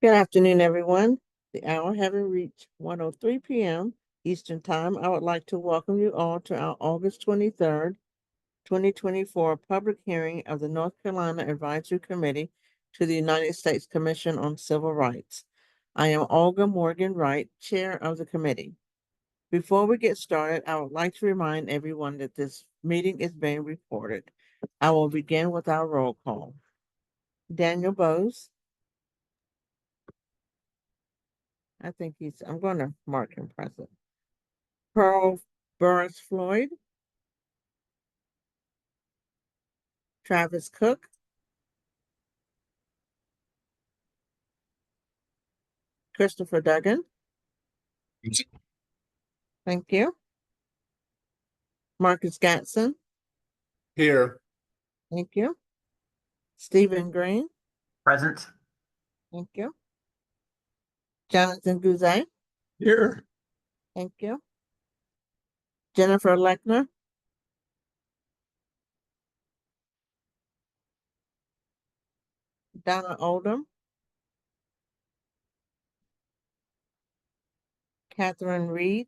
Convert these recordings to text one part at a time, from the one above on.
Good afternoon, everyone. The hour having reached 1:03 p.m. Eastern Time, I would like to welcome you all to our August 23rd, 2024 public hearing of the North Carolina Advisory Committee to the United States Commission on Civil Rights. I am Olga Morgan Wright, Chair of the committee. Before we get started, I would like to remind everyone that this meeting is being recorded. I will begin with our roll call. Daniel Bose. I'm going to mark him present. Pearl Burris Floyd, Travis Cook, Christopher Duggan. Thank you. Marcus Gatson. Here. Thank you. Stephen Green. Present. Thank you. Jonathan Guzay. Here. Thank you. Jennifer Lechner. Donna Oldham. Catherine Reed.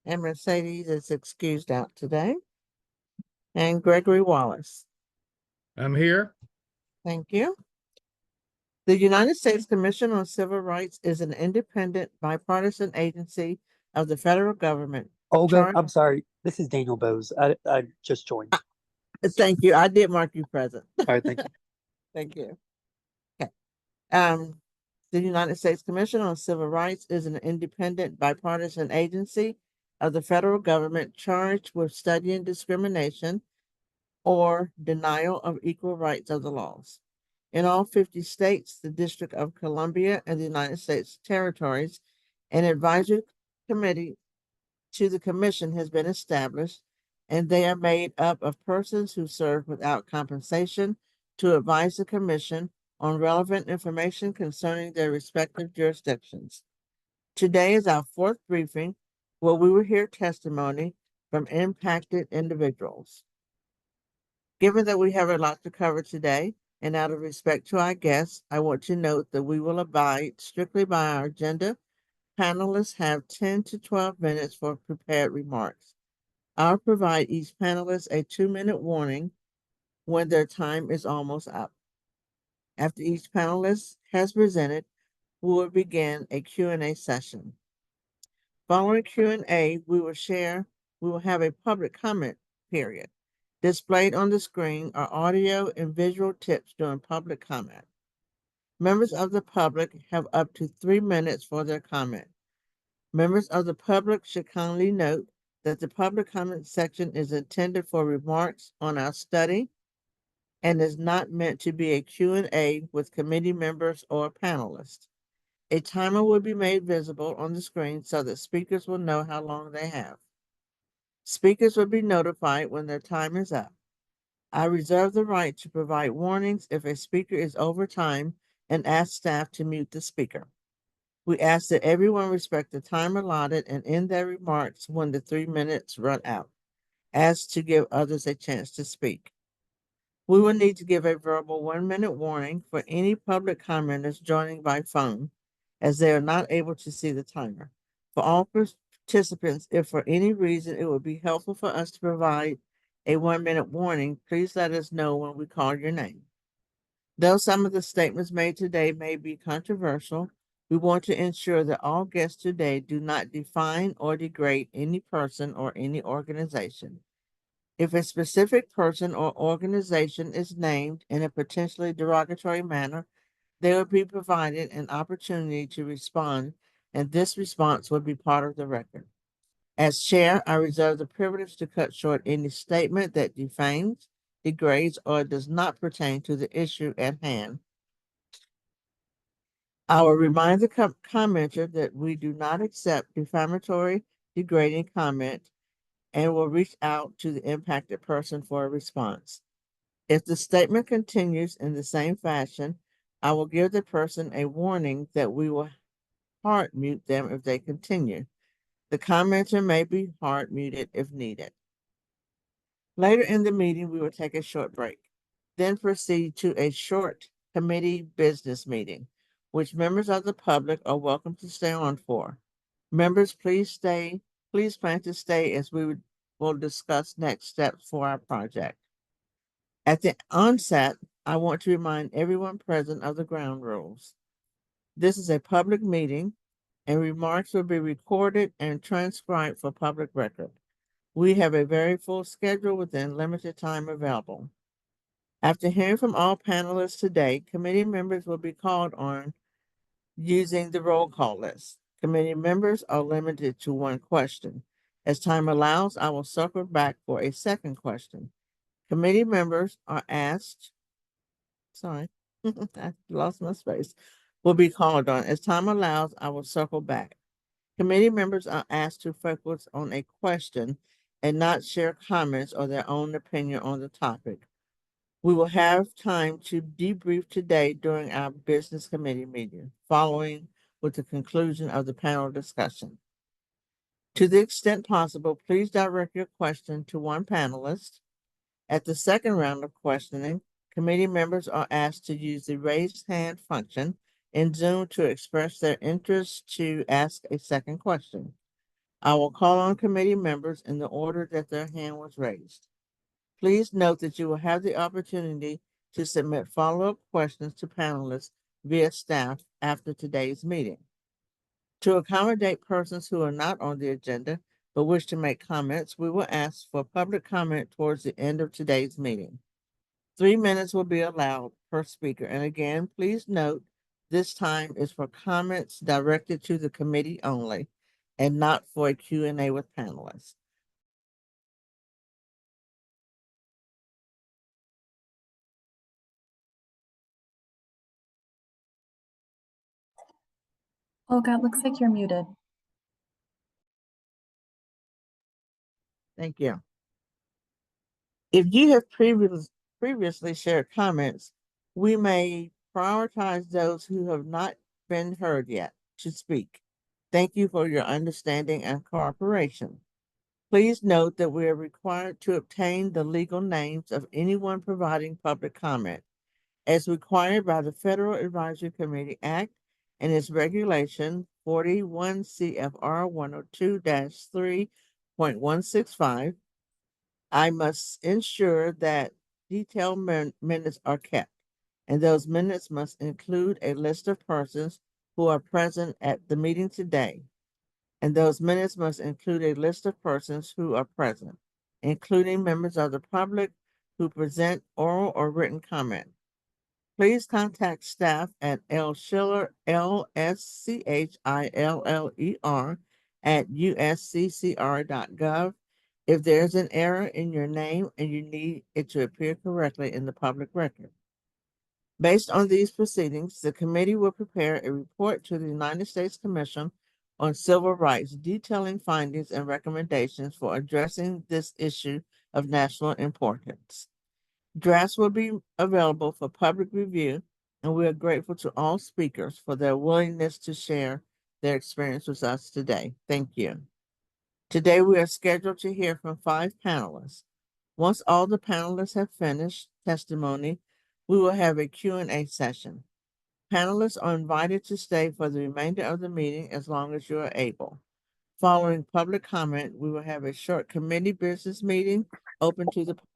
And Mercedes is excused out today. And Gregory Wallace. I'm here. Thank you. The United States Commission on Civil Rights is an independent, bipartisan agency of the federal government. Olga, I'm sorry. This is Daniel Bose. I just joined. Thank you. I did mark you present. All right, thank you. Thank you. Okay. The United States Commission on Civil Rights is an independent, bipartisan agency of the federal government charged with studying discrimination or denial of equal rights of the laws. In all 50 states, the District of Columbia, and the United States territories, an advisory committee to the commission has been established, and they are made up of persons who serve without compensation to advise the commission on relevant information concerning their respective jurisdictions. Today is our fourth briefing where we will hear testimony from impacted individuals. Given that we have a lot to cover today, and out of respect to our guests, I want to note that we will abide strictly by our agenda. Panelists have 10 to 12 minutes for prepared remarks. I'll provide each panelist a 2-minute warning when their time is almost up. After each panelist has presented, we will begin a Q&A session. Following Q&A, we will have a public comment period. Displayed on the screen are audio and visual tips during public comment. Members of the public have up to 3 minutes for their comment. Members of the public should kindly note that the public comment section is intended for remarks on our study and is not meant to be a Q&A with committee members or panelists. A timer will be made visible on the screen so that speakers will know how long they have. Speakers will be notified when their time is up. I reserve the right to provide warnings if a speaker is over time and ask staff to mute the speaker. We ask that everyone respect the time allotted and end their remarks when the 3 minutes run out, as to give others a chance to speak. We will need to give a verbal 1-minute warning for any public commenters joining by phone, as they are not able to see the timer. For all participants, if for any reason it would be helpful for us to provide a 1-minute warning, please let us know when we call your name. Though some of the statements made today may be controversial, we want to ensure that all guests today do not define or degrade any person or any organization. If a specific person or organization is named in a potentially derogatory manner, they will be provided an opportunity to respond, and this response will be part of the record. As chair, I reserve the privilege to cut short any statement that defames, degrades, or does not pertain to the issue at hand. I will remind the commenter that we do not accept defamatory, degrading comment and will reach out to the impacted person for a response. If the statement continues in the same fashion, I will give the person a warning that we will hard mute them if they continue. The commenter may be hard muted if needed. Later in the meeting, we will take a short break. then proceed to a short committee business meeting, which members of the public are welcome to stay on for. Members, please plan to stay as will discuss next steps for our project. At the onset, I want to remind everyone present of the ground rules. This is a public meeting, and remarks will be recorded and transcribed for public record. We have a very full schedule within limited time available. After hearing from all panelists today, committee members will be called on using the roll call list. Committee members are limited to one question. As time allows, I will circle back for a second question. Committee members are asked, sorry, I lost my space, will be called on. As time allows, I will circle back. Committee members are asked to focus on a question and not share comments or their own opinion on the topic. We will have time to debrief today during our business committee meeting, following with the conclusion of the panel discussion. To the extent possible, please direct your question to one panelist. At the second round of questioning, committee members are asked to use the raised hand function in Zoom to express their interest to ask a second question. I will call on committee members in the order that their hand was raised. Please note that you will have the opportunity to submit follow-up questions to panelists via staff after today's meeting. To accommodate persons who are not on the agenda but wish to make comments, we will ask for public comment towards the end of today's meeting. 3 minutes will be allowed per speaker. And again, please note this time is for comments directed to the committee only and not for a Q&A with panelists. Olga, it looks like you're muted. Thank you. If you have previously shared comments, we may prioritize those who have not been heard yet to speak. Thank you for your understanding and cooperation. Please note that we are required to obtain the legal names of anyone providing public comment, as required by the Federal Advisory Committee Act and its regulation 41 CFR 102-3.165. I must ensure that detailed minutes are kept, and those minutes must include a list of persons who are present at the meeting today, and those minutes must include a list of persons who are present, including members of the public who present oral or written comment. Please contact staff at lschiller, LSCHILLER, at usccr.gov if there's an error in your name and you need it to appear correctly in the public record. Based on these proceedings, the committee will prepare a report to the United States Commission on Civil Rights detailing findings and recommendations for addressing this issue of national importance. Drafts will be available for public review, and we are grateful to all speakers for their willingness to share their experience with us today. Thank you. Today, we are scheduled to hear from 5 panelists. Once all the panelists have finished testimony, we will have a Q&A session. Panelists are invited to stay for the remainder of the meeting as long as you are able. Following public comment, we will have a short committee business meeting open to the public.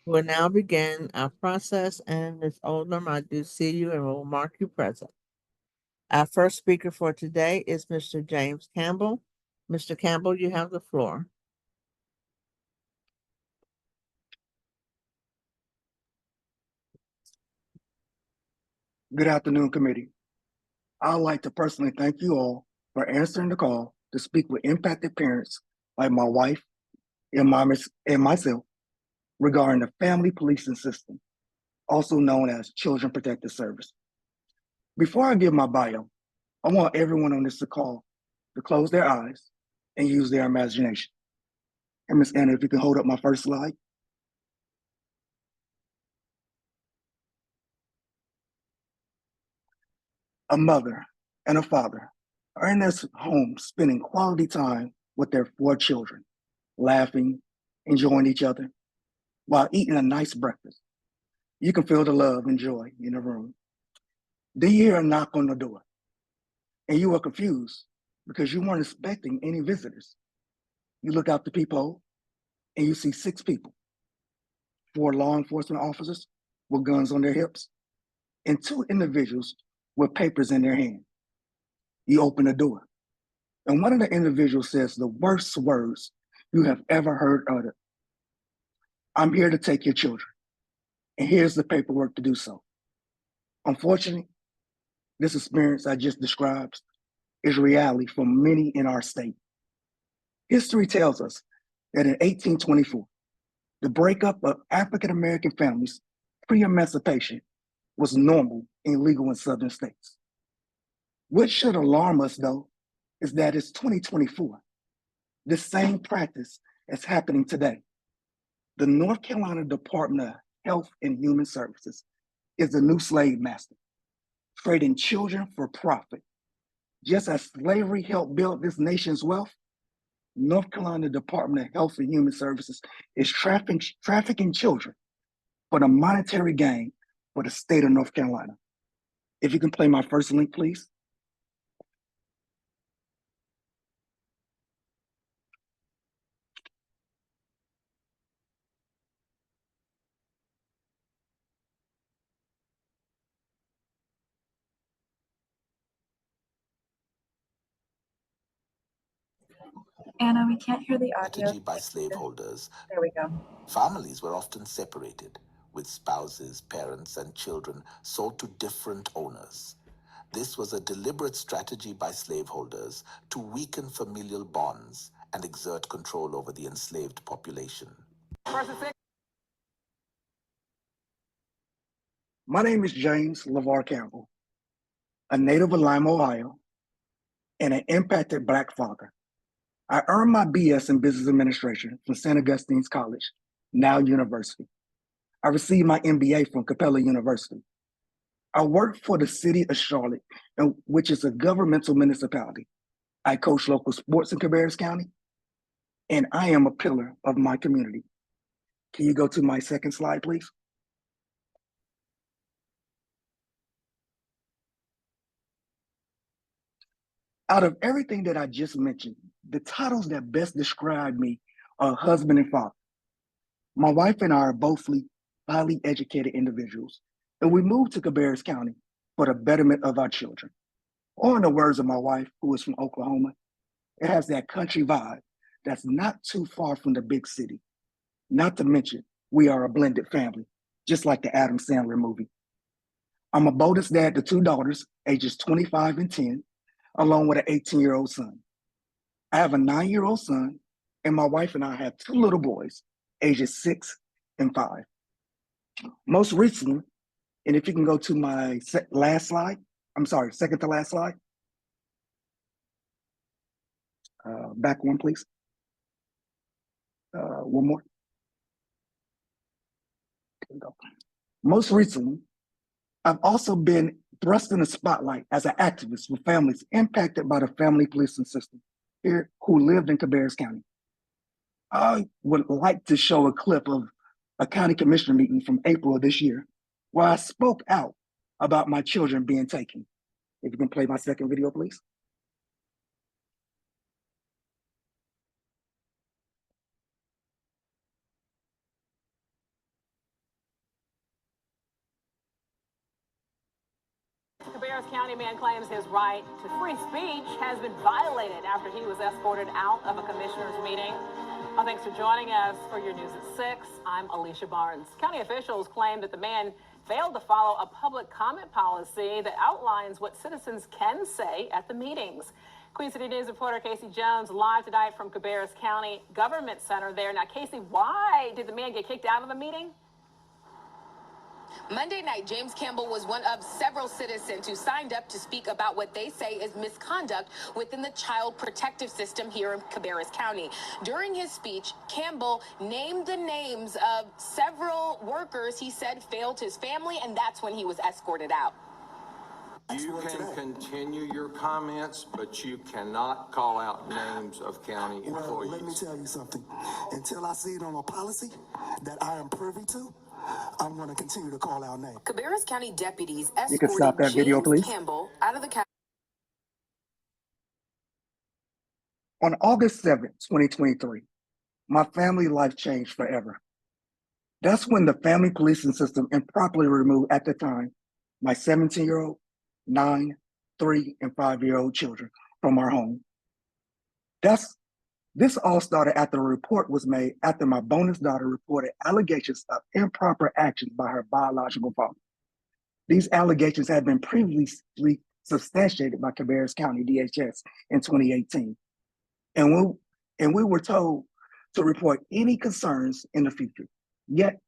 We'll now begin our process, and Ms. Oldham, I do see you and will mark you present. Our first speaker for today is Mr. James Campbell. Mr. Campbell, you have the floor. Good afternoon, committee. I'd like to personally thank you all for answering the call to speak with impacted parents like my wife and myself regarding the family policing system, also known as Children Protective Service. Before I give my bio, I want everyone on this call to close their eyes and use their imagination. And Ms. Anna, if you can hold up my first slide. A mother and a father are in their home spending quality time with their 4 children, laughing, enjoying each other. while eating a nice breakfast. You can feel the love and joy in the room. Then you hear a knock on the door, and you are confused because you weren't expecting any visitors. You look out the peephole, and you see 6 people, 4 law enforcement officers with guns on their hips, and 2 individuals with papers in their hand. You open the door, and one of the individuals says the worst words you have ever heard uttered. I'm here to take your children, and here's the paperwork to do so. Unfortunately, this experience I just described is reality for many in our state. History tells us that in 1824, the breakup of African-American families pre-emancipation was normal and legal in Southern states. What should alarm us, though, is that it's 2024. The same practice is happening today. The North Carolina Department of Health and Human Services is the new slave master, trading children for profit. Just as slavery helped build this nation's wealth, North Carolina Department of Health and Human Services is trafficking children for the monetary gain for the state of North Carolina. If you can play my first link, please. Anna, we can't hear the audio. Strategy by slaveholders. There we go. Families were often separated, with spouses, parents, and children sold to different owners. This was a deliberate strategy by slaveholders to weaken familial bonds and exert control over the enslaved population. My name is James LeVar Campbell, a native of Lima, Ohio, and an impacted Black father. I earned my BS in Business Administration from St. Augustine's College, now University. I received my MBA from Campbell University. I work for the city of Charlotte, which is a governmental municipality. I coach local sports in Cabarrus County, and I am a pillar of my community. Can you go to my second slide, please? Out of everything that I just mentioned, the titles that best describe me are husband and father. My wife and I are both highly educated individuals, and we moved to Cabarrus County for the betterment of our children. Or in the words of my wife, who is from Oklahoma, it has that country vibe that's not too far from the big city. Not to mention, we are a blended family, just like the Adam Sandler movie. I'm a bonus dad to 2 daughters, ages 25 and 10, along with an 18-year-old son. I have a 9-year-old son, and my wife and I have 2 little boys, ages 6 and 5. Most recently, and if you can go to my last slide, I'm sorry, second to last slide. Back one, please. One more. There we go. Most recently, I've also been thrust in the spotlight as an activist with families impacted by the family policing system here who lived in Cabarrus County. I would like to show a clip of a county commissioner meeting from April of this year where I spoke out about my children being taken. If you can play my second video, please. Cabarrus County man claims his right to free speech has been violated after he was escorted out of a commissioner's meeting. Well, thanks for joining us for your news at 6. I'm Alicia Barnes. County officials claim that the man failed to follow a public comment policy that outlines what citizens can say at the meetings. Queen City News reporter Casey Jones live tonight from Cabarrus County Government Center there. Now, Casey, why did the man get kicked out of the meeting? Monday night, James Campbell was one of several citizens who signed up to speak about what they say is misconduct within the child protective system here in Cabarrus County. During his speech, Campbell named the names of several workers he said failed his family, and that's when he was escorted out. You can continue your comments, but you cannot call out names of county employees. Well, let me tell you something. Until I see it on a policy that I am privy to, I'm going to continue to call out names. Cabarrus County deputies You can stop escorted that video, James please. Campbell out of the county. On August 7th, 2023, my family life changed forever. That's when the family policing system improperly removed, at the time, my 17-year-old, 9, 3, and 5-year-old children from our home. This all started after a report was made after my bonus daughter reported allegations of improper actions by her biological father. These allegations had been previously substantiated by Cabarrus County DHS in 2018. And we were told to report any concerns in the future. Yet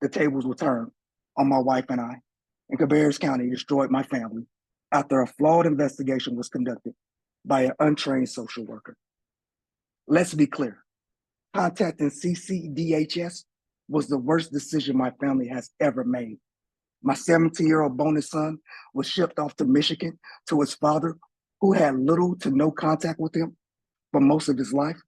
the tables were turned on my wife and I, and Cabarrus County destroyed my family after a flawed investigation was conducted by an untrained social worker. Let's be clear, contacting CCDHS was the worst decision my family has ever made. My 17-year-old bonus son was shipped off to Michigan to his father, who had little to no contact with him for most of his life.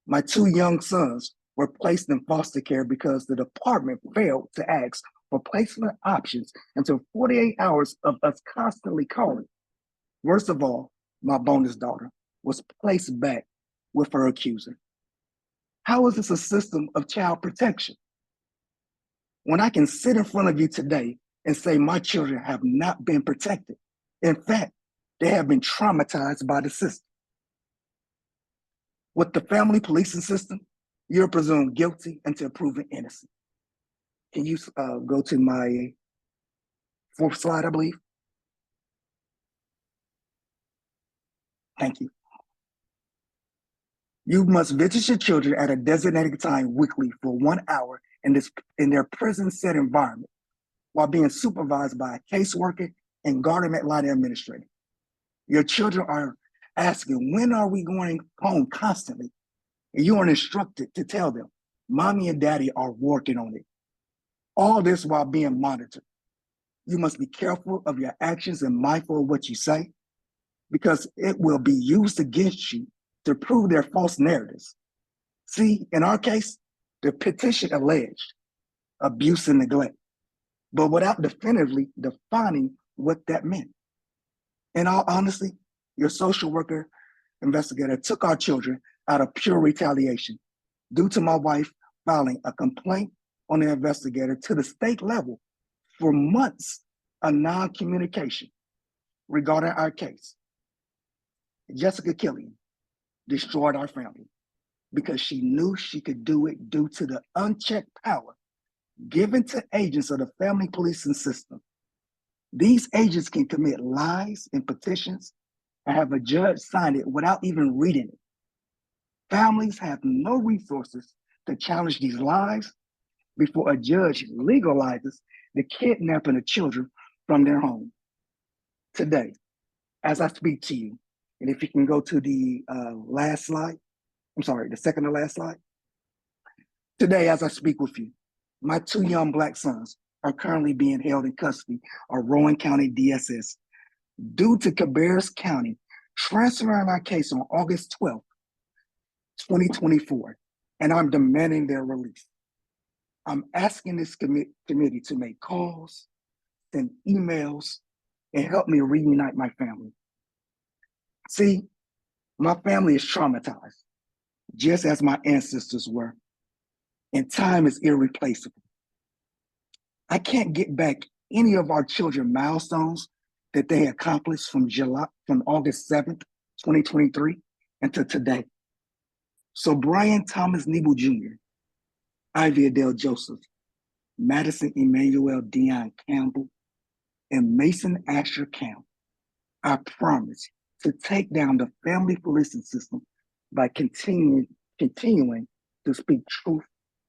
My 2 young sons were placed in foster care because the department failed to ask for placement options until 48 hours of us constantly calling. Worst of all, my bonus daughter was placed back with her accuser. How is this a system of child protection? When I can sit in front of you today and say my children have not been protected. In fact, they have been traumatized by the system. With the family policing system, you're presumed guilty until proven innocent. Can you go to my 4th slide, I believe? Thank you. You must visit your children at a designated time weekly for 1 hour in their prison set environment while being supervised by a caseworker and government line administrator. Your children are asking, when are we going home constantly? And you are instructed to tell them, mommy and daddy are working on it. All this while being monitored. You must be careful of your actions and mindful of what you say, because it will be used against you to prove their false narratives. See, in our case, the petition alleged abuse and neglect, but without definitively defining what that meant. In all honesty, your social worker investigator took our children out of pure retaliation due to my wife filing a complaint on the investigator to the state level for months of non-communication regarding our case. Jessica Killian destroyed our family because she knew she could do it due to the unchecked power given to agents of the family policing system. These agents can commit lies in petitions and have a judge sign it without even reading it. Families have no resources to challenge these lies before a judge legalizes the kidnapping of children from their home. Today, as I speak to you, and if you can go to the last slide, the second to last slide. Today, as I speak with you, my 2 young Black sons are currently being held in custody of Rowan County DSS due to Cabarrus County transferring our case on August 12th, 2024, and I'm demanding their release. I'm asking this committee to make calls, send emails, and help me reunite my family. See, my family is traumatized, just as my ancestors were, and time is irreplaceable. I can't get back any of our children's milestones that they accomplished from August 7th, 2023 until today. So Brian Thomas Nebo Jr., Ivy Adele Joseph, Madison Emmanuel Dion Campbell, and Mason Asher Campbell, I promise to take down the family policing system by continuing to speak truth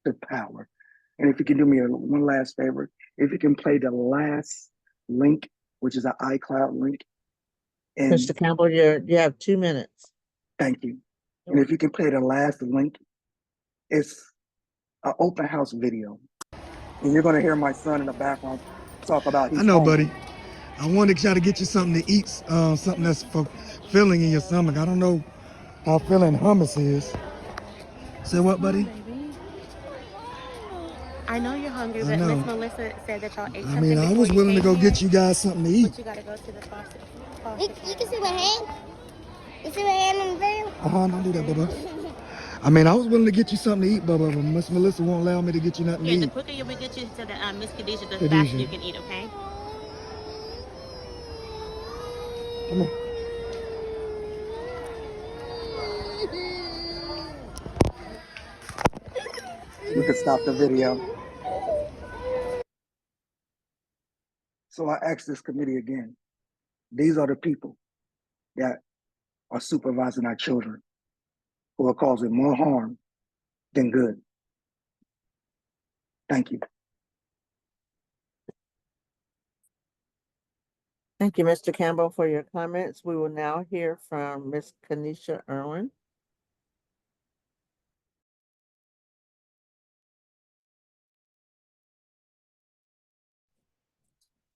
to power. And if you can do me one last favor, if you can play the last link, which is an iCloud link. And Mr. Campbell, you have 2 minutes. thank you. And if you can play the last link, it's an open house video. And you're gonna hear my son in the background talk about I know, buddy. I wanted to try to get you something to eat, something that's fulfilling in your stomach. I don't know how filling hummus is. Say what, buddy? I know you're hungry, I but know. Miss Melissa said that y'all ate I something mean, I was before you willing to came go here, get you guys something to eat. but you gotta go to the faucet. You can see my hand. You see my hand on the video? Don't do that, Bubba. I mean, I was willing to get you something to eat, Bubba, but Miss Melissa won't allow me to get you nothing Yeah, to the eat. quicker we get you to the Miss Kanisha, the Kanisha. faster you can eat, okay? Come on. You can stop the video. So I asked this committee again. These are the people that are supervising our children who are causing more harm than good. Thank you. Thank you, Mr. Campbell, for your comments. We will now hear from Ms. Kanisha Erwin.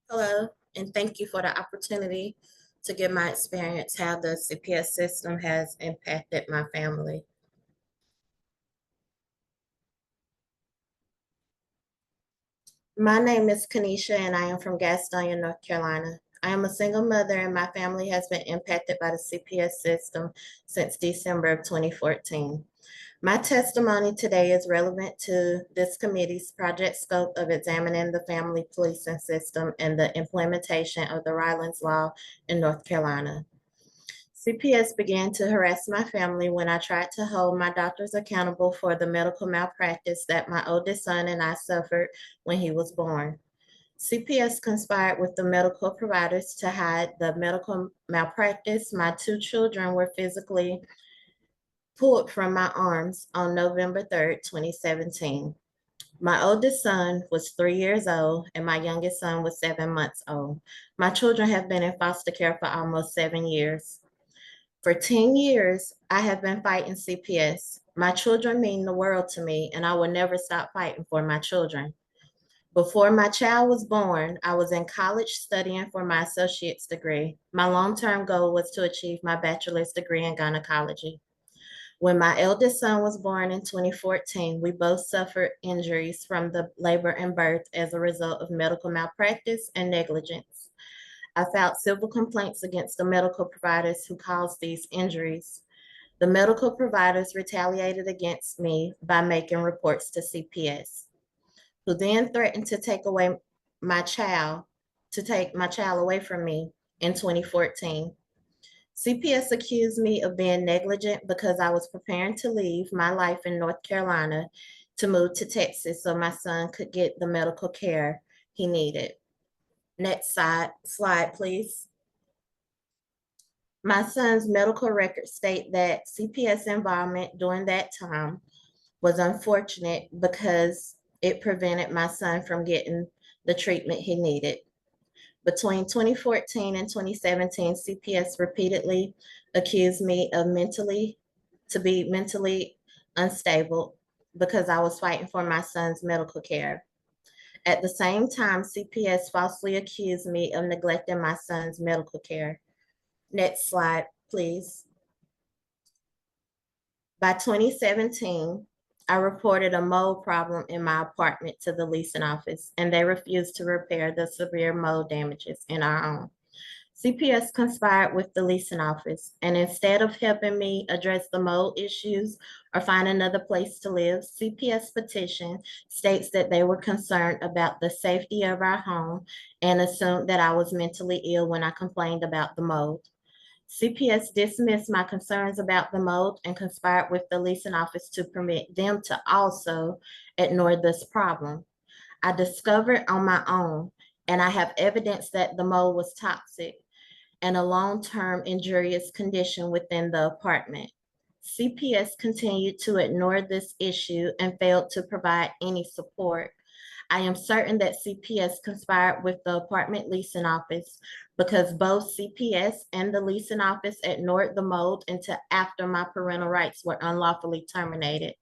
Hello, and thank you for the opportunity to give my experience how the CPS system has impacted my family. My name is Kanisha, and I am from Gastonia, North Carolina. I am a single mother, and my family has been impacted by the CPS system since December of 2014. My testimony today is relevant to this committee's project scope of examining the family policing system and the implementation of the Rylan's Law in North Carolina. CPS began to harass my family when I tried to hold my doctors accountable for the medical malpractice that my oldest son and I suffered when he was born. CPS conspired with the medical providers to hide the medical malpractice. My two children were physically pulled from my arms on November 3rd, 2017. My oldest son was 3 years old and my youngest son was 7 months old. My children have been in foster care for almost 7 years. For 10 years, I have been fighting CPS. My children mean the world to me, and I will never stop fighting for my children. Before my child was born, I was in college studying for my associate's degree. My long-term goal was to achieve my bachelor's degree in gynecology. When my eldest son was born in 2014, we both suffered injuries from the labor and birth as a result of medical malpractice and negligence. I filed civil complaints against the medical providers who caused these injuries. The medical providers retaliated against me by making reports to CPS, who then threatened to take my child away from me in 2014. CPS accused me of being negligent because I was preparing to leave my life in North Carolina to move to Texas so my son could get the medical care he needed. Next slide, please. My son's medical records state that CPS involvement during that time was unfortunate because it prevented my son from getting the treatment he needed. Between 2014 and 2017, CPS repeatedly accused me of being mentally unstable because I was fighting for my son's medical care. At the same time, CPS falsely accused me of neglecting my son's medical care. Next slide, please. By 2017, I reported a mold problem in my apartment to the leasing office, and they refused to repair the severe mold damages in our home. CPS conspired with the leasing office, and instead of helping me address the mold issues or find another place to live, CPS petition states that they were concerned about the safety of our home and assumed that I was mentally ill when I complained about the mold. CPS dismissed my concerns about the mold and conspired with the leasing office to permit them to also ignore this problem. I discovered on my own, and I have evidence that the mold was toxic and a long-term injurious condition within the apartment. CPS continued to ignore this issue and failed to provide any support. I am certain that CPS conspired with the apartment leasing office because both CPS and the leasing office ignored the mold until after my parental rights were unlawfully terminated.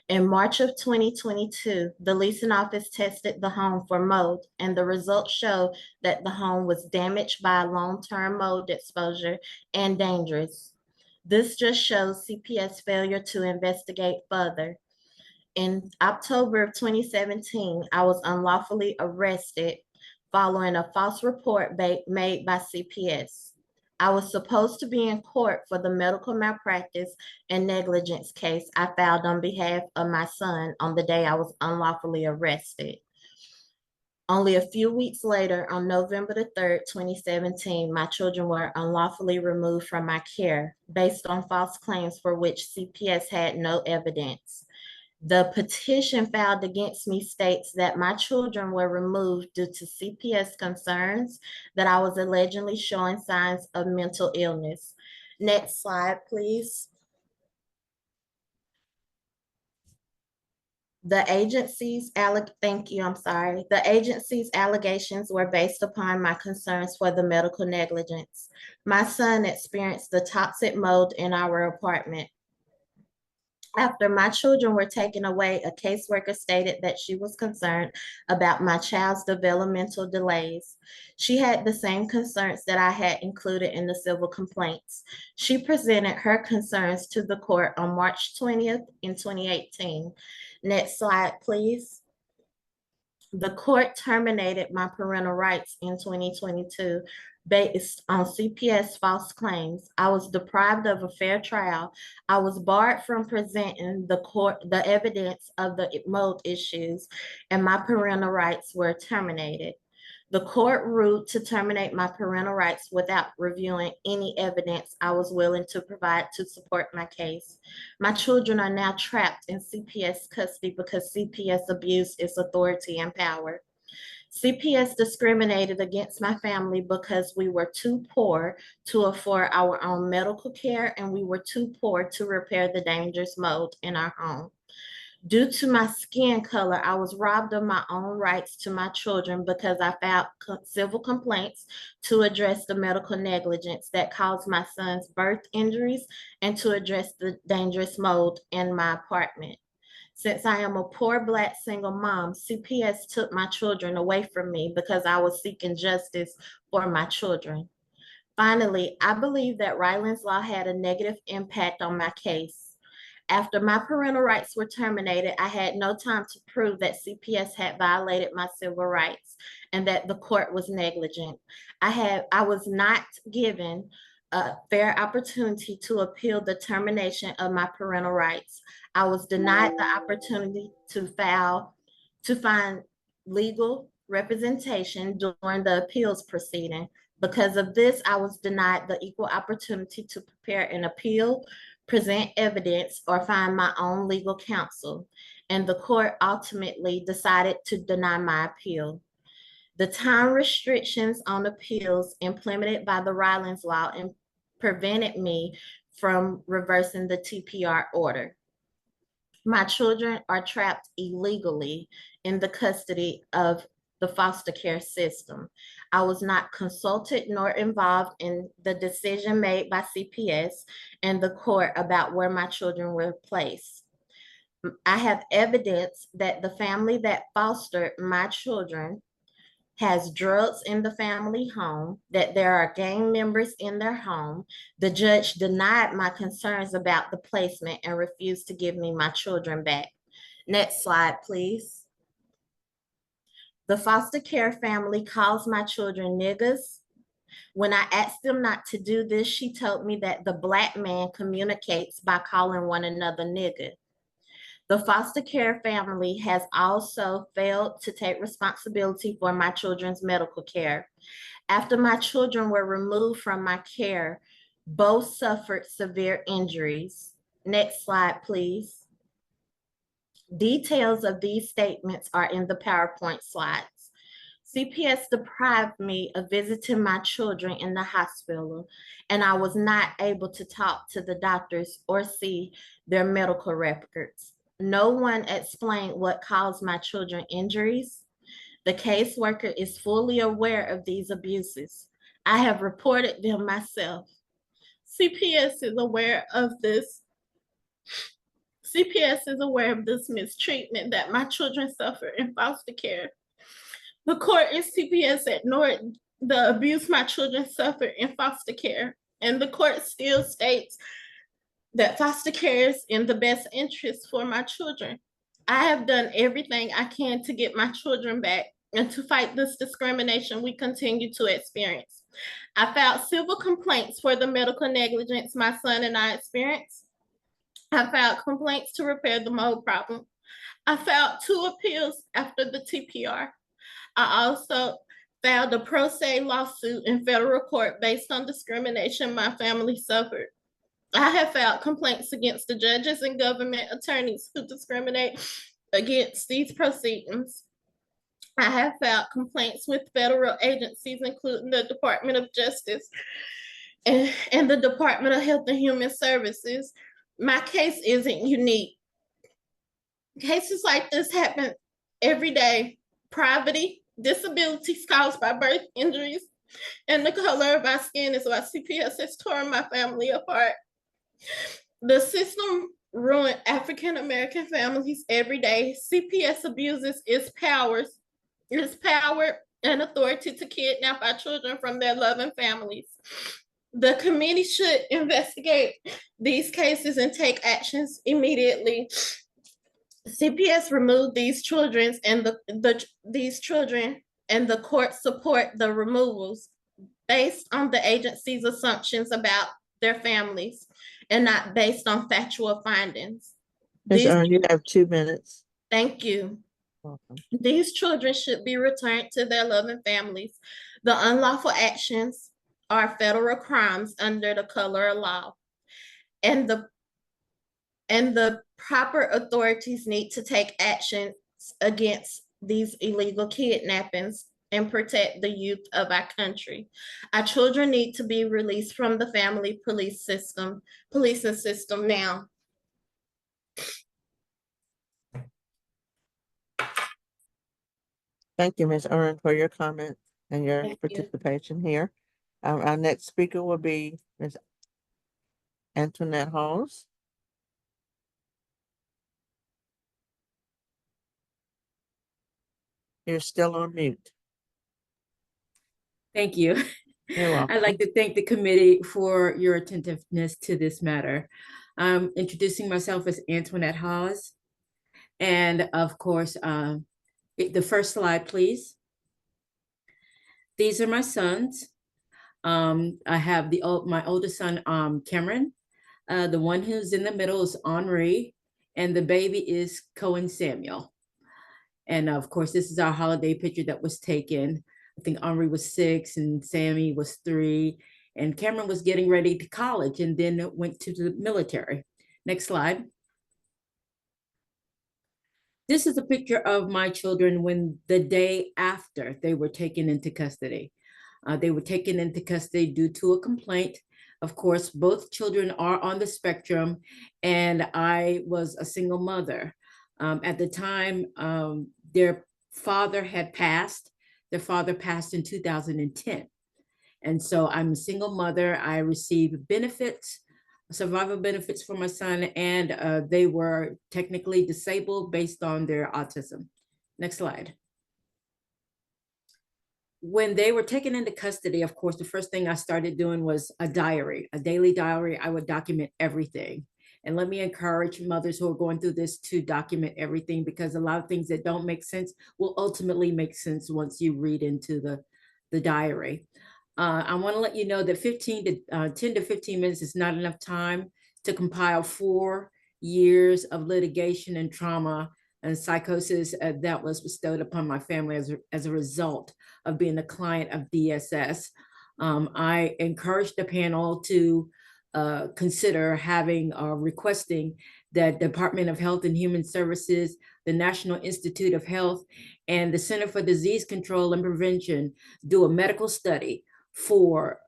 In March of 2022, the leasing office tested the home for mold, and the results show that the home was damaged by long-term mold exposure and dangerous. This just shows CPS failure to investigate further. In October of 2017, I was unlawfully arrested following a false report made by CPS. I was supposed to be in court for the medical malpractice and negligence case I filed on behalf of my son on the day I was unlawfully arrested. Only a few weeks later, on November the 3rd, 2017, my children were unlawfully removed from my care based on false claims for which CPS had no evidence. The petition filed against me states that my children were removed due to CPS concerns that I was allegedly showing signs of mental illness. Next slide, please. The agency's allegations were based upon my concerns for the medical negligence. My son experienced the toxic mold in our apartment. After my children were taken away, a caseworker stated that she was concerned about my child's developmental delays. She had the same concerns that I had included in the civil complaints. She presented her concerns to the court on March 20th in 2018. Next slide, please. The court terminated my parental rights in 2022 based on CPS false claims. I was deprived of a fair trial. I was barred from presenting the evidence of the mold issues, and my parental rights were terminated. The court ruled to terminate my parental rights without reviewing any evidence I was willing to provide to support my case. My children are now trapped in CPS custody because CPS abused its authority and power. CPS discriminated against my family because we were too poor to afford our own medical care, and we were too poor to repair the dangerous mold in our home. Due to my skin color, I was robbed of my own rights to my children because I filed civil complaints to address the medical negligence that caused my son's birth injuries and to address the dangerous mold in my apartment. Since I am a poor Black single mom, CPS took my children away from me because I was seeking justice for my children. Finally, I believe that Rylan's law had a negative impact on my case. After my parental rights were terminated, I had no time to prove that CPS had violated my civil rights and that the court was negligent. I was not given a fair opportunity to appeal the termination of my parental rights. I was denied the opportunity to find legal representation during the appeals proceeding. Because of this, I was denied the equal opportunity to prepare an appeal, present evidence, or find my own legal counsel. And the court ultimately decided to deny my appeal. The time restrictions on appeals implemented by the Rylan's law prevented me from reversing the TPR order. My children are trapped illegally in the custody of the foster care system. I was not consulted nor involved in the decision made by CPS and the court about where my children were placed. I have evidence that the family that fostered my children has drugs in the family home, that there are gang members in their home. The judge denied my concerns about the placement and refused to give me my children back. Next slide, please. The foster care family calls my children niggas. When I asked them not to do this, she told me that the Black man communicates by calling one another nigga. The foster care family has also failed to take responsibility for my children's medical care. After my children were removed from my care, both suffered severe injuries. Next slide, please. Details of these statements are in the PowerPoint slides. CPS deprived me of visiting my children in the hospital, and I was not able to talk to the doctors or see their medical records. No one explained what caused my children injuries. The caseworker is fully aware of these abuses. I have reported them myself. CPS is aware of this CPS is aware of this mistreatment that my children suffer in foster care. The court and CPS ignored the abuse my children suffer in foster care, and the court still states that foster care is in the best interest for my children. I have done everything I can to get my children back and to fight this discrimination we continue to experience. I filed civil complaints for the medical negligence my son and I experienced. I filed complaints to repair the mold problem. I filed 2 appeals after the TPR. I also filed a pro se lawsuit in federal court based on discrimination my family suffered. I have filed complaints against the judges and government attorneys who discriminate against these proceedings. I have filed complaints with federal agencies, including the Department of Justice and the Department of Health and Human Services. My case isn't unique. Cases like this happen every day. Poverty, disabilities caused by birth injuries, and the color of our skin is why CPS has torn my family apart. The system ruins African American families every day. CPS abuses its power and authority to kidnap our children from their loving families. The committee should investigate these cases and take actions immediately. CPS removed these children and the court support the removals based on the agency's assumptions about their families and not based on factual findings. Ms. Erwin, you have 2 minutes. Thank you. Welcome. These children should be returned to their loving families. The unlawful actions are federal crimes under the color of law. And the proper authorities need to take actions against these illegal kidnappings and protect the youth of our country. Our children need to be released from the family policing system now. Thank you, Ms. Erwin, for your comment and your Thank you. participation here. Our next speaker will be Ms. Antoinette Hawes. You're still on mute. Thank you. You're welcome. I'd like to thank the committee for your attentiveness to this matter. I'm introducing myself as Antoinette Hawes. And of course, the first slide, please. These are my sons. I have my oldest son, Cameron. The one who's in the middle is Henri, and the baby is Cohen Samuel. And of course, this is our holiday picture that was taken. I think Henri was 6 and Sammy was 3, and Cameron was getting ready to college and then went to the military. Next slide. This is a picture of my children when the day after they were taken into custody. They were taken into custody due to a complaint. Of course, both children are on the spectrum, and I was a single mother. At the time, their father had passed. Their father passed in 2010. And so I'm a single mother. I received benefits, survival benefits for my son, and they were technically disabled based on their autism. Next slide. When they were taken into custody, of course, the first thing I started doing was a diary, a daily diary. I would document everything. And let me encourage mothers who are going through this to document everything, because a lot of things that don't make sense will ultimately make sense once you read into the diary. I want to let you know that 10 to 15 minutes is not enough time to compile 4 years of litigation and trauma and psychosis that was bestowed upon my family as a result of being a client of DSS. I encourage the panel to consider having or requesting that Department of Health and Human Services, the National Institute of Health, and the Center for Disease Control and Prevention do a medical study for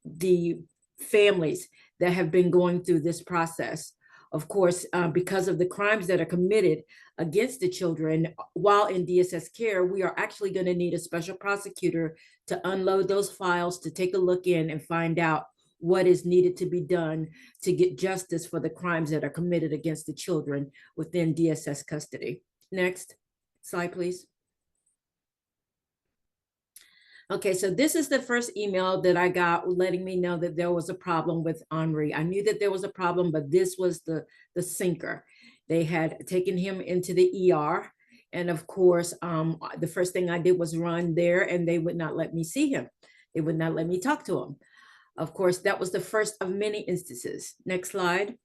the families that have been going through this process. Of course, because of the crimes that are committed against the children while in DSS care, we are actually going to need a special prosecutor to unload those files, to take a look in and find out what is needed to be done to get justice for the crimes that are committed against the children within DSS custody. Next slide, please. Okay, so this is the first email that I got letting me know that there was a problem with Henri. I knew that there was a problem, but this was the sinker. They had taken him into the ER. And of course, the first thing I did was run there, and they would not let me see him. They would not let me talk to him. Of course, that was the first of many instances. Next slide.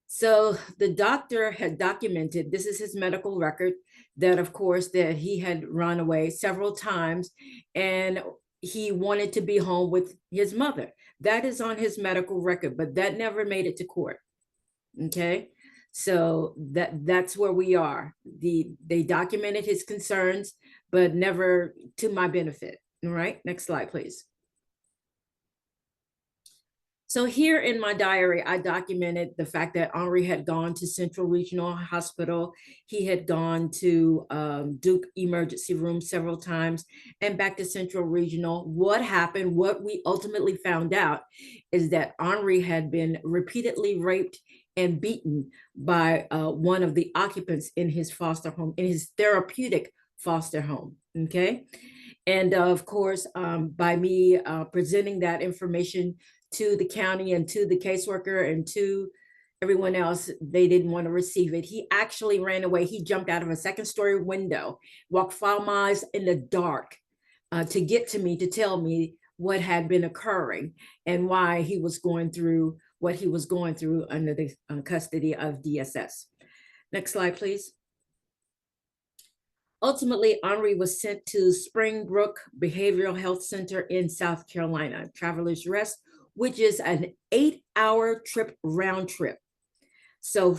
So the doctor had documented, this is his medical record, that of course that he had run away several times and he wanted to be home with his mother. That is on his medical record, but that never made it to court. Okay, so that's where we are. They documented his concerns, but never to my benefit. All right, next slide, please. So here in my diary, I documented the fact that Henri had gone to Central Regional Hospital. He had gone to Duke Emergency Room several times and back to Central Regional. What happened, what we ultimately found out is that Henri had been repeatedly raped and beaten by one of the occupants in his foster home, in his therapeutic foster home, okay? And of course, by me presenting that information to the county and to the caseworker and to everyone else, they didn't want to receive it. He actually ran away. He jumped out of a second-story window, walked 5 miles in the dark to get to me, to tell me what had been occurring and why he was going through what he was going through under the custody of DSS. Next slide, please. Ultimately, Henri was sent to Springbrook Behavioral Health Center in South Carolina, Travelers Rest, which is an 8-hour trip, round trip. So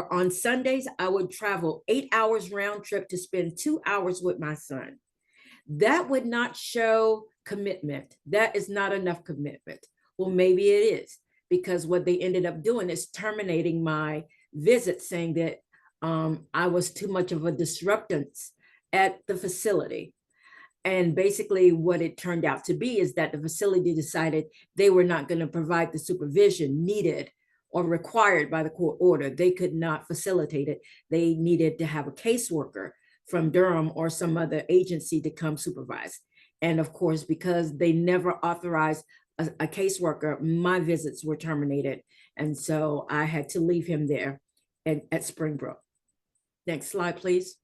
on Sundays, I would travel 8 hours round trip to spend 2 hours with my son. That would not show commitment. That is not enough commitment. Well, maybe it is, because what they ended up doing is terminating my visit, saying that I was too much of a disruptance at the facility. And basically what it turned out to be is that the facility decided they were not going to provide the supervision needed or required by the court order. They could not facilitate it. They needed to have a caseworker from Durham or some other agency to come supervise. And of course, because they never authorized a caseworker, my visits were terminated. And so I had to leave him there at Springbrook. Next slide, please.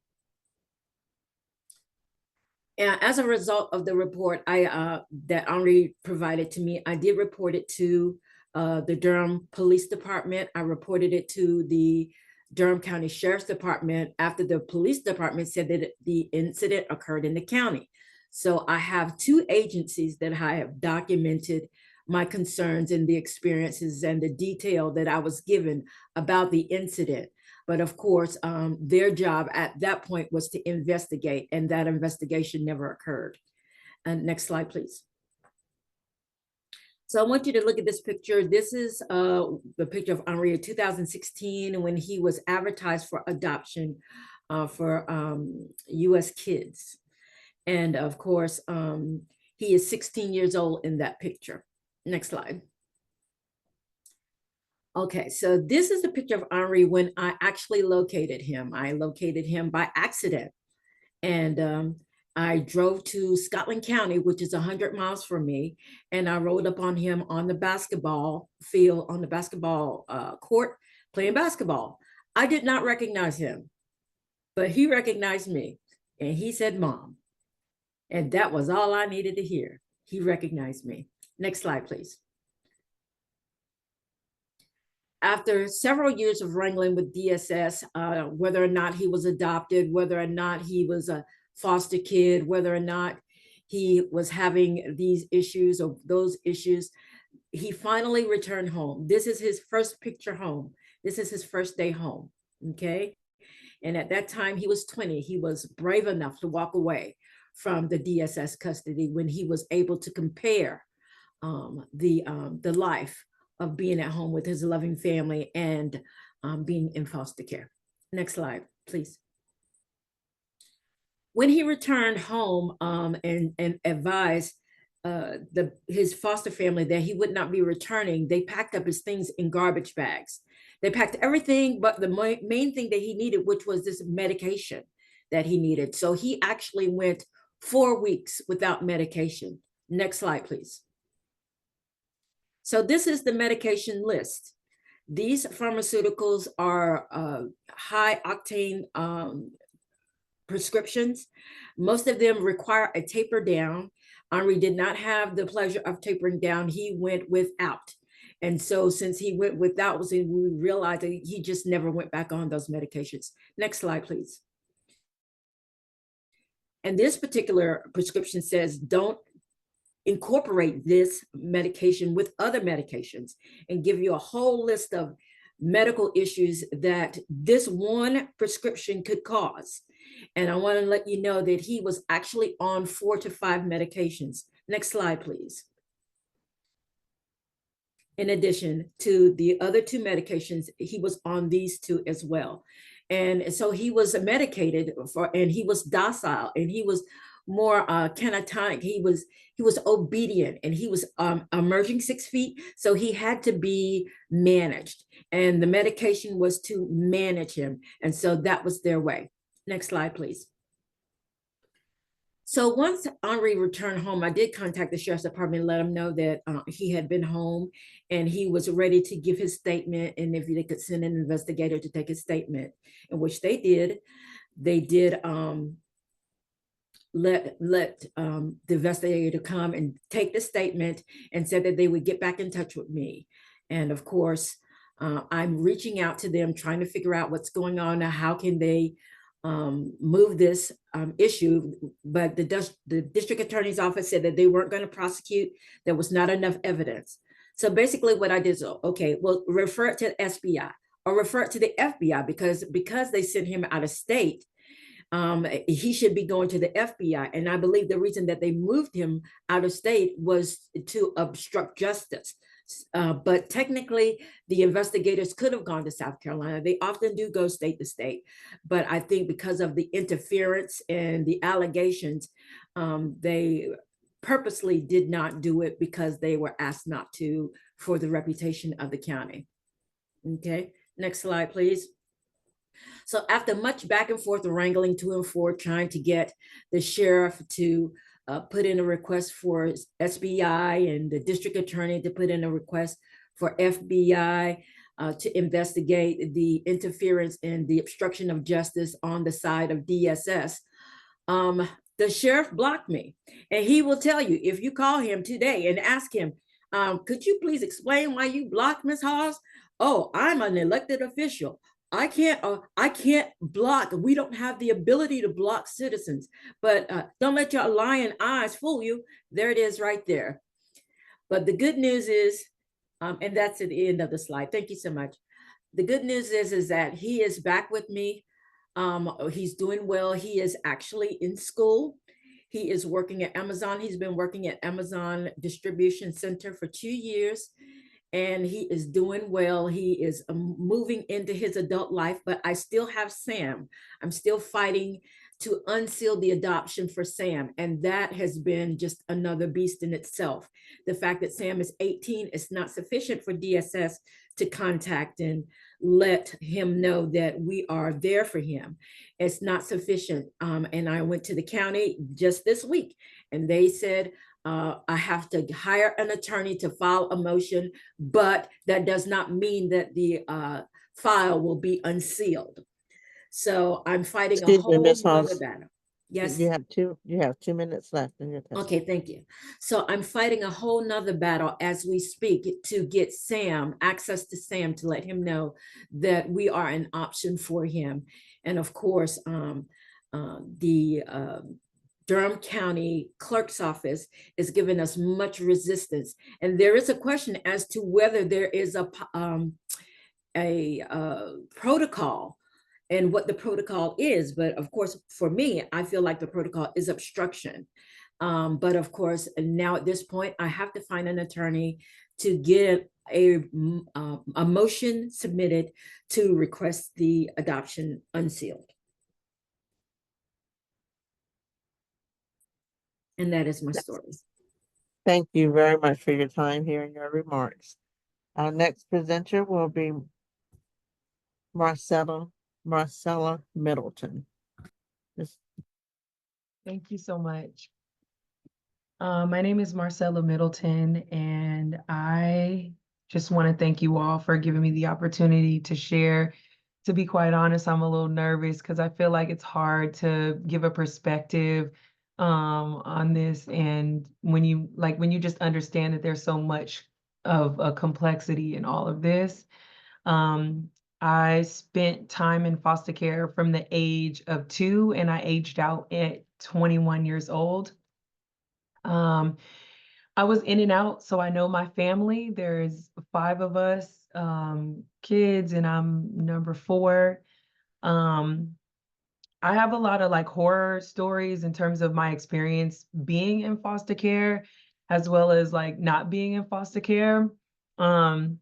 And as a result of the report that Henri provided to me, I did report it to the Durham Police Department. I reported it to the Durham County Sheriff's Department after the police department said that the incident occurred in the county. So I have 2 agencies that I have documented my concerns and the experiences and the detail that I was given about the incident. But of course, their job at that point was to investigate, and that investigation never occurred. And next slide, please. So I want you to look at this picture. This is the picture of Henri in 2016 when he was advertised for adoption for US kids. And of course, he is 16 years old in that picture. Next slide. Okay, so this is a picture of Henri when I actually located him. I located him by accident. And I drove to Scotland County, which is 100 miles from me. And I rode up on him on the basketball field, on the basketball court, playing basketball. I did not recognize him, but he recognized me. And he said, "Mom." And that was all I needed to hear. He recognized me. Next slide, please. After several years of wrangling with DSS, whether or not he was adopted, whether or not he was a foster kid, whether or not he was having these issues or those issues, he finally returned home. This is his first picture home. This is his first day home, okay? And at that time, he was 20. He was brave enough to walk away from the DSS custody when he was able to compare the life of being at home with his loving family and being in foster care. Next slide, please. When he returned home and advised his foster family that he would not be returning, they packed up his things in garbage bags. They packed everything but the main thing that he needed, which was this medication that he needed. So he actually went 4 weeks without medication. Next slide, please. So this is the medication list. These pharmaceuticals are high octane prescriptions. Most of them require a taper down. Henri did not have the pleasure of tapering down. He went without. And so since he went without, we realized that he just never went back on those medications. Next slide, please. And this particular prescription says, don't incorporate this medication with other medications, and give you a whole list of medical issues that this one prescription could cause. And I want to let you know that he was actually on 4 to 5 medications. Next slide, please. In addition to the other 2 medications, he was on these 2 as well. And so he was medicated and he was docile, and he was more catatonic. He was obedient, and he was emerging 6 feet. So he had to be managed, and the medication was to manage him. And so that was their way. Next slide, please. So once Henri returned home, I did contact the sheriff's department and let him know that he had been home and he was ready to give his statement, and if they could send an investigator to take his statement, in which they did. They did let the investigator come and take the statement, and said that they would get back in touch with me. And of course, I'm reaching out to them, trying to figure out what's going on now. How can they move this issue? But the district attorney's office said that they weren't going to prosecute. There was not enough evidence. So basically what I did is, okay, well, refer it to the SBI or refer it to the FBI, because they sent him out of state. He should be going to the FBI. And I believe the reason that they moved him out of state was to obstruct justice. But technically, the investigators could have gone to South Carolina. They often do go state to state. But I think because of the interference and the allegations, they purposely did not do it, because they were asked not to, for the reputation of the county. Okay, next slide, please. So after much back and forth, wrangling to and fro, trying to get the sheriff to put in a request for SBI and the district attorney to put in a request for FBI to investigate the interference and the obstruction of justice on the side of DSS, the sheriff blocked me. And he will tell you, if you call him today and ask him, could you please explain why you blocked Ms. Hawes? Oh, I'm an elected official. I can't block. We don't have the ability to block citizens. But don't let your lying eyes fool you. There it is right there. But the good news is, and that's at the end of the slide. Thank you so much. The good news is that he is back with me. He's doing well. He is actually in school. He is working at Amazon. He's been working at Amazon Distribution Center for 2 years. And he is doing well. He is moving into his adult life, but I still have Sam. I'm still fighting to unseal the adoption for Sam. And that has been just another beast in itself. The fact that Sam is 18 is not sufficient for DSS to contact and let him know that we are there for him. It's not sufficient. And I went to the county just this week, and they said, I have to hire an attorney to file a motion, but that does not mean that the file will be unsealed. So I'm fighting a whole other battle. Yes. You have 2 minutes left in your testimony. Okay, thank you. So I'm fighting a whole nother battle as we speak to get Sam, access to Sam, to let him know that we are an option for him. And of course, the Durham County Clerk's Office is giving us much resistance. And there is a question as to whether there is a protocol and what the protocol is. But of course, for me, I feel like the protocol is obstruction. But of course, now at this point, I have to find an attorney to get a motion submitted to request the adoption unsealed. And that is my story. Thank you very much for your time here and your remarks. Our next presenter will be Marcella Middleton. Ms. Thank you so much. My name is Marcella Middleton, and I just want to thank you all for giving me the opportunity to share. To be quite honest, I'm a little nervous because I feel like it's hard to give a perspective on this. And when you just understand that there's so much of a complexity in all of this. I spent time in foster care from the age of 2, and I aged out at 21 years old. I was in and out, so I know my family. There's 5 of us, kids, and I'm number 4. I have a lot of like horror stories in terms of my experience being in foster care, as well as like not being in foster care. And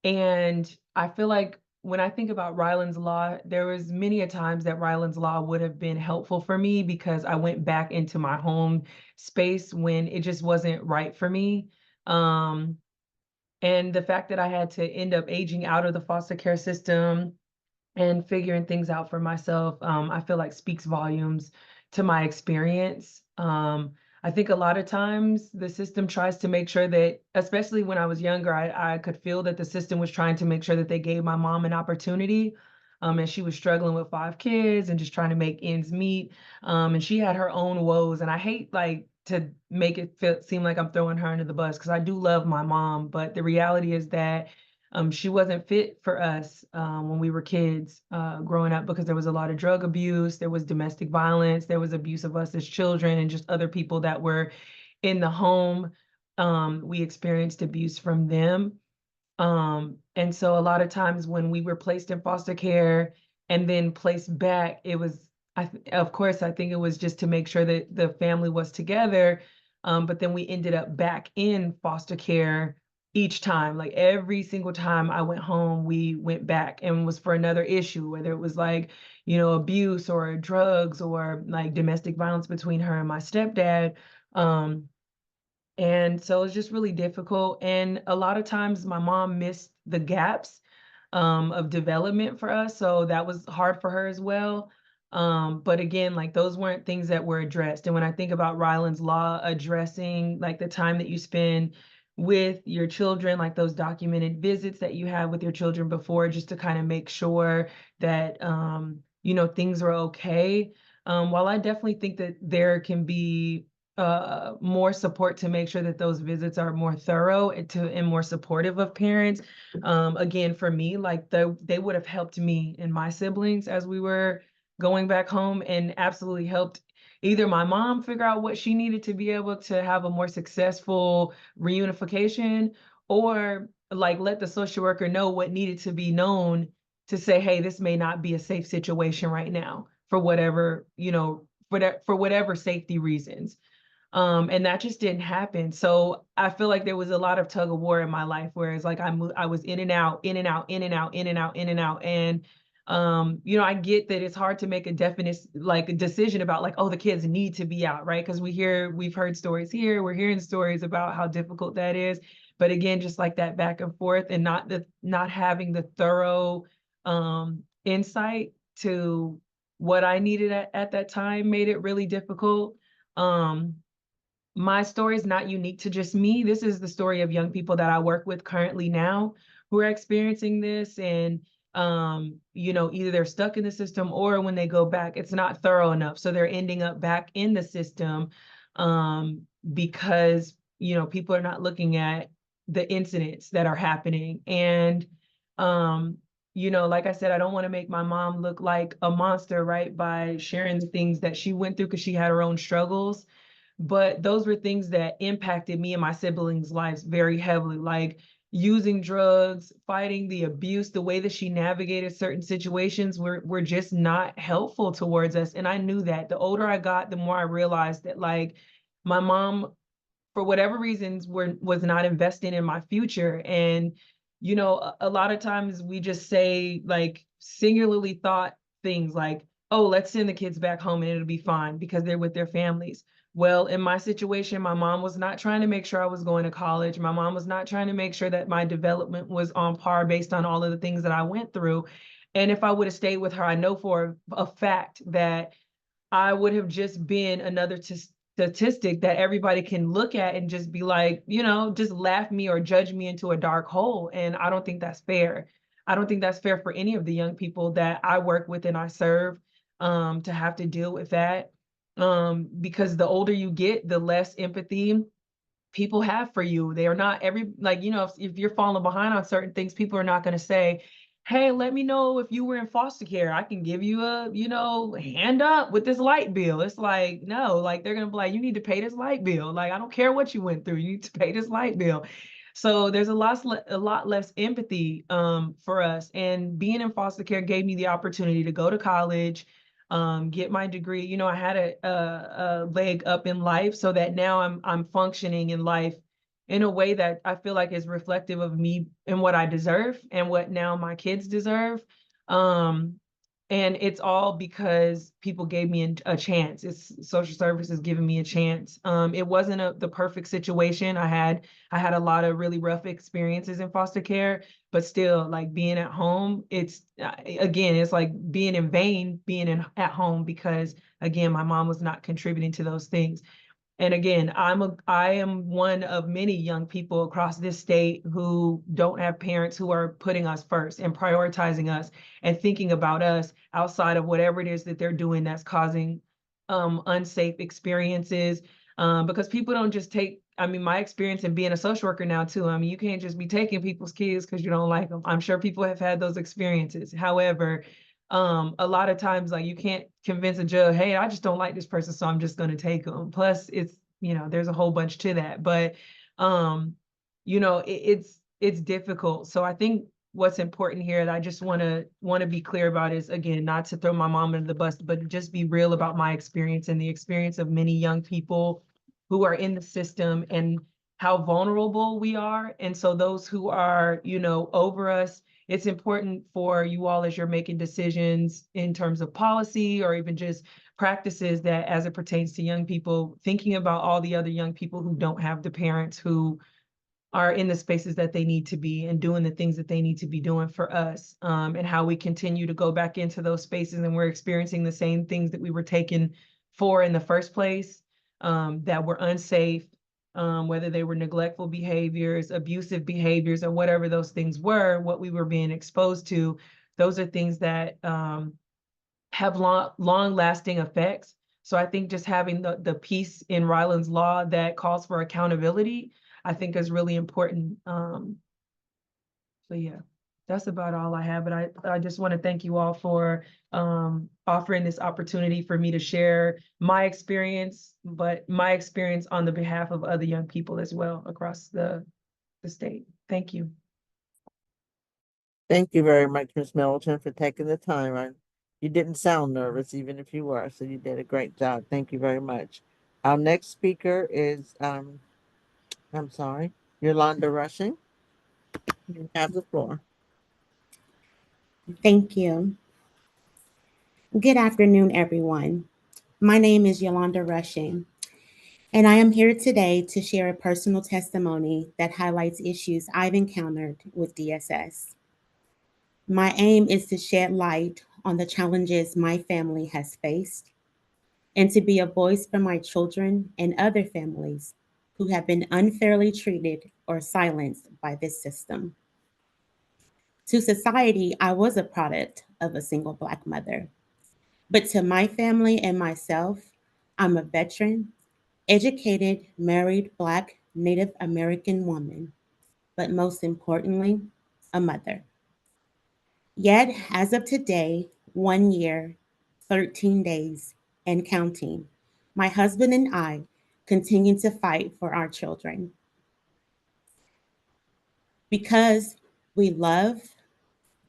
I feel like when I think about Rylan's Law, there was many a times that Rylan's Law would have been helpful for me because I went back into my home space when it just wasn't right for me. And the fact that I had to end up aging out of the foster care system and figuring things out for myself, I feel like speaks volumes to my experience. I think a lot of times the system tries to make sure that, especially when I was younger, I could feel that the system was trying to make sure that they gave my mom an opportunity. And she was struggling with 5 kids and just trying to make ends meet. And she had her own woes. And I hate like to make it seem like I'm throwing her under the bus because I do love my mom. But the reality is that she wasn't fit for us when we were kids growing up because there was a lot of drug abuse, there was domestic violence, there was abuse of us as children and just other people that were in the home. We experienced abuse from them. And so a lot of times when we were placed in foster care and then placed back, it was, of course, I think it was just to make sure that the family was together. But then we ended up back in foster care each time. Like every single time I went home, we went back and was for another issue, whether it was like, abuse or drugs or like domestic violence between her and my stepdad. And so it's just really difficult. And a lot of times my mom missed the gaps of development for us. So that was hard for her as well. But again, like those weren't things that were addressed. And when I think about Rylan's Law addressing like the time that you spend with your children, like those documented visits that you have with your children before, just to kind of make sure that, things are okay. While I definitely think that there can be more support to make sure that those visits are more thorough and more supportive of parents. Again, for me, like they would have helped me and my siblings as we were going back home and absolutely helped either my mom figure out what she needed to be able to have a more successful reunification, or like let the social worker know what needed to be known to say, hey, this may not be a safe situation right now for whatever, for whatever safety reasons. And that just didn't happen. So I feel like there was a lot of tug of war in my life, whereas like I was in and out, in and out, in and out, in and out, in and out. And, I get that it's hard to make a definite like a decision about like, oh, the kids need to be out, right? Because we've heard stories here, we're hearing stories about how difficult that is. But again, just like that back and forth and not having the thorough insight to what I needed at that time made it really difficult. My story is not unique to just me. This is the story of young people that I work with currently now who are experiencing this. And, either they're stuck in the system or when they go back, it's not thorough enough. So they're ending up back in the system because, people are not looking at the incidents that are happening. And, like I said, I don't want to make my mom look like a monster, right, by sharing the things that she went through because she had her own struggles. But those were things that impacted me and my siblings' lives very heavily, like using drugs, fighting the abuse, the way that she navigated certain situations were just not helpful towards us. And I knew that. The older I got, the more I realized that like my mom, for whatever reasons, was not investing in my future. And, a lot of times we just say like singularly thought things like, oh, let's send the kids back home and it'll be fine because they're with their families. Well, in my situation, my mom was not trying to make sure I was going to college. My mom was not trying to make sure that my development was on par based on all of the things that I went through. And if I would have stayed with her, I know for a fact that I would have just been another statistic that everybody can look at and just be like, just laugh me or judge me into a dark hole. And I don't think that's fair. I don't think that's fair for any of the young people that I work with and I serve, to have to deal with that. Because the older you get, the less empathy people have for you. They are not if you're falling behind on certain things, people are not going to say, hey, let me know if you were in foster care. I can give you a, hand up with this light bill. It's like, no, like they're going to be like, you need to pay this light bill. Like, I don't care what you went through. You need to pay this light bill. So there's a lot less empathy for us. And being in foster care gave me the opportunity to go to college, get my degree. I had a leg up in life so that now I'm functioning in life in a way that I feel like is reflective of me and what I deserve and what now my kids deserve. And it's all because people gave me a chance. It's social services giving me a chance. It wasn't the perfect situation. I had a lot of really rough experiences in foster care, but still, like being at home, it's like being in vain, at home, because again, my mom was not contributing to those things. And again, I am one of many young people across this state who don't have parents who are putting us first and prioritizing us and thinking about us outside of whatever it is that they're doing that's causing unsafe experiences. Because people don't just take, my experience in being a social worker now too, you can't just be taking people's kids because you don't like them. I'm sure people have had those experiences. However, a lot of times, like, you can't convince a judge, hey, I just don't like this person, so I'm just going to take them. Plus it's, there's a whole bunch to that, but it's difficult. So I think what's important here that I just want to be clear about is, again, not to throw my mom under the bus, but just be real about my experience and the experience of many young people who are in the system and how vulnerable we are. And so those who are, over us, it's important for you all, as you're making decisions in terms of policy or even just practices, that as it pertains to young people, thinking about all the other young people who don't have the parents who are in the spaces that they need to be and doing the things that they need to be doing for us, and how we continue to go back into those spaces and we're experiencing the same things that we were taken for in the first place, that were unsafe, whether they were neglectful behaviors, abusive behaviors, or whatever those things were, what we were being exposed to. Those are things that have long lasting effects. So I think just having the piece in Rylan's law that calls for accountability, I think is really important. So yeah, that's about all I have. But I just want to thank you all for offering this opportunity for me to share my experience, but my experience on the behalf of other young people as well across the state. Thank you. Thank you very much, Ms. Middleton, for taking the time. You didn't sound nervous, even if you were, so you did a great job. Thank you very much. Our next speaker is, Eulonda Rushing. You have the floor. Thank you. Good afternoon, everyone. My name is Eulonda Rushing, and I am here today to share a personal testimony that highlights issues I've encountered with DSS. My aim is to shed light on the challenges my family has faced and to be a voice for my children and other families who have been unfairly treated or silenced by this system. To society, I was a product of a single Black mother. But to my family and myself, I'm a veteran, educated, married Black Native American woman, but most importantly, a mother. Yet, as of today, 1 year, 13 days, and counting, my husband and I continue to fight for our children. Because we love,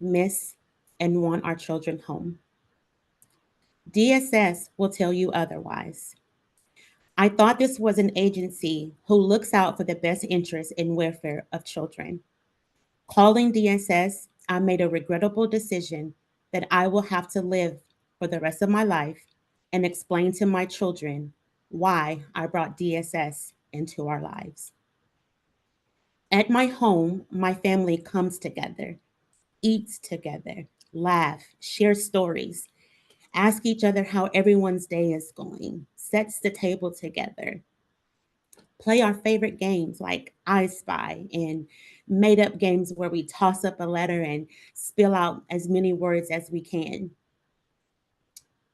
miss, and want our children home. DSS will tell you otherwise. I thought this was an agency who looks out for the best interest and welfare of children. Calling DSS, I made a regrettable decision that I will have to live for the rest of my life and explain to my children why I brought DSS into our lives. At my home, my family comes together, eats together, laugh, share stories, ask each other how everyone's day is going, sets the table together, play our favorite games like I Spy and made up games where we toss up a letter and spill out as many words as we can.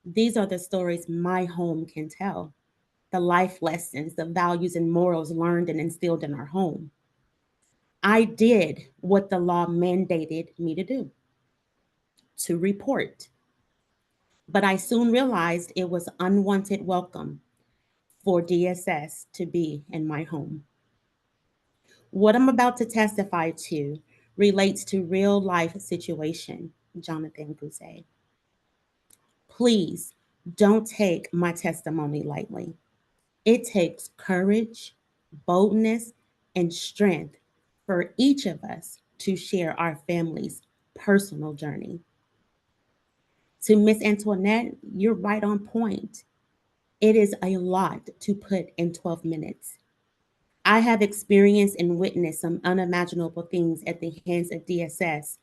These are the stories my home can tell, the life lessons, the values and morals learned and instilled in our home. I did what the law mandated me to do, to report. But I soon realized it was unwanted welcome for DSS to be in my home. What I'm about to testify to relates to real life situation, Jonathan Gouze. Please don't take my testimony lightly. It takes courage, boldness, and strength for each of us to share our family's personal journey. To Miss Antoinette, you're right on point. It is a lot to put in 12 minutes. I have experienced and witnessed some unimaginable things at the hands of DSS,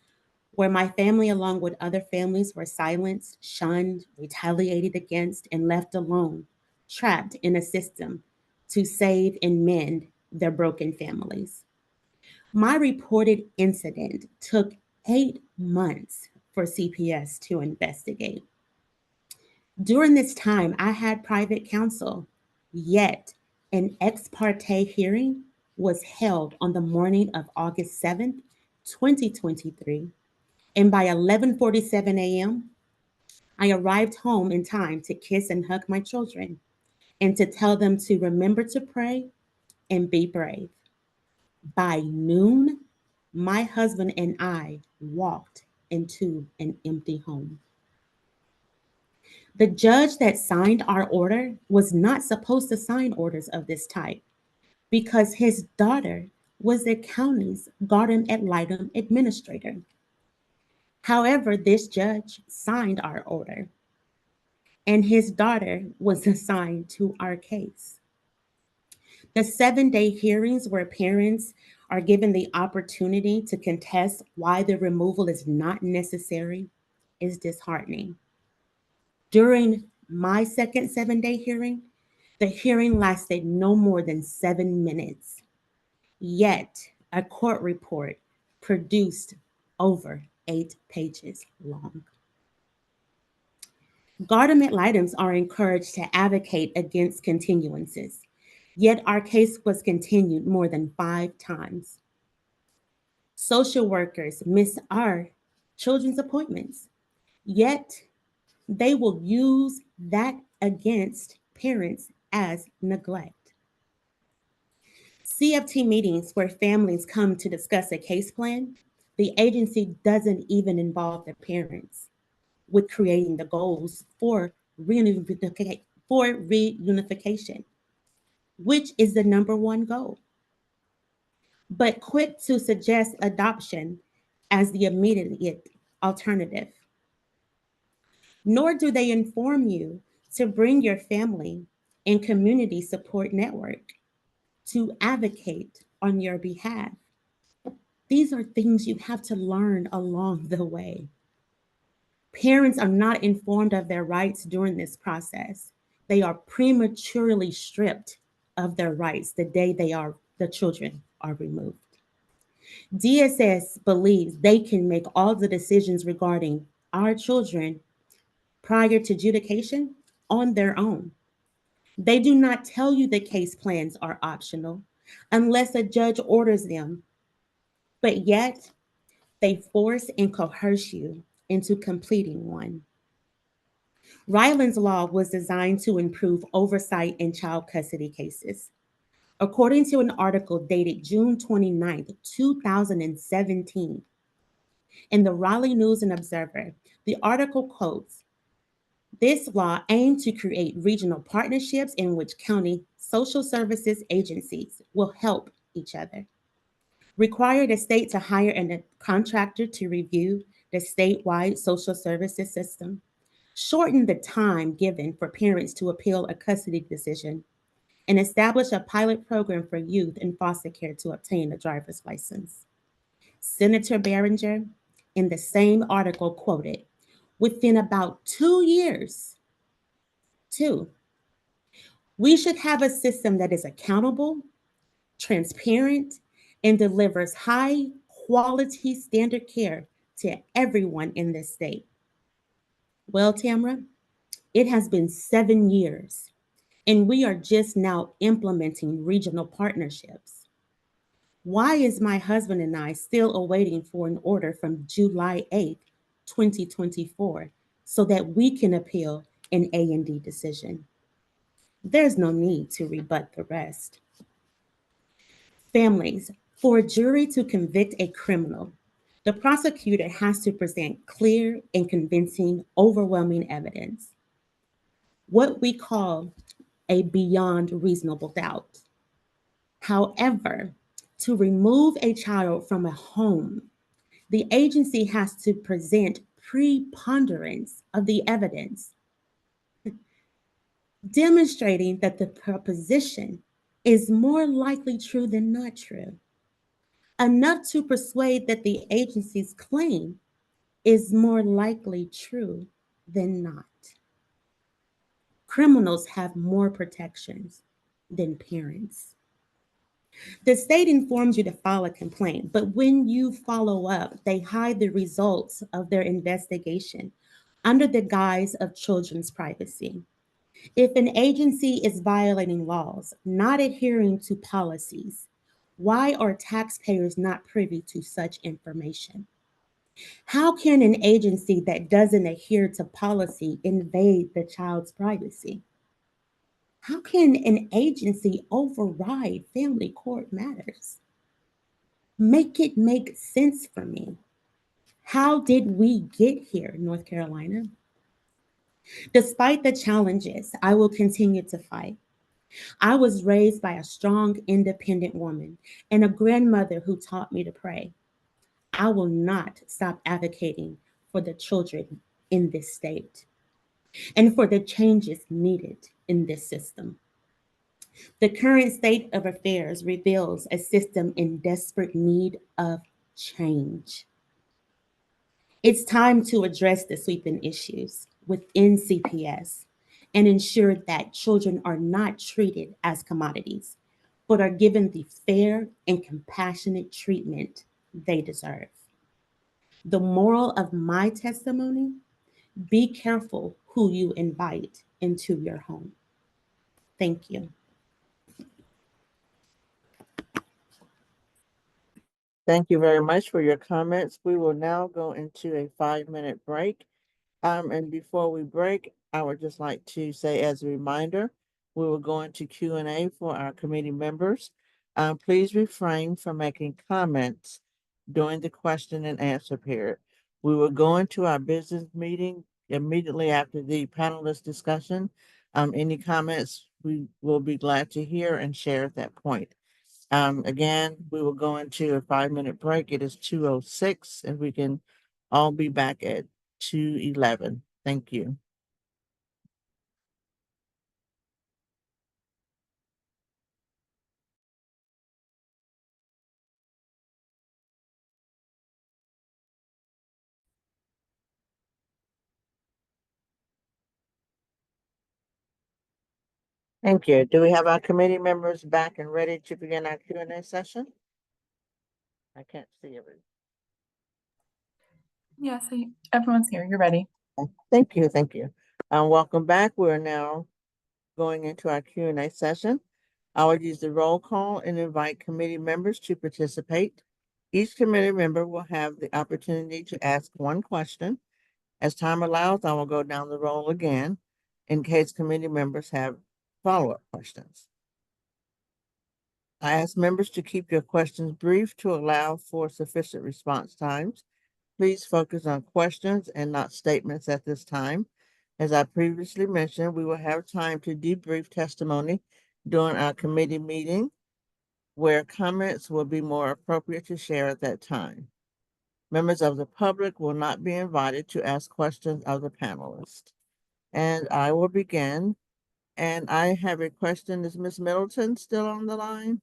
where my family, along with other families, were silenced, shunned, retaliated against, and left alone, trapped in a system to save and mend their broken families. My reported incident took 8 months for CPS to investigate. During this time, I had private counsel, yet an ex parte hearing was held on the morning of August 7th, 2023, and by 11:47 a.m., I arrived home in time to kiss and hug my children and to tell them to remember to pray and be brave. By noon, my husband and I walked into an empty home. The judge that signed our order was not supposed to sign orders of this type because his daughter was the county's garden ad litem administrator. However, this judge signed our order, and his daughter was assigned to our case. The 7-day hearings where parents are given the opportunity to contest why the removal is not necessary is disheartening. During my second 7-day hearing, the hearing lasted no more than 7 minutes. Yet, a court report produced over 8 pages long. Garden ad litems are encouraged to advocate against continuances, yet our case was continued more than 5 times. Social workers miss our children's appointments, yet they will use that against parents as neglect. CFT meetings where families come to discuss a case plan, the agency doesn't even involve the parents with creating the goals for reunification, which is the number one goal, but quick to suggest adoption as the immediate alternative. Nor do they inform you to bring your family and community support network to advocate on your behalf. These are things you have to learn along the way. Parents are not informed of their rights during this process. They are prematurely stripped of their rights the day the children are removed. DSS believes they can make all the decisions regarding our children prior to adjudication on their own. They do not tell you the case plans are optional unless a judge orders them, but yet they force and coerce you into completing one. Rylan's law was designed to improve oversight in child custody cases. According to an article dated June 29th, 2017, in the Raleigh News and Observer, the article quotes, "This law aimed to create regional partnerships in which county social services agencies will help each other, required a state to hire a contractor to review the statewide social services system, shorten the time given for parents to appeal a custody decision, and establish a pilot program for youth in foster care to obtain a driver's license. Senator Behringer, in the same article, quoted, within about 2 years, we should have a system that is accountable, transparent, and delivers high quality standard care to everyone in this state. Well, Tamara, it has been 7 years, and we are just now implementing regional partnerships. Why is my husband and I still awaiting for an order from July 8th, 2024, so that we can appeal an A&D decision? There's no need to rebut the rest. Families, for a jury to convict a criminal, the prosecutor has to present clear and convincing, overwhelming evidence, what we call a beyond reasonable doubt. However, to remove a child from a home, the agency has to present preponderance of the evidence, demonstrating that the proposition is more likely true than not true, enough to persuade that the agency's claim is more likely true than not. Criminals have more protections than parents. The state informs you to file a complaint, but when you follow up, they hide the results of their investigation under the guise of children's privacy. If an agency is violating laws, not adhering to policies, why are taxpayers not privy to such information? How can an agency that doesn't adhere to policy invade the child's privacy? How can an agency override family court matters? Make it make sense for me. How did we get here, North Carolina? Despite the challenges, I will continue to fight. I was raised by a strong, independent woman and a grandmother who taught me to pray. I will not stop advocating for the children in this state and for the changes needed in this system. The current state of affairs reveals a system in desperate need of change. It's time to address the sweeping issues within CPS and ensure that children are not treated as commodities, but are given the fair and compassionate treatment they deserve. The moral of my testimony: be careful who you invite into your home. Thank you. Thank you very much for your comments. We will now go into a 5-minute break. And before we break, I would just like to say as a reminder, we will go into Q&A for our committee members. Please refrain from making comments during the question and answer period. We will go into our business meeting immediately after the panelist discussion. Any comments we will be glad to hear and share at that point. Again, we will go into a 5-minute break. It is 2:06, and we can all be back at 2:11. Thank you. Thank you. Do we have our committee members back and ready to begin our Q&A session? I can't see everything. Yeah, so everyone's here. You're ready. Thank you. Thank you. Welcome back. We're now going into our Q&A session. I will use the roll call and invite committee members to participate. Each committee member will have the opportunity to ask one question. As time allows, I will go down the roll again in case committee members have follow-up questions. I ask members to keep your questions brief to allow for sufficient response times. Please focus on questions and not statements at this time. As I previously mentioned, we will have time to debrief testimony during our committee meeting, where comments will be more appropriate to share at that time. Members of the public will not be invited to ask questions of the panelists. And I will begin. And I have a question. Is Ms. Middleton still on the line?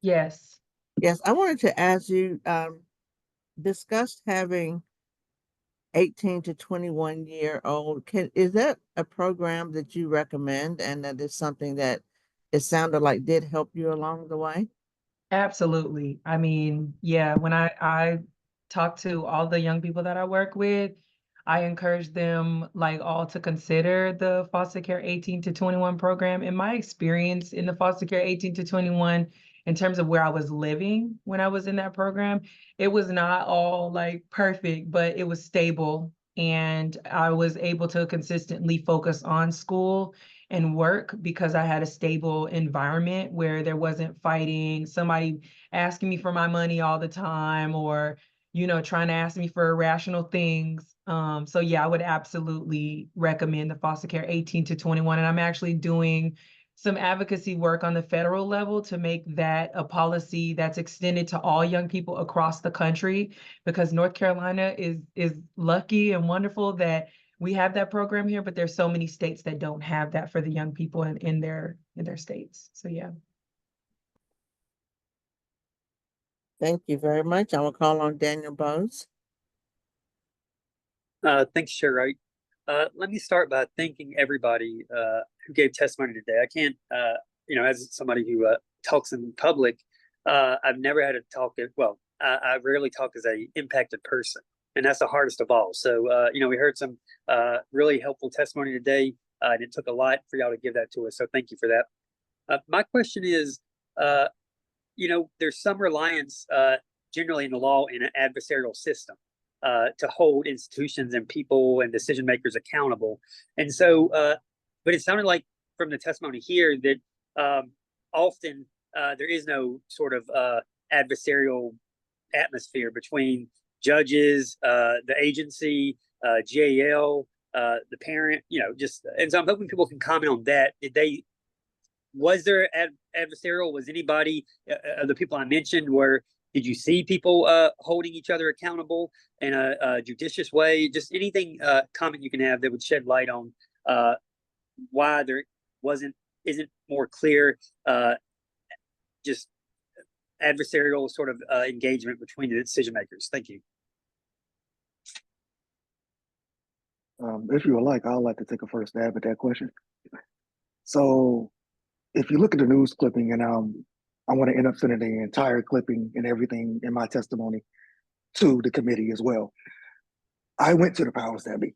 Yes. Yes, I wanted to ask you, discussed having 18 to 21-year-old. Is that a program that you recommend and that is something that it sounded like did help you along the way? Absolutely. I mean, yeah, when I talk to all the young people that I work with, I encourage them like all to consider the foster care 18 to 21 program. In my experience in the foster care 18 to 21, in terms of where I was living when I was in that program, it was not all like perfect, but it was stable. And I was able to consistently focus on school and work because I had a stable environment where there wasn't fighting, somebody asking me for my money all the time, or, you know, trying to ask me for irrational things. So yeah, I would absolutely recommend the foster care 18 to 21. And I'm actually doing some advocacy work on the federal level to make that a policy that's extended to all young people across the country, because North Carolina is lucky and wonderful that we have that program here, but there's so many states that don't have that for the young people in their states. So yeah. Thank you very much. I will call on Daniel Bowes. Thanks, Chair Wright. Let me start by thanking everybody who gave testimony today. I can't, as somebody who talks in public, I've never had to talk well, I rarely talk as a impacted person, and that's the hardest of all. So, we heard some really helpful testimony today, and it took a lot for y'all to give that to us. So thank you for that. My question is, there's some reliance generally in the law in an adversarial system to hold institutions and people and decision makers accountable. And so, but it sounded like from the testimony here that often there is no sort of adversarial atmosphere between judges, the agency, GAL, the parent, and so I'm hoping people can comment on that. Was there adversarial? Was anybody of the people I mentioned did you see people holding each other accountable in a judicious way? Just anything comment you can have that would shed light on why there isn't more clear just adversarial sort of engagement between the decision makers. Thank you. If you would like, I'd like to take a first stab at that question. So if you look at the news clipping, and I want to end up sending the entire clipping and everything in my testimony to the committee as well. I went to the powers that be.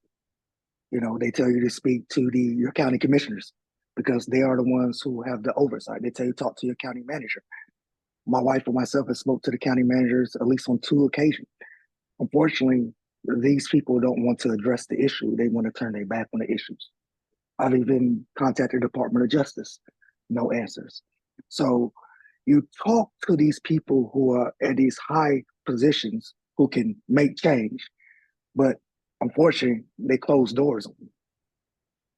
They tell you to speak to your county commissioners because they are the ones who have the oversight. They tell you to talk to your county manager. My wife and myself have spoke to the county managers at least on 2 occasions. Unfortunately, these people don't want to address the issue. They want to turn their back on the issues. I've even contacted the Department of Justice. No answers. So you talk to these people who are at these high positions who can make change, but unfortunately, they close doors on you.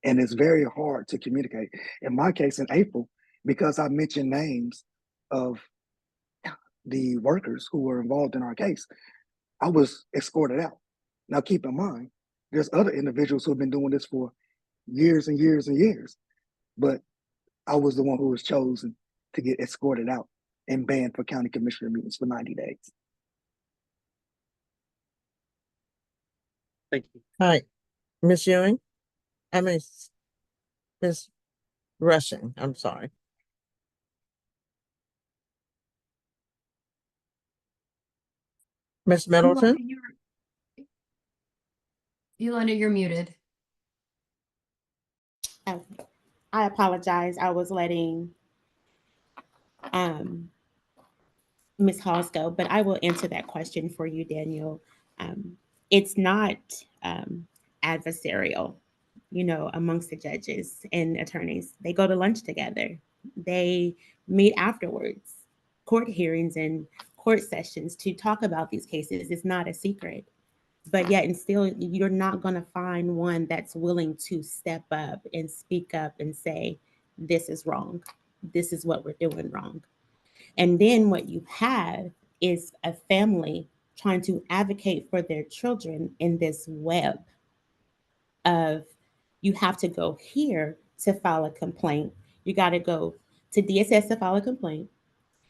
And it's very hard to communicate. In my case, in April, because I mentioned names of the workers who were involved in our case, I was escorted out. Now, keep in mind, there's other individuals who have been doing this for years and years and years, but I was the one who was chosen to get escorted out and banned for county commissioner meetings for 90 days. Thank you. All right, Ms. Ewing. Ms. Rushing, I'm sorry. Ms. Middleton? Eulonda, you're muted. Oh, I apologize. I was letting Ms. Hawes go, but I will answer that question for you, Daniel. It's not adversarial, amongst the judges and attorneys. They go to lunch together. They meet afterwards. Court hearings and court sessions to talk about these cases is not a secret. But yet, and still, you're not going to find one that's willing to step up and speak up and say, this is wrong. This is what we're doing wrong. And then what you have is a family trying to advocate for their children in this web of you have to go here to file a complaint. You got to go to DSS to file a complaint.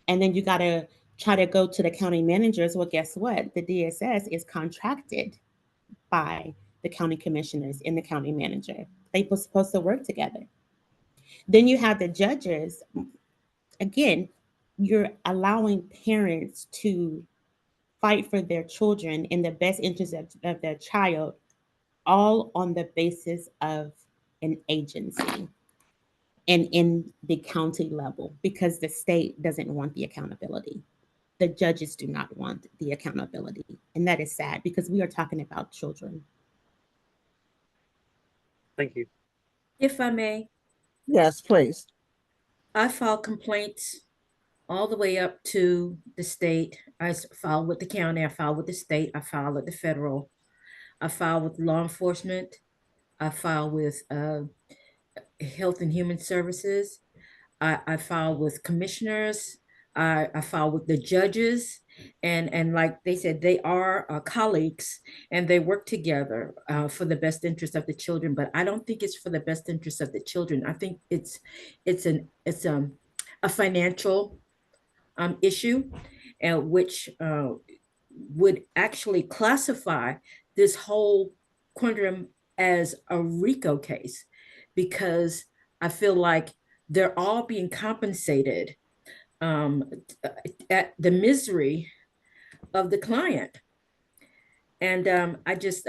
And then you got to try to go to the county managers. Well, guess what? The DSS is contracted by the county commissioners and the county manager. They were supposed to work together. Then you have the judges. Again, you're allowing parents to fight for their children in the best interest of their child, all on the basis of an agency and in the county level, because the state doesn't want the accountability. The judges do not want the accountability. And that is sad because we are talking about children. Thank you. If I may, Yes, please. I file complaints all the way up to the state. I file with the county, I file with the state, I file with the federal, I file with law enforcement, I file with Health and Human Services, I file with commissioners, I file with the judges, and like they said, they are colleagues and they work together for the best interest of the children. But I don't think it's for the best interest of the children. I think it's a financial issue, which would actually classify this whole quantum as a RICO case, because I feel like they're all being compensated at the misery of the client. And I just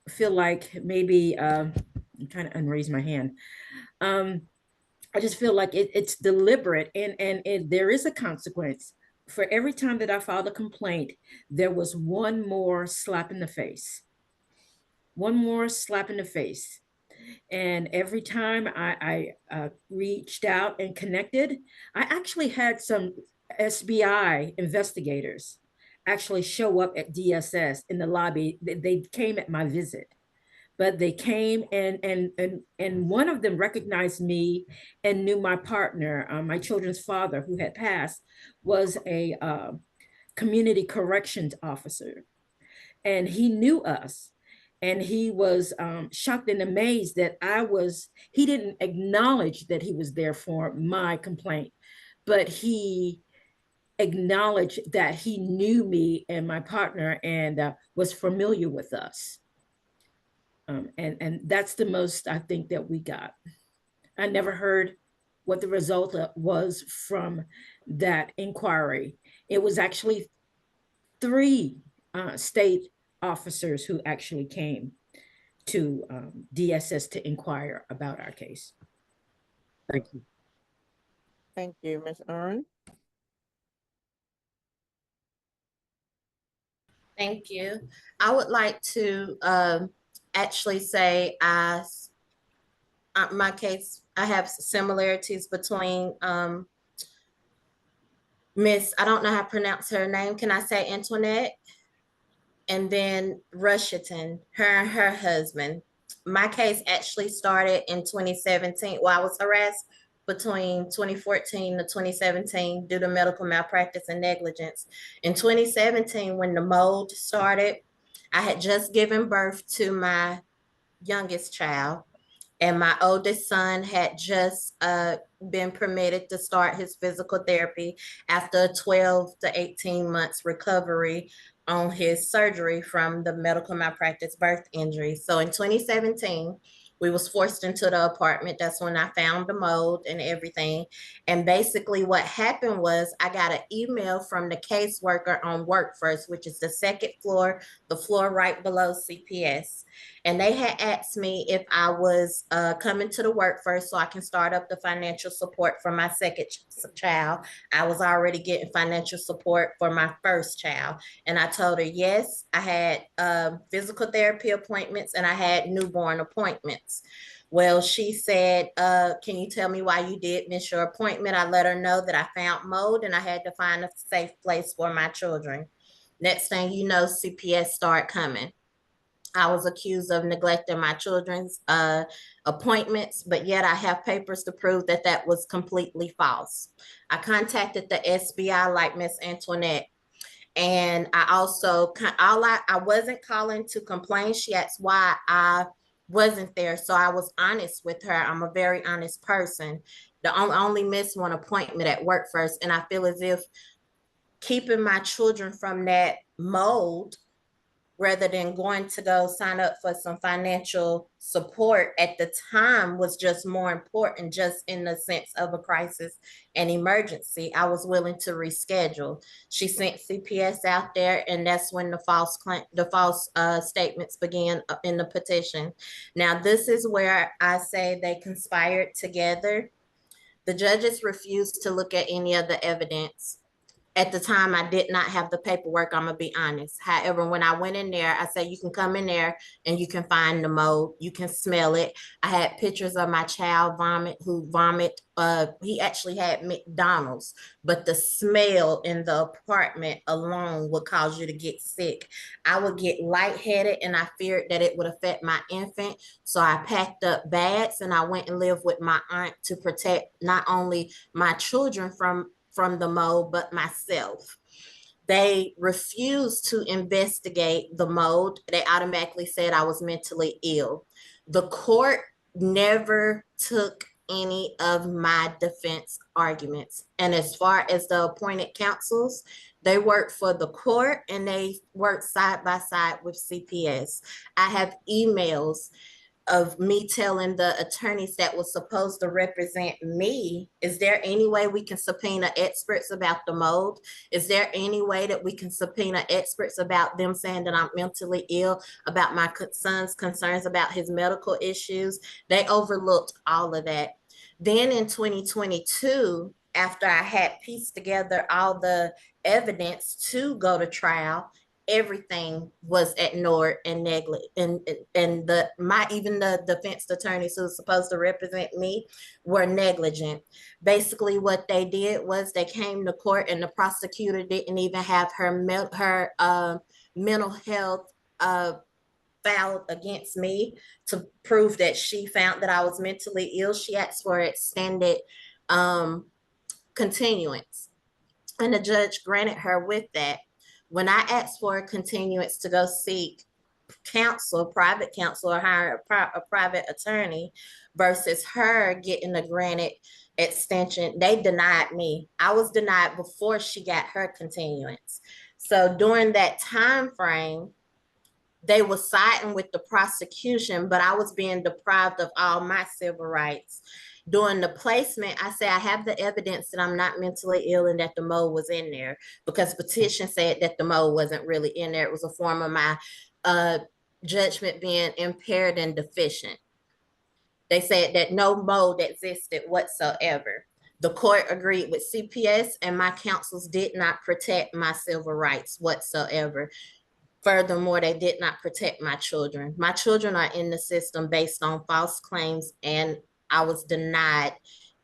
feel like maybe, I'm trying to unraise my hand. I just feel like it's deliberate, and there is a consequence. For every time that I filed a complaint, there was one more slap in the face. One more slap in the face. And every time I reached out and connected, I actually had some SBI investigators actually show up at DSS in the lobby. They came at my visit, but they came and one of them recognized me and knew my partner, my children's father, who had passed, was a community corrections officer, and he knew us. And he was shocked and amazed that he didn't acknowledge that he was there for my complaint, but he acknowledged that he knew me and my partner and was familiar with us. And that's the most I think that we got. I never heard what the result was from that inquiry. It was actually 3 state officers who actually came to DSS to inquire about our case. Thank you. Thank you, Ms. Erwin. Thank you. I would like to actually say my case, I have similarities between Miss, I don't know how to pronounce her name. Can I say Antoinette? And then Rushington, her and her husband. My case actually started in 2017. Well, I was harassed between 2014 to 2017 due to medical malpractice and negligence. In 2017, when the mold started, I had just given birth to my youngest child, and my oldest son had just been permitted to start his physical therapy after a 12 to 18 months recovery on his surgery from the medical malpractice birth injury. So in 2017, we was forced into the apartment. That's when I found the mold and everything. And basically what happened was I got an email from the caseworker on Work First, which is the second floor, the floor right below CPS. And they had asked me if I was coming to the Work First so I can start up the financial support for my second child. I was already getting financial support for my first child. And I told her, yes, I had physical therapy appointments and I had newborn appointments. Well, she said, can you tell me why you did miss your appointment? I let her know that I found mold and I had to find a safe place for my children. Next thing you know, CPS started coming. I was accused of neglecting my children's appointments, but yet I have papers to prove that that was completely false. I contacted the SBI like Miss Antoinette. And I also, I wasn't calling to complain. She asked why I wasn't there. So I was honest with her. I'm a very honest person. I only missed one appointment at work first. And I feel as if keeping my children from that mold rather than going to go sign up for some financial support at the time was just more important, just in the sense of a crisis and emergency. I was willing to reschedule. She sent CPS out there, and that's when the false statements began in the petition. Now, this is where I say they conspired together. The judges refused to look at any of the evidence. At the time, I did not have the paperwork, I'm gonna be honest. However, when I went in there, I said, you can come in there and you can find the mold, you can smell it. I had pictures of my child vomit. He actually had McDonald's, but the smell in the apartment alone would cause you to get sick. I would get lightheaded, and I feared that it would affect my infant. So I packed up bags and I went and lived with my aunt to protect not only my children from the mold, but myself. They refused to investigate the mold. They automatically said I was mentally ill. The court never took any of my defense arguments. And as far as the appointed counsels, they work for the court and they work side by side with CPS. I have emails of me telling the attorneys that was supposed to represent me, is there any way we can subpoena experts about the mold? Is there any way that we can subpoena experts about them saying that I'm mentally ill, about my son's concerns about his medical issues? They overlooked all of that. Then in 2022, after I had pieced together all the evidence to go to trial, everything was ignored and neglected, and even the defense attorneys who were supposed to represent me were negligent. Basically, what they did was they came to court, and the prosecutor didn't even have her mental health filed against me to prove that she found that I was mentally ill. She asked for extended continuance, and the judge granted her with that. When I asked for a continuance to go seek counsel, private counsel, or hire a private attorney versus her getting a granted extension, they denied me. I was denied before she got her continuance. So during that time frame, they were siding with the prosecution, but I was being deprived of all my civil rights. During the placement, I say I have the evidence that I'm not mentally ill and that the mold was in there, because petition said that the mold wasn't really in there. It was a form of my judgment being impaired and deficient. They said that no mold existed whatsoever. The court agreed with CPS, and my counsels did not protect my civil rights whatsoever. Furthermore, they did not protect my children. My children are in the system based on false claims, and I was denied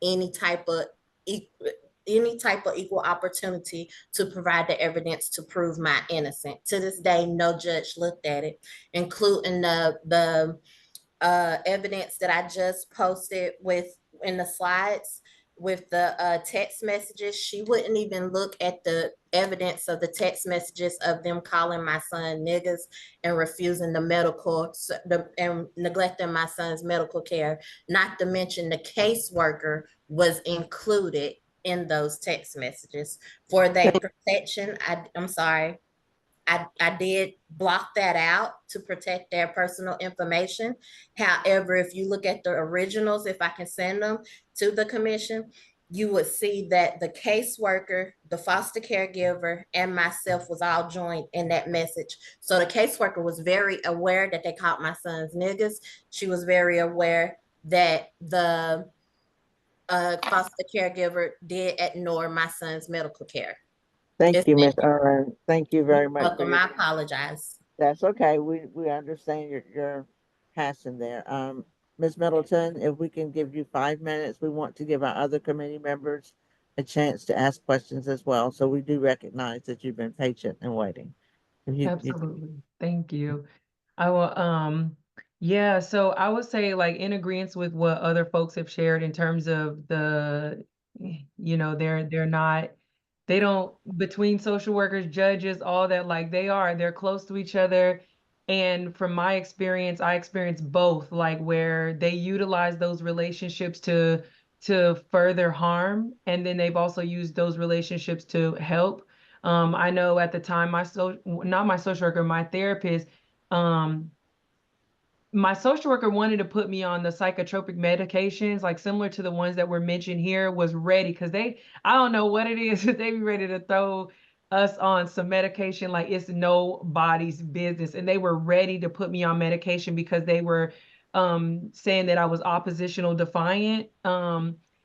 any type of equal opportunity to provide the evidence to prove my innocence. To this day, no judge looked at it, including the evidence that I just posted in the slides with the text messages. She wouldn't even look at the evidence of the text messages of them calling my son niggas and refusing and neglecting my son's medical care. Not to mention the caseworker was included in those text messages for their protection. I'm sorry. I did block that out to protect their personal information. However, if you look at the originals, if I can send them to the commission, you would see that the caseworker, the foster caregiver, and myself was all joined in that message. So the caseworker was very aware that they called my sons niggas. She was very aware that the foster caregiver did ignore my son's medical care. Thank you, Ms. Erwin. Thank you very much. Welcome. I apologize. That's okay. We understand your passion there. Ms. Middleton, if we can give you 5 minutes, we want to give our other committee members a chance to ask questions as well. So we do recognize that you've been patient and waiting. Absolutely. Thank you. I will, yeah, so I would say, like, in agreement with what other folks have shared in terms of they're not, they don't, between social workers, judges, all that, like they're close to each other. And from my experience, I experienced both, like where they utilize those relationships to further harm, and then they've also used those relationships to help. I know at the time not my social worker, my therapist, my social worker wanted to put me on the psychotropic medications, like similar to the ones that were mentioned here, was ready because I don't know what it is, they be ready to throw us on some medication like it's nobody's business. And they were ready to put me on medication because they were saying that I was oppositional defiant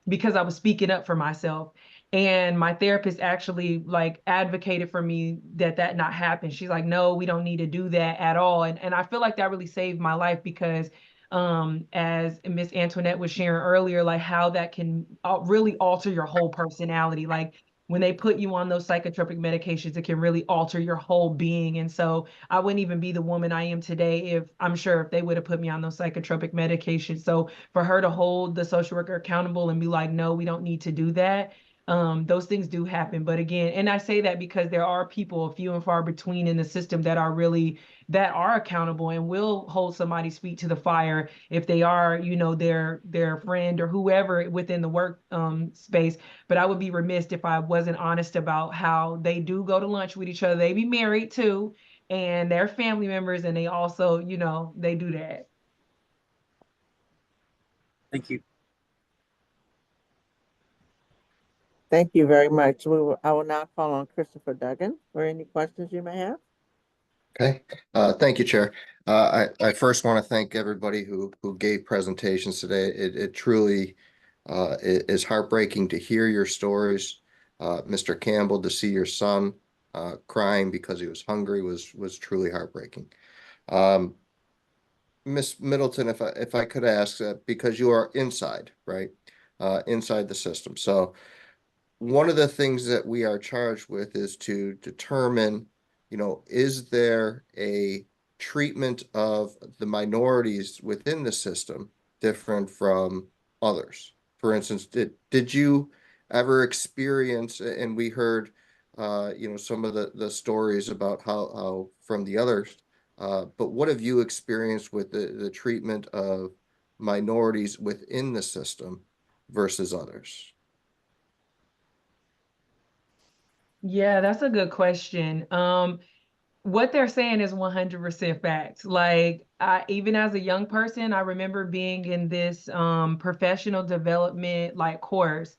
because I was speaking up for myself. And my therapist actually like advocated for me that not happen. She's like, no, we don't need to do that at all. And I feel like that really saved my life because as Miss Antoinette was sharing earlier, like how that can really alter your whole personality. Like when they put you on those psychotropic medications, it can really alter your whole being. And so I wouldn't even be the woman I am today if they would have put me on those psychotropic medications. So for her to hold the social worker accountable and be like, no, we don't need to do that. Those things do happen. But again, and I say that because there are people few and far between in the system that are accountable and will hold somebody's feet to the fire if they are, their friend or whoever within the work space. But I would be remiss if I wasn't honest about how they do go to lunch with each other. They be married too, and they're family members, and they also, they do that. Thank you. Thank you very much. I will now call on Christopher Duggan for any questions you may have. Okay, thank you, Chair. I first want to thank everybody who gave presentations today. It truly is heartbreaking to hear your stories. Mr. Campbell, to see your son crying because he was hungry was truly heartbreaking. Miss Middleton, if I could ask, because you are inside, right? Inside the system. So one of the things that we are charged with is to determine, is there a treatment of the minorities within the system different from others? For instance, did you ever experience, and we heard, some of the stories about how from the others, but what have you experienced with the treatment of minorities within the system versus others? Yeah, that's a good question. What they're saying is 100% facts. Like even as a young person, I remember being in this professional development like course.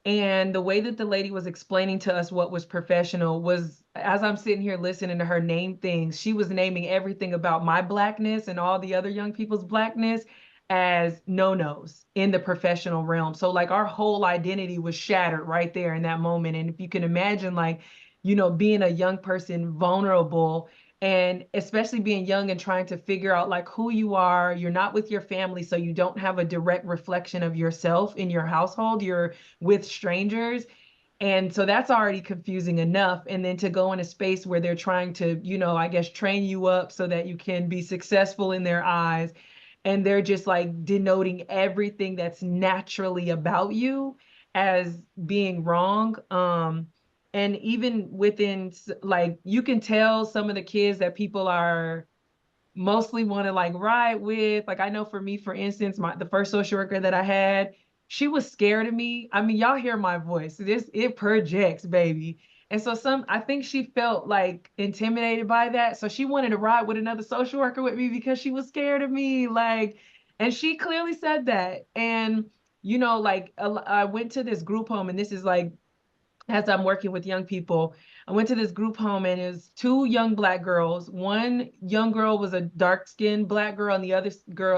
And the way that the lady was explaining to us what was professional was, as I'm sitting here listening to her name things, she was naming everything about my Blackness and all the other young people's Blackness as no-nos in the professional realm. So like our whole identity was shattered right there in that moment. And if you can imagine, like, being a young person vulnerable, and especially being young and trying to figure out like who you are, you're not with your family, so you don't have a direct reflection of yourself in your household, you're with strangers. And so that's already confusing enough. And then to go in a space where they're trying to, I guess, train you up so that you can be successful in their eyes. And they're just like denoting everything that's naturally about you as being wrong. And even within, like, you can tell some of the kids that people are mostly want to like ride with. Like I know for me, for instance, the first social worker that I had, she was scared of me. I mean, y'all hear my voice. It projects, baby. And so I think she felt like intimidated by that. So she wanted to ride with another social worker with me because she was scared of me. Like, and she clearly said that. And, like I went to this group home, and this is like, as I'm working with young people, I went to this group home, and it was two young Black girls. One young girl was a dark-skinned Black girl, and the other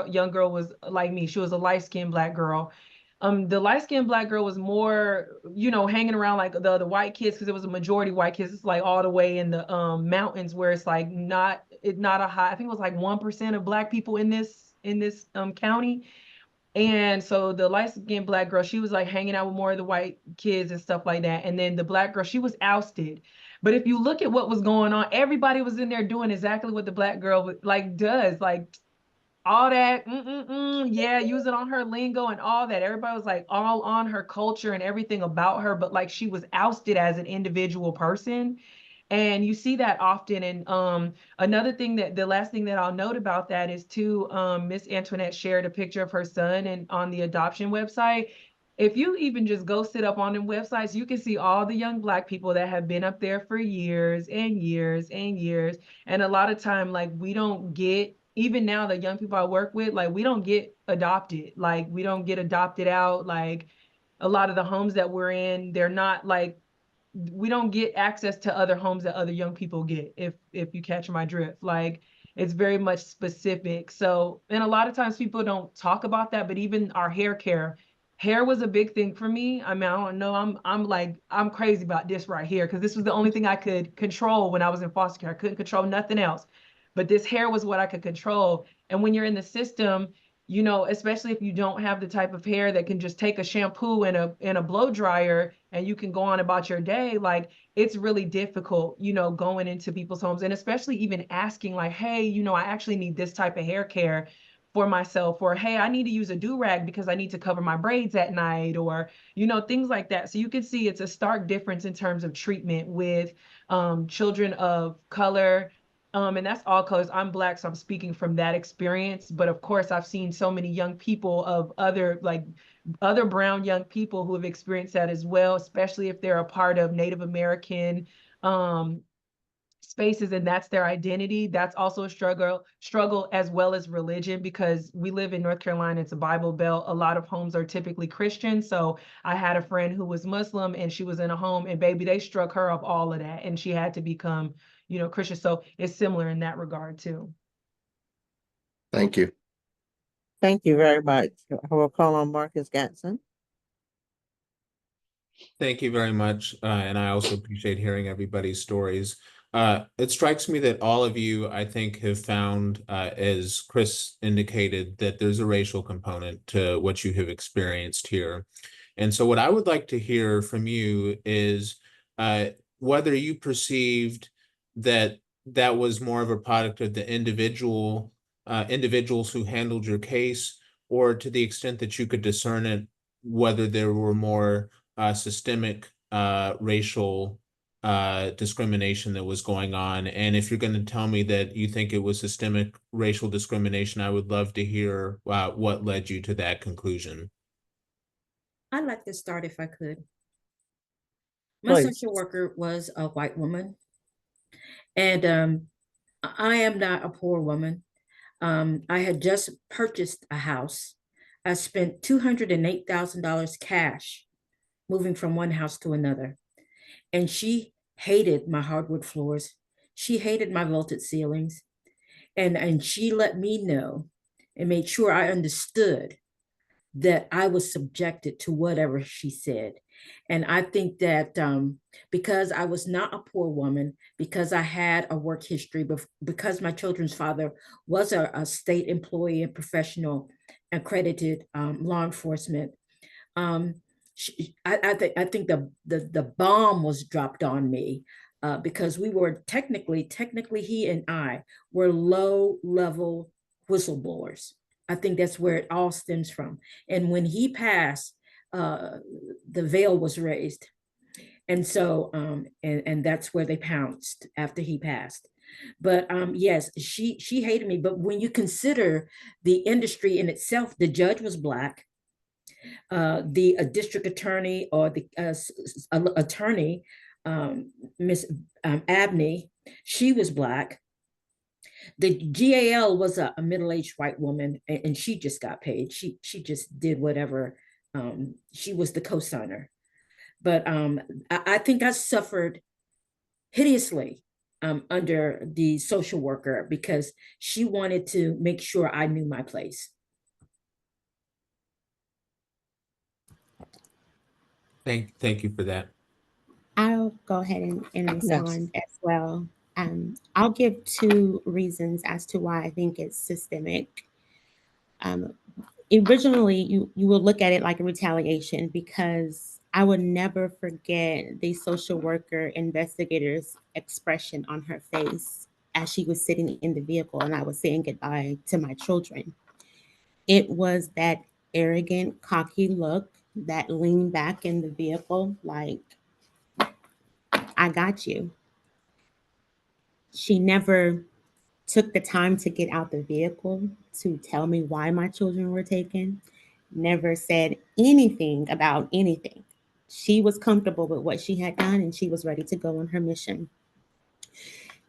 young girl was like me. She was a light-skinned Black girl. The light-skinned Black girl was more, hanging around like the white kids, because it was a majority white kids. It's like all the way in the mountains where it's like not a high. I think it was like 1% of Black people in this county. And so the light-skinned Black girl, she was like hanging out with more of the white kids and stuff like that. And then the Black girl, she was ousted. But if you look at what was going on, everybody was in there doing exactly what the Black girl does, like all that, yeah, using on her lingo and all that. Everybody was like all on her culture and everything about her, but like she was ousted as an individual person. And you see that often. And another thing the last thing that I'll note about that is too, Miss Antoinette shared a picture of her son and on the adoption website. If you even just go sit up on them websites, you can see all the young Black people that have been up there for years and years and years. And a lot of time, like, we don't get, even now, the young people I work with, like, we don't get adopted. Like, we don't get adopted out. Like, a lot of the homes that we're in, they're not like, we don't get access to other homes that other young people get, if you catch my drift. Like, it's very much specific. So, and a lot of times people don't talk about that, but even our hair care, hair was a big thing for me. I mean, I don't know, I'm crazy about this right here, because this was the only thing I could control when I was in foster care. I couldn't control nothing else, but this hair was what I could control. And when you're in the system, you know, especially if you don't have the type of hair that can just take a shampoo and a blow dryer and you can go on about your day, like, it's really difficult, you know, going into people's homes, and especially even asking, like, hey, you know, I actually need this type of hair care for myself, or hey, I need to use a do-rag because I need to cover my braids at night, or, you know, things like that. So you can see it's a stark difference in terms of treatment with children of color. And that's all colors. I'm Black, so I'm speaking from that experience. But of course, I've seen so many young people of other brown young people who have experienced that as well, especially if they're a part of Native American spaces and that's their identity. That's also a struggle as well as religion, because we live in North Carolina. It's a Bible Belt. A lot of homes are typically Christian. So I had a friend who was Muslim and she was in a home, and baby, they struck her of all of that, and she had to become, you know, Christian. So it's similar in that regard too. Thank you. Thank you very much. I will call on Marcus Gatson. Thank you very much. And I also appreciate hearing everybody's stories. It strikes me that all of you, I think, have found, as Chris indicated, that there's a racial component to what you have experienced here. And so what I would like to hear from you is whether you perceived that that was more of a product of the individuals who handled your case, or to the extent that you could discern it, whether there were more systemic racial discrimination that was going on. And if you're going to tell me that you think it was systemic racial discrimination, I would love to hear what led you to that conclusion. I'd like to start if I could. My social worker was a white woman, and I am not a poor woman. I had just purchased a house. I spent $208,000 cash moving from one house to another. And she hated my hardwood floors. She hated my vaulted ceilings. And she let me know and made sure I understood that I was subjected to whatever she said. And I think that because I was not a poor woman, because I had a work history, because my children's father was a state employee and professional accredited law enforcement, I think the bomb was dropped on me because we were technically he and I were low level whistleblowers. I think that's where it all stems from. And when he passed, the veil was raised. And so, and that's where they pounced after he passed. But yes, she hated me. But when you consider the industry in itself, the judge was Black. The district attorney or the attorney, Miss Abney, she was Black. The GAL was a middle-aged white woman, and she just got paid. She just did whatever. She was the co-signer. But I think I suffered hideously under the social worker because she wanted to make sure I knew my place. Thank you for that. I'll go ahead and respond as well. I'll give two reasons as to why I think it's systemic. Originally, you will look at it like a retaliation, because I would never forget the social worker investigator's expression on her face as she was sitting in the vehicle and I was saying goodbye to my children. It was that arrogant, cocky look, that lean back in the vehicle like, I got you. She never took the time to get out the vehicle to tell me why my children were taken, never said anything about anything. She was comfortable with what she had done and she was ready to go on her mission.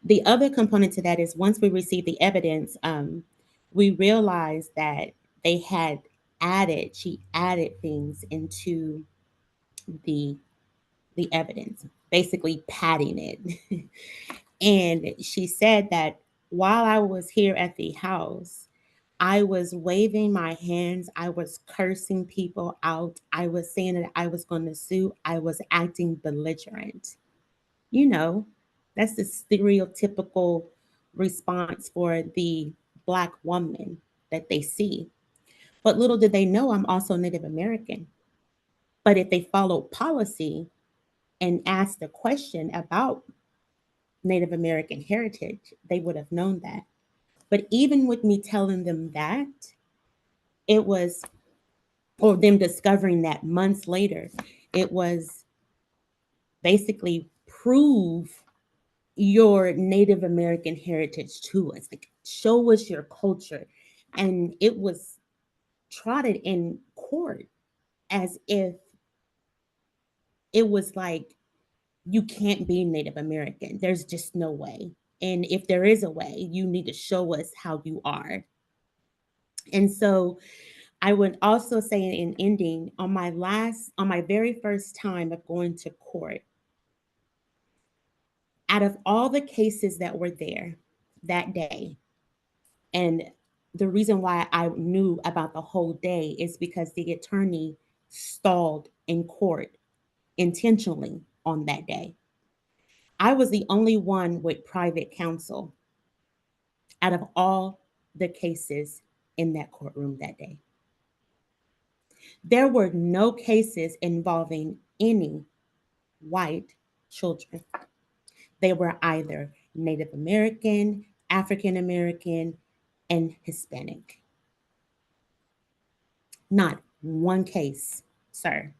The other component to that is once we received the evidence, we realized that she added things into the evidence, basically padding it. And she said that while I was here at the house, I was waving my hands, I was cursing people out, I was saying that I was going to sue, I was acting belligerent. You know, that's the stereotypical response for the Black woman that they see. But little did they know I'm also Native American. But if they followed policy and asked a question about Native American heritage, they would have known that. But even with me telling them that, it was, or them discovering that months later, it was basically prove your Native American heritage to us, like show us your culture. And it was trotted in court as if it was like, you can't be Native American. There's just no way. And if there is a way, you need to show us how you are. And so I would also say in ending, on my very first time of going to court, out of all the cases that were there that day, and the reason why I knew about the whole day is because the attorney stalled in court intentionally on that day. I was the only one with private counsel out of all the cases in that courtroom that day. There were no cases involving any white children. They were either Native American, African American, and Hispanic. Not one case, sir,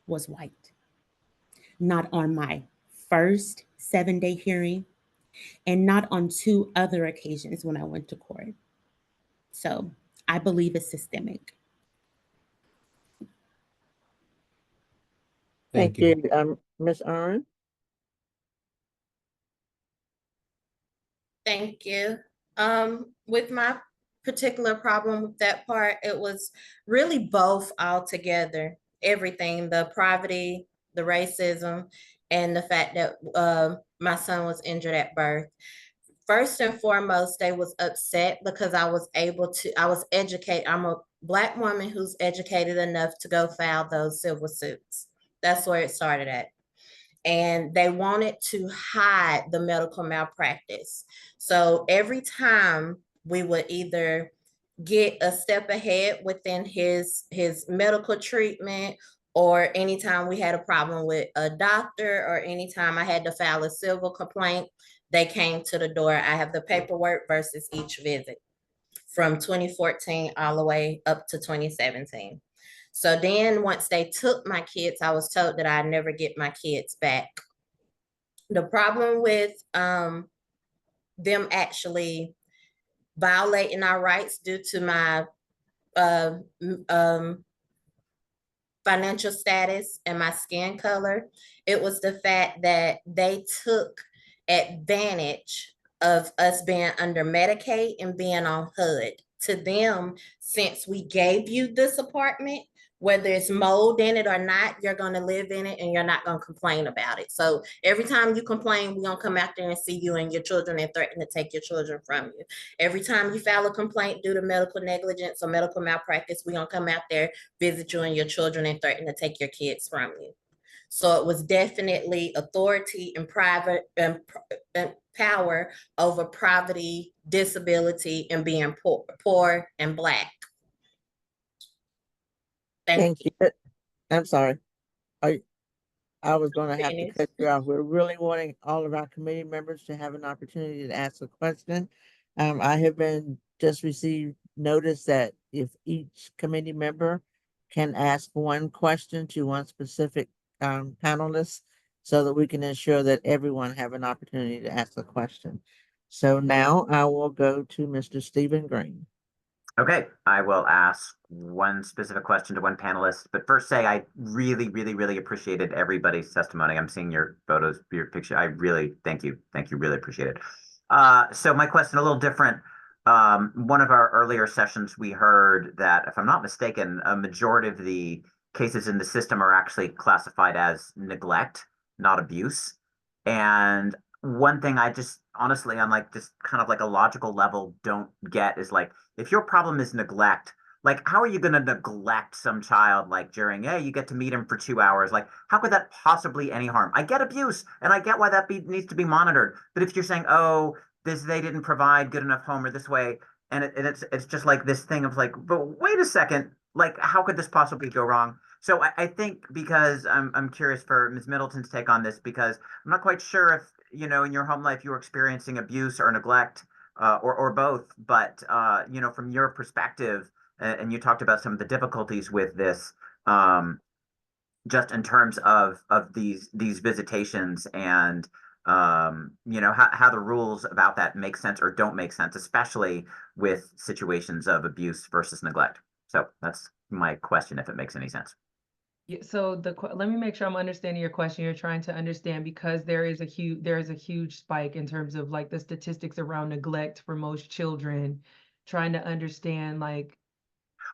was white. Not on my first 7-day hearing, and not on 2 other occasions when I went to court. So I believe it's systemic. Thank you. Ms. Arn? Thank you. With my particular problem with that part, it was really both altogether. Everything, the poverty, the racism, and the fact that my son was injured at birth. First and foremost, they was upset because I was educated. I'm a Black woman who's educated enough to go file those civil suits. That's where it started at. And they wanted to hide the medical malpractice. So every time we would either get a step ahead within his medical treatment, or anytime we had a problem with a doctor, or anytime I had to file a civil complaint, they came to the door. I have the paperwork versus each visit from 2014 all the way up to 2017. So then once they took my kids, I was told that I'd never get my kids back. The problem with them actually violating our rights due to my financial status and my skin color, it was the fact that they took advantage of us being under Medicaid and being on HUD. To them, since we gave you this apartment, whether it's mold in it or not, you're going to live in it and you're not going to complain about it. So every time you complain, we're going to come out there and see you and your children and threaten to take your children from you. Every time you file a complaint due to medical negligence or medical malpractice, we're going to come out there, visit you and your children and threaten to take your kids from you. So it was definitely authority and private and power over poverty, disability, and being poor and Black. Thank you. I'm sorry. I was going to have to cut you off. We're really wanting all of our committee members to have an opportunity to ask a question. I have just received notice that if each committee member can ask one question to one specific panelist. so that we can ensure that everyone have an opportunity to ask a question. So now I will go to Mr. Stephen Green. Okay, I will ask one specific question to one panelist, but first say I really, really, really appreciated everybody's testimony. I'm seeing your photos, your picture. I really thank you. Thank you. Really appreciate it. So my question a little different. One of our earlier sessions, we heard that, if I'm not mistaken, a majority of the cases in the system are actually classified as neglect, not abuse. And one thing I just honestly, on like just kind of like a logical level, don't get is like, if your problem is neglect, like how are you going to neglect some child like during, hey, you get to meet him for 2 hours? Like, how could that possibly any harm? I get abuse and I get why that needs to be monitored. But if you're saying, oh, they didn't provide good enough home or this way, and it's just like this thing of like, but wait a second, like how could this possibly go wrong? So I think, because I'm curious for Ms. Middleton's take on this, because I'm not quite sure if, you know, in your home life you were experiencing abuse or neglect, or both, but you know, from your perspective, and you talked about some of the difficulties with this, just in terms of these visitations, and you know, how the rules about that make sense or don't make sense, especially with situations of abuse versus neglect. So that's my question, if it makes any sense. Yeah, so let me make sure I'm understanding your question. You're trying to understand, because there is a huge spike in terms of like the statistics around neglect for most children, trying to understand like.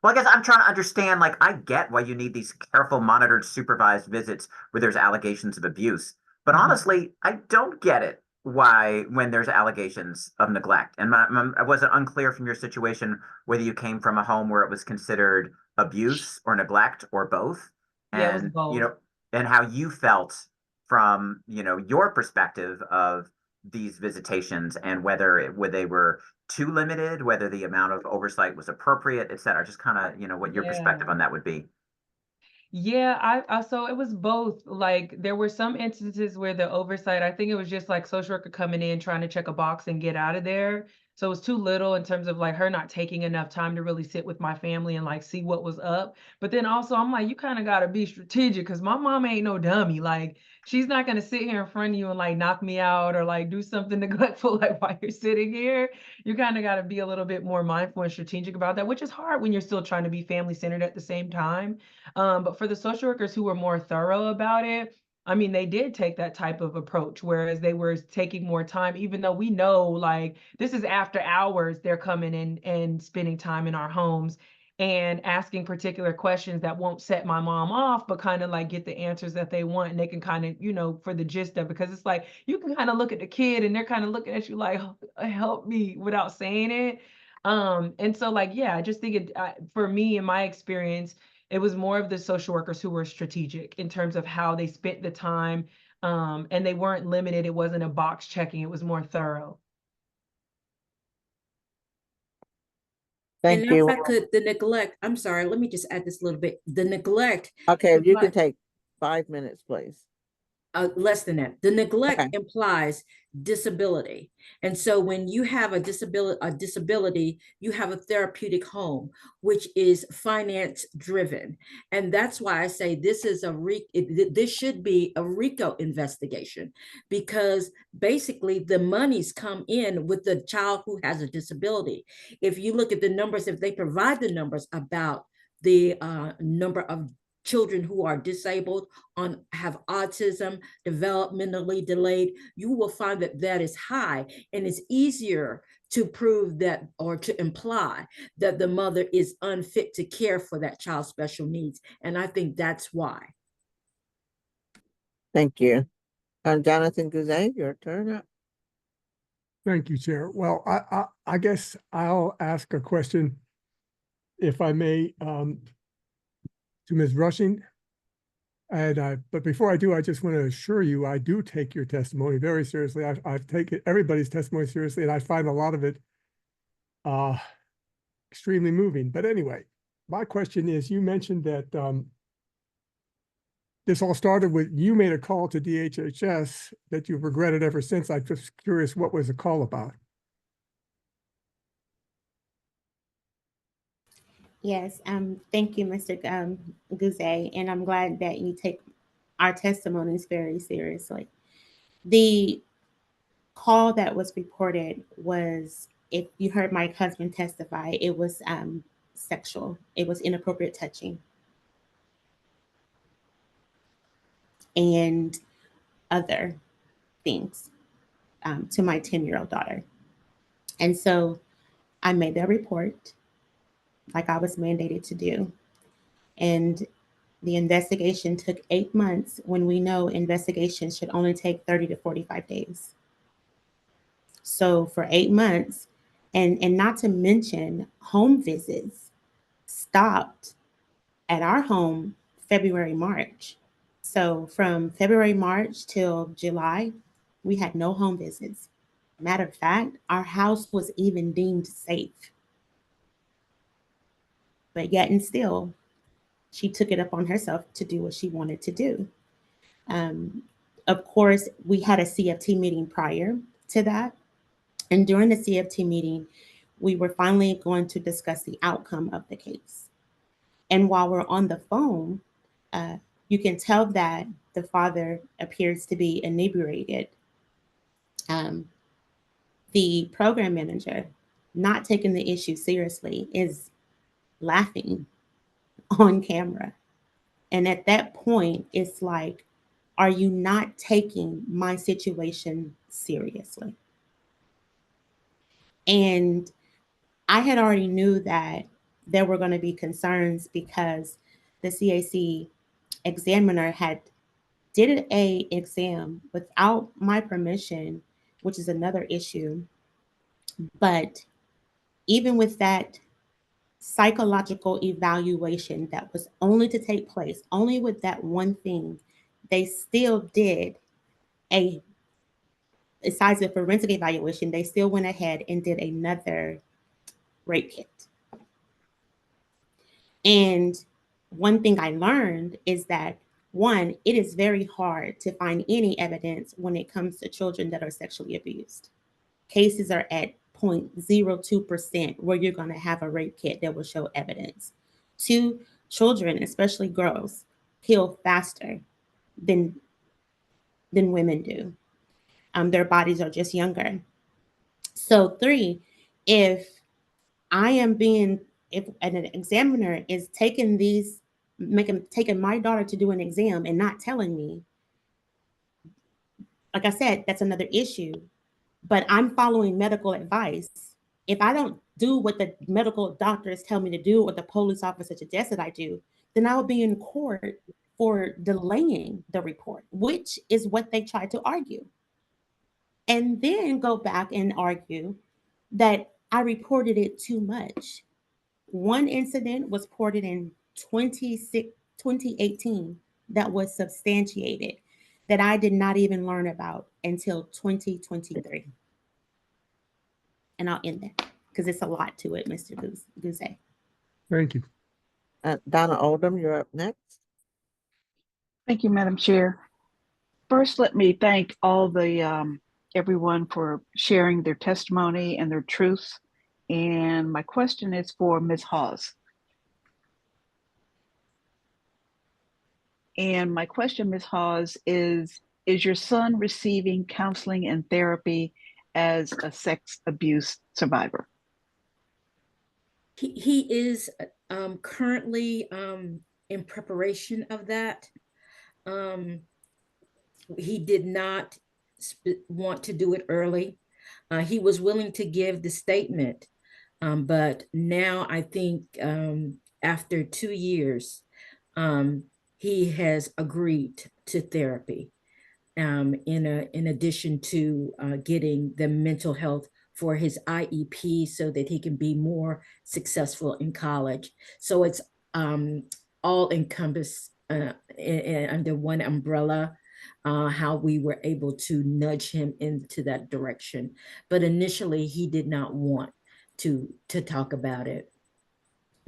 Well, I guess I'm trying to understand, like, I get why you need these careful, monitored, supervised visits where there's allegations of abuse. But honestly, I don't get it why, when there's allegations of neglect. And I wasn't unclear from your situation whether you came from a home where it was considered abuse or neglect or both. Yeah, it was And, both. you know, and how you felt from, you know, your perspective of these visitations, and whether they were too limited, whether the amount of oversight was appropriate, et cetera. Just kind of, you know, what your perspective on that would be. Yeah, I so it was both. Like there were some instances where the oversight, I think it was just like social worker coming in, trying to check a box and get out of there. So it was too little in terms of like her not taking enough time to really sit with my family and like see what was up. But then also I'm like, you kind of got to be strategic, because my mom ain't no dummy. Like she's not going to sit here in front of you and like knock me out or like do something neglectful like while you're sitting here. You kind of got to be a little bit more mindful and strategic about that, which is hard when you're still trying to be family centered at the same time. But for the social workers who were more thorough about it, I mean, they did take that type of approach, whereas they were taking more time, even though we know like this is after hours, they're coming in and spending time in our homes and asking particular questions that won't set my mom off, but kind of like get the answers that they want. And they can kind of, you know, for the gist of it, because it's like you can kind of look at the kid and they're kind of looking at you like, help me, without saying it. And so like, yeah, I just think it, for me, in my experience, it was more of the social workers who were strategic in terms of how they spent the time, and they weren't limited. It wasn't a box checking. It was more thorough. Thank And you. if I could, the neglect, I'm sorry, let me just add this a little bit. The neglect. Okay, if you can take 5 minutes, please. Less than that. The neglect Okay. implies disability. And so when you have a disability, you have a therapeutic home, which is finance driven. And that's why I say this is this should be a RICO investigation, because basically the monies come in with the child who has a disability. If you look at the numbers, if they provide the numbers about the number of children who are disabled, have autism, developmentally delayed, you will find that that is high, and it's easier to prove that, or to imply that the mother is unfit to care for that child's special needs. And I think that's why. Thank you. Jonathan Guzet, your turn. Thank you, Chair. Well, I guess I'll ask a question, if I may, to Ms. Rushing. And but before I do, I just want to assure you, I do take your testimony very seriously. I've taken everybody's testimony seriously, and I find a lot of it extremely moving. But anyway, my question is, you mentioned that this all started with, you made a call to DHHS that you've regretted ever since. I'm just curious, what was the call about? Yes, thank you, Mr. Guzet, and I'm glad that you take our testimonies very seriously. The call that was reported was, if you heard my husband testify, it was sexual. It was inappropriate touching. And other things to my 10-year-old daughter. And so I made that report like I was mandated to do. And the investigation took 8 months when we know investigations should only take 30 to 45 days. So for 8 months, and not to mention home visits stopped at our home February, March. So from February, March till July, we had no home visits. Matter of fact, our house was even deemed safe. But yet and still, she took it upon herself to do what she wanted to do. Of course, we had a CFT meeting prior to that. And during the CFT meeting, we were finally going to discuss the outcome of the case. And while we're on the phone, you can tell that the father appears to be inebriated. The program manager, not taking the issue seriously, is laughing on camera. And at that point, it's like, are you not taking my situation seriously? And I had already knew that there were going to be concerns because the CAC examiner had did a exam without my permission, which is another issue. But even with that psychological evaluation that was only to take place, only with that one thing, they still did besides the forensic evaluation, they still went ahead and did another rape kit. And one thing I learned is that, one, it is very hard to find any evidence when it comes to children that are sexually abused. Cases are at 0.02% where you're going to have a rape kit that will show evidence. Two, children, especially girls, heal faster than women do. Their bodies are just younger. So three, if an examiner is taking my daughter to do an exam and not telling me, like I said, that's another issue. But I'm following medical advice. If I don't do what the medical doctors tell me to do or the police officer suggests that I do, then I will be in court for delaying the report, which is what they tried to argue. And then go back and argue that I reported it too much. One incident was reported in 2018 that was substantiated that I did not even learn about until 2023. And I'll end there because it's a lot to it, Mr. Guzay. Thank you. Donna Oldham, you're up next. Thank you, Madam Chair. First, let me thank all the everyone for sharing their testimony and their truths. And my question is for Ms. Hawes. And my question, Ms. Hawes, is your son receiving counseling and therapy as a sex abuse survivor? He is currently in preparation of that. He did not want to do it early. He was willing to give the statement, but now I think after 2 years, he has agreed to therapy in addition to getting the mental health for his IEP so that he can be more successful in college. So it's all encompassed under one umbrella, how we were able to nudge him into that direction. But initially, he did not want to talk about it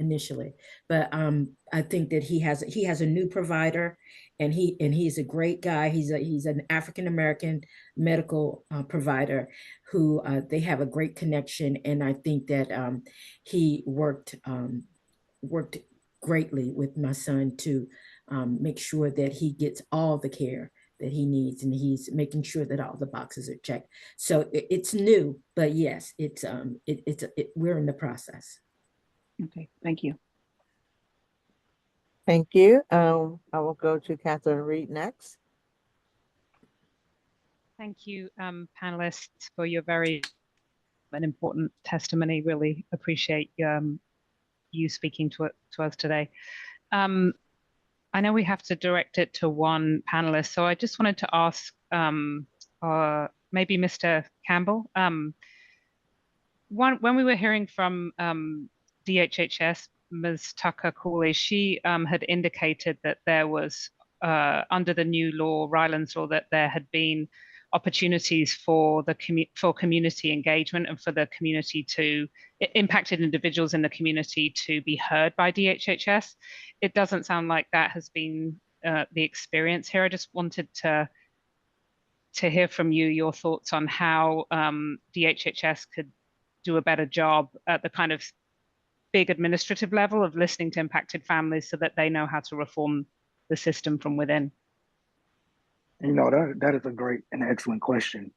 initially. But I think that he has a new provider, and he's a great guy. He's an African-American medical provider who they have a great connection, and I think that he worked greatly with my son to make sure that he gets all the care that he needs, and he's making sure that all the boxes are checked. So it's new, but yes, we're in the process. Okay, thank you. Thank you. I will go to Catherine Reed next. Thank you, panelists, for your very important testimony. Really appreciate you speaking to us today. I know we have to direct it to one panelist, so I just wanted to ask maybe Mr. Campbell. When we were hearing from DHHS, Ms. Tucker Cooley, she had indicated that there was, under the new law, Rylan's law, that there had been opportunities for community engagement and for the community to impacted individuals in the community to be heard by DHHS. It doesn't sound like that has been the experience here. I just wanted to hear from you your thoughts on how DHHS could do a better job at the kind of big administrative level of listening to impacted families so that they know how to reform the system from within. You know, that is a great and excellent question.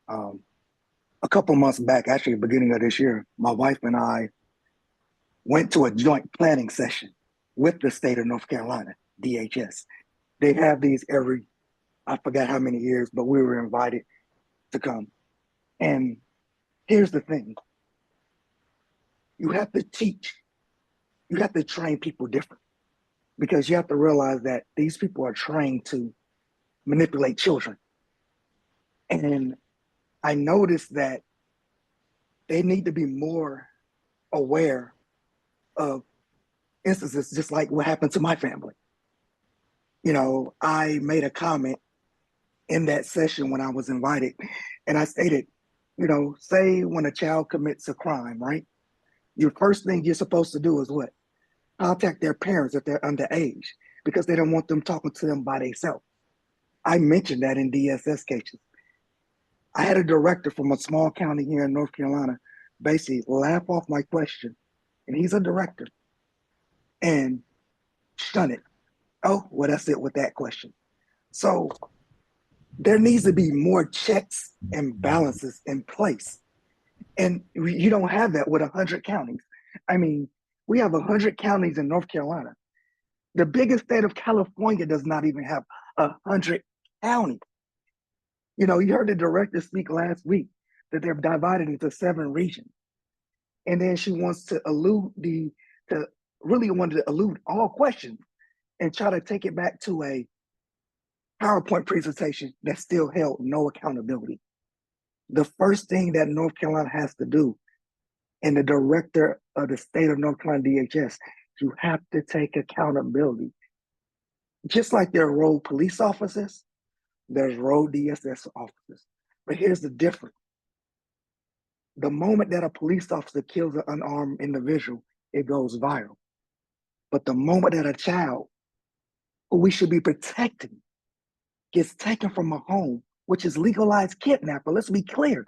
A couple months back, actually, beginning of this year, my wife and I went to a joint planning session with the state of North Carolina, DHS. They have these every, I forgot how many years, but we were invited to come. And here's the thing. You have to teach, you have to train people different, because you have to realize that these people are trained to manipulate children. And I noticed that they need to be more aware of instances just like what happened to my family. You know, I made a comment in that session when I was invited, and I stated, you know, say when a child commits a crime, right? Your first thing you're supposed to do is what? Contact their parents if they're underage, because they don't want them talking to them by themselves. I mentioned that in DSS cases. I had a director from a small county here in North Carolina basically laugh off my question, and he's a director, and shun it. Oh, well, that's it with that question. So there needs to be more checks and balances in place. And you don't have that with 100 counties. I mean, we have 100 counties in North Carolina. The biggest state of California does not even have 100 counties. You know, you heard the director speak last week that they're divided into 7 regions. And then she wants to really wanted to elude all questions and try to take it back to a PowerPoint presentation that still held no accountability. The first thing that North Carolina has to do, and the director of the state of North Carolina DHS, you have to take accountability. Just like there are road police officers, there's road DSS officers. But here's the difference. The moment that a police officer kills an unarmed individual, it goes viral. But the moment that a child who we should be protecting gets taken from a home, which is legalized kidnapping, let's be clear,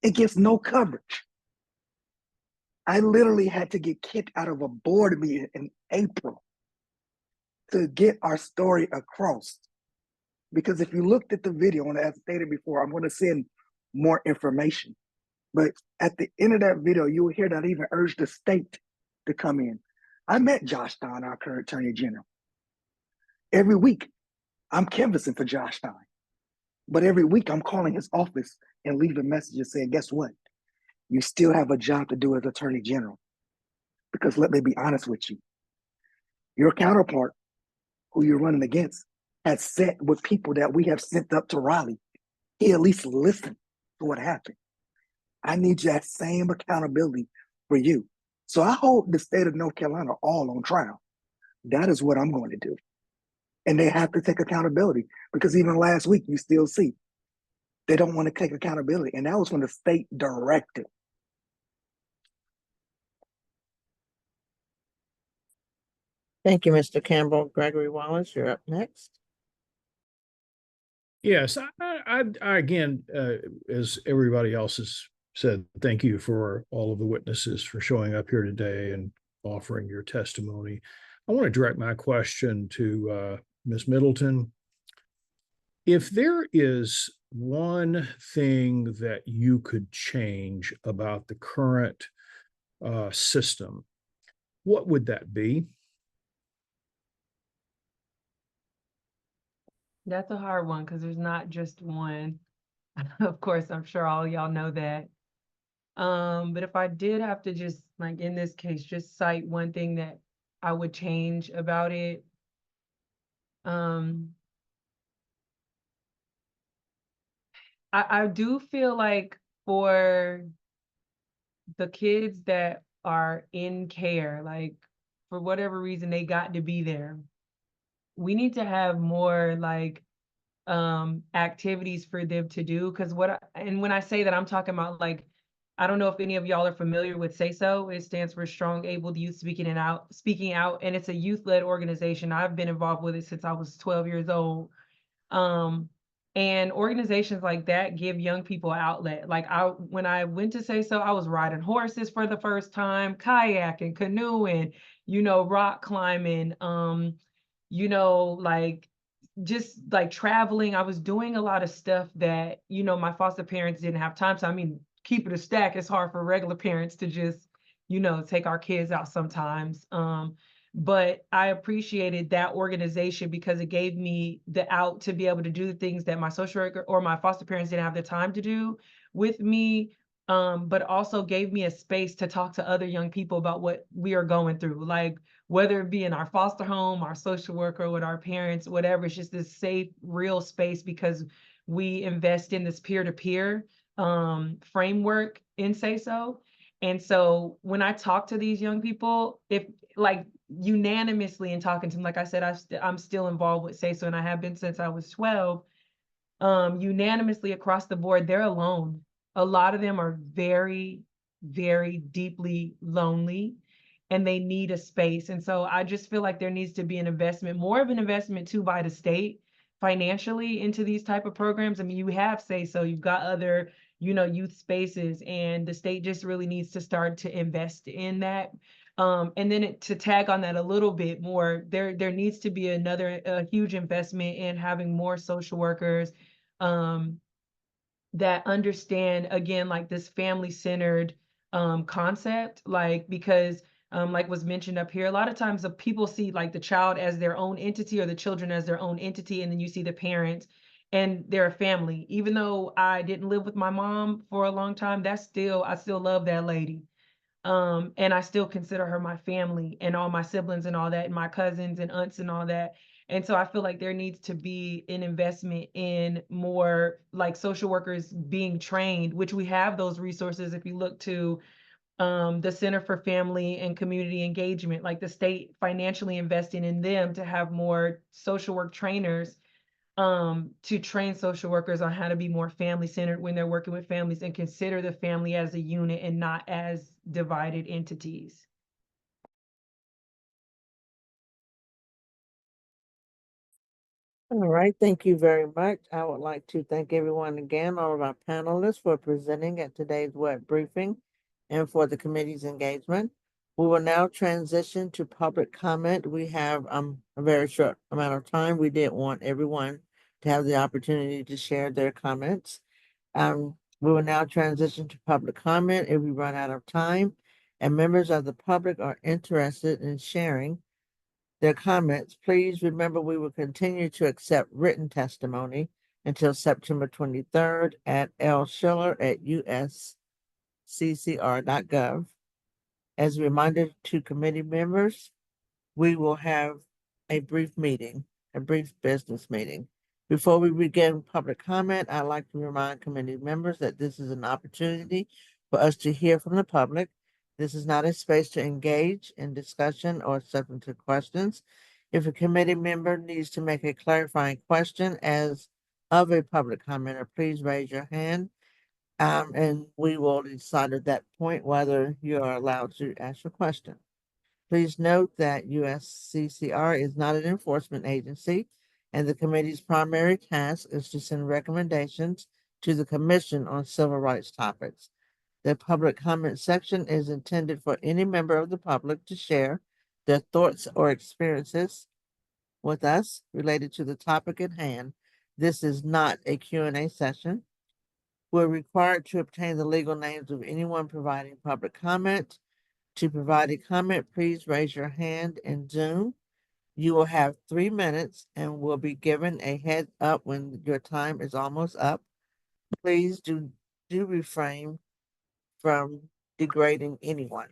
it gets no coverage. I literally had to get kicked out of a board meeting in April to get our story across. Because if you looked at the video, and as stated before, I'm going to send more information. But at the end of that video, you will hear that I even urged the state to come in. I met Josh Stein, our current Attorney General. Every week, I'm canvassing for Josh Stein. But every week, I'm calling his office and leaving messages saying, guess what? You still have a job to do as Attorney General. Because let me be honest with you. Your counterpart, who you're running against, has sat with people that we have sent up to Raleigh. He at least listened to what happened. I need that same accountability for you. So I hold the state of North Carolina all on trial. That is what I'm going to do. And they have to take accountability, because even last week, you still see they don't want to take accountability. And that was from the state director. Thank you, Mr. Campbell. Gregory Wallace, you're up next. Yes, I again, as everybody else has said, thank you for all of the witnesses for showing up here today and offering your testimony. I want to direct my question to Ms. Middleton. If there is one thing that you could change about the current system, what would that be? That's a hard one because there's not just one. Of course, I'm sure all y'all know that. But if I did have to just, like in this case, just cite one thing that I would change about it, I do feel like for the kids that are in care, like for whatever reason they got to be there, we need to have more like activities for them to do. Because and when I say that, I'm talking about like, I don't know if any of y'all are familiar with Say So. It stands for Strong Abled Youth Speaking Out, and it's a youth-led organization. I've been involved with it since I was 12 years old. And organizations like that give young people outlet. Like when I went to Say So, I was riding horses for the first time, kayaking, canoeing, rock climbing, like just like traveling. I was doing a lot of stuff that, my foster parents didn't have time. So, I mean, keep it a stack. It's hard for regular parents to just, take our kids out sometimes. But I appreciated that organization because it gave me the out to be able to do the things that my social worker or my foster parents didn't have the time to do with me. But also gave me a space to talk to other young people about what we are going through, like whether it be in our foster home, our social worker, with our parents, whatever. It's just this safe, real space because we invest in this peer-to-peer framework in Say So. And so when I talk to these young people, if like unanimously in talking to them, like I said, I'm still involved with Say So, and I have been since I was 12. Unanimously across the board, they're alone. A lot of them are very, very deeply lonely, and they need a space. And so I just feel like there needs to be an investment, more of an investment too by the state financially into these type of programs. I mean, you have Say So, you've got other, youth spaces, and the state just really needs to start to invest in that. And then to tag on that a little bit more, there needs to be a huge investment in having more social workers that understand, again, like this family-centered concept, like because like was mentioned up here, a lot of times the people see like the child as their own entity or the children as their own entity, and then you see the parents and they're a family. Even though I didn't live with my mom for a long time, I still love that lady. And I still consider her my family and all my siblings and all that, and my cousins and aunts and all that. And so I feel like there needs to be an investment in more like social workers being trained, which we have those resources. If you look to the Center for Family and Community Engagement, like the state financially investing in them to have more social work trainers to train social workers on how to be more family centered when they're working with families and consider the family as a unit and not as divided entities. All right, thank you very much. I would like to thank everyone again, all of our panelists for presenting at today's web briefing and for the committee's engagement. We will now transition to public comment. We have a very short amount of time. We did want everyone to have the opportunity to share their comments. We will now transition to public comment if we run out of time and members of the public are interested in sharing their comments. Please remember we will continue to accept written testimony until September 23rd at lschiller@usccr.gov. As a reminder to committee members, we will have a brief business meeting. Before we begin public comment, I'd like to remind committee members that this is an opportunity for us to hear from the public. This is not a space to engage in discussion or substantive questions. If a committee member needs to make a clarifying question as of a public commenter, please raise your hand, and we will decide at that point whether you are allowed to ask your question. Please note that USCCR is not an enforcement agency, and the committee's primary task is to send recommendations to the Commission on civil rights topics. The public comment section is intended for any member of the public to share their thoughts or experiences with us related to the topic at hand. This is not a Q&A session. We're required to obtain the legal names of anyone providing public comment. To provide a comment, please raise your hand in Zoom. You will have 3 minutes and will be given a heads up when your time is almost up. Please do refrain from degrading anyone.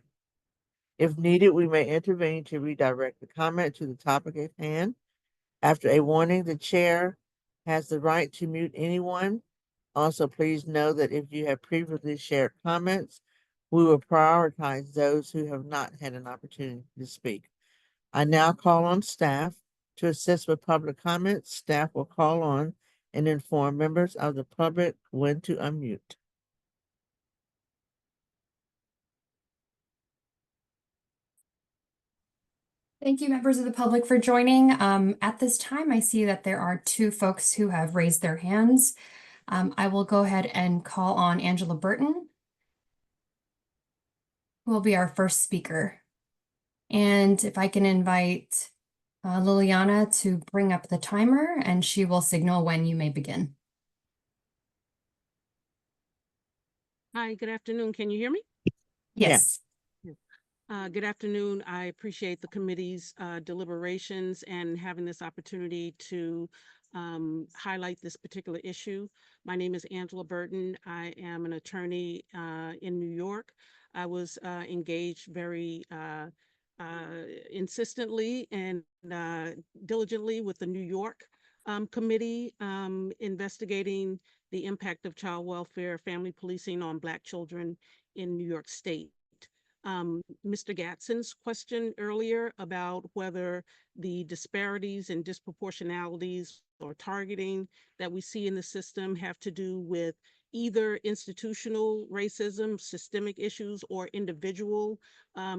If needed, we may intervene to redirect the comment to the topic at hand. After a warning, the chair has the right to mute anyone. Also, please know that if you have previously shared comments, we will prioritize those who have not had an opportunity to speak. I now call on staff to assist with public comments. Staff will call on and inform members of the public when to unmute. Thank you, members of the public, for joining. At this time, I see that there are 2 folks who have raised their hands. I will go ahead and call on Angela Burton, who will be our first speaker. And if I can invite Liliana to bring up the timer, and she will signal when you may begin. Hi, good afternoon. Can you hear me? Yes. Good afternoon. I appreciate the committee's deliberations and having this opportunity to highlight this particular issue. My name is Angela Burton. I am an attorney in New York. I was engaged very insistently and diligently with the New York committee investigating the impact of child welfare, family policing on Black children in New York State. Mr. Gadsden's question earlier about whether the disparities and disproportionalities or targeting that we see in the system have to do with either institutional racism, systemic issues, or individual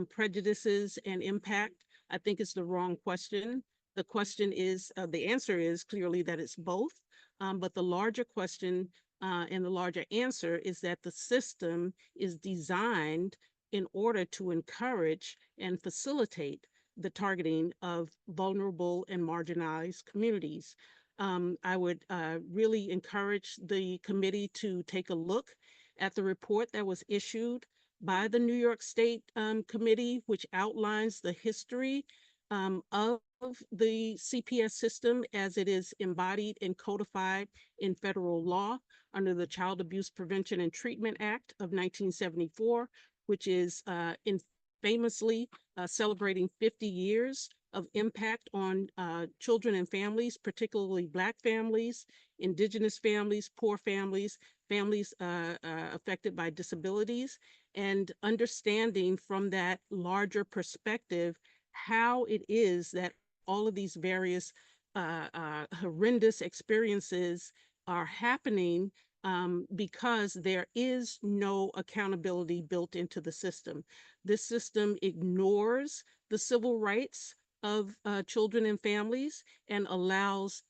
prejudices and impact, I think it's the wrong question. The question is, the answer is clearly that it's both, but the larger question and the larger answer is that the system is designed in order to encourage and facilitate the targeting of vulnerable and marginalized communities. I would really encourage the committee to take a look at the report that was issued by the New York State Committee, which outlines the history of the CPS system as it is embodied and codified in federal law under the Child Abuse Prevention and Treatment Act of 1974, which is famously celebrating 50 years of impact on children and families, particularly Black families, Indigenous families, poor families, families affected by disabilities, and understanding from that larger perspective how it is that all of these various horrendous experiences are happening because there is no accountability built into the system. This system ignores the civil rights of children and families and allows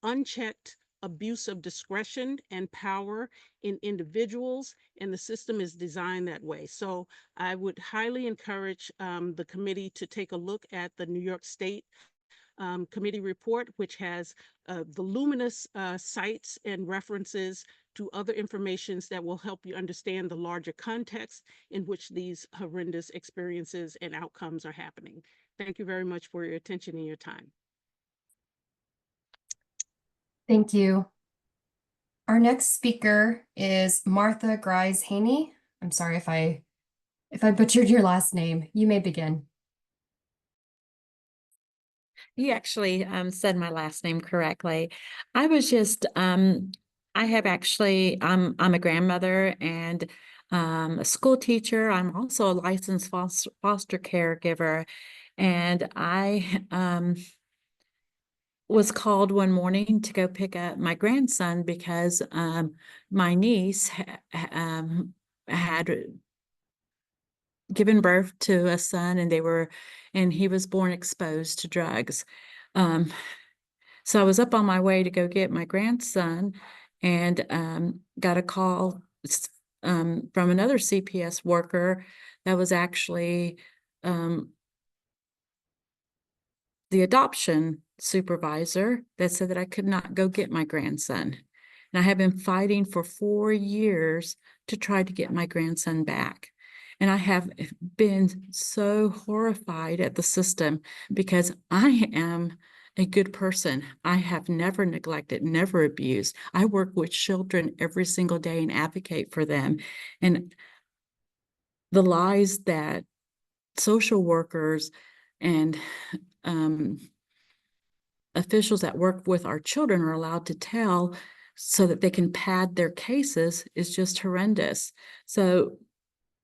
unchecked abuse of discretion and power in individuals, and the system is designed that way. So I would highly encourage the committee to take a look at the New York State committee report, which has voluminous sites and references to other informations that will help you understand the larger context in which these horrendous experiences and outcomes are happening. Thank you very much for your attention and your time. Thank you. Our next speaker is Martha Grice-Haney. I'm sorry if I butchered your last name. You may begin. You actually said my last name correctly. I was just, I have actually, I'm a grandmother and a school teacher. I'm also a licensed foster caregiver. And I was called one morning to go pick up my grandson because my niece had given birth to a son, and he was born exposed to drugs. So I was up on my way to go get my grandson and got a call from another CPS worker that was actually the adoption supervisor that said that I could not go get my grandson. And I have been fighting for 4 years to try to get my grandson back. And I have been so horrified at the system because I am a good person. I have never neglected, never abused. I work with children every single day and advocate for them. And the lies that social workers and officials that work with our children are allowed to tell so that they can pad their cases is just horrendous. So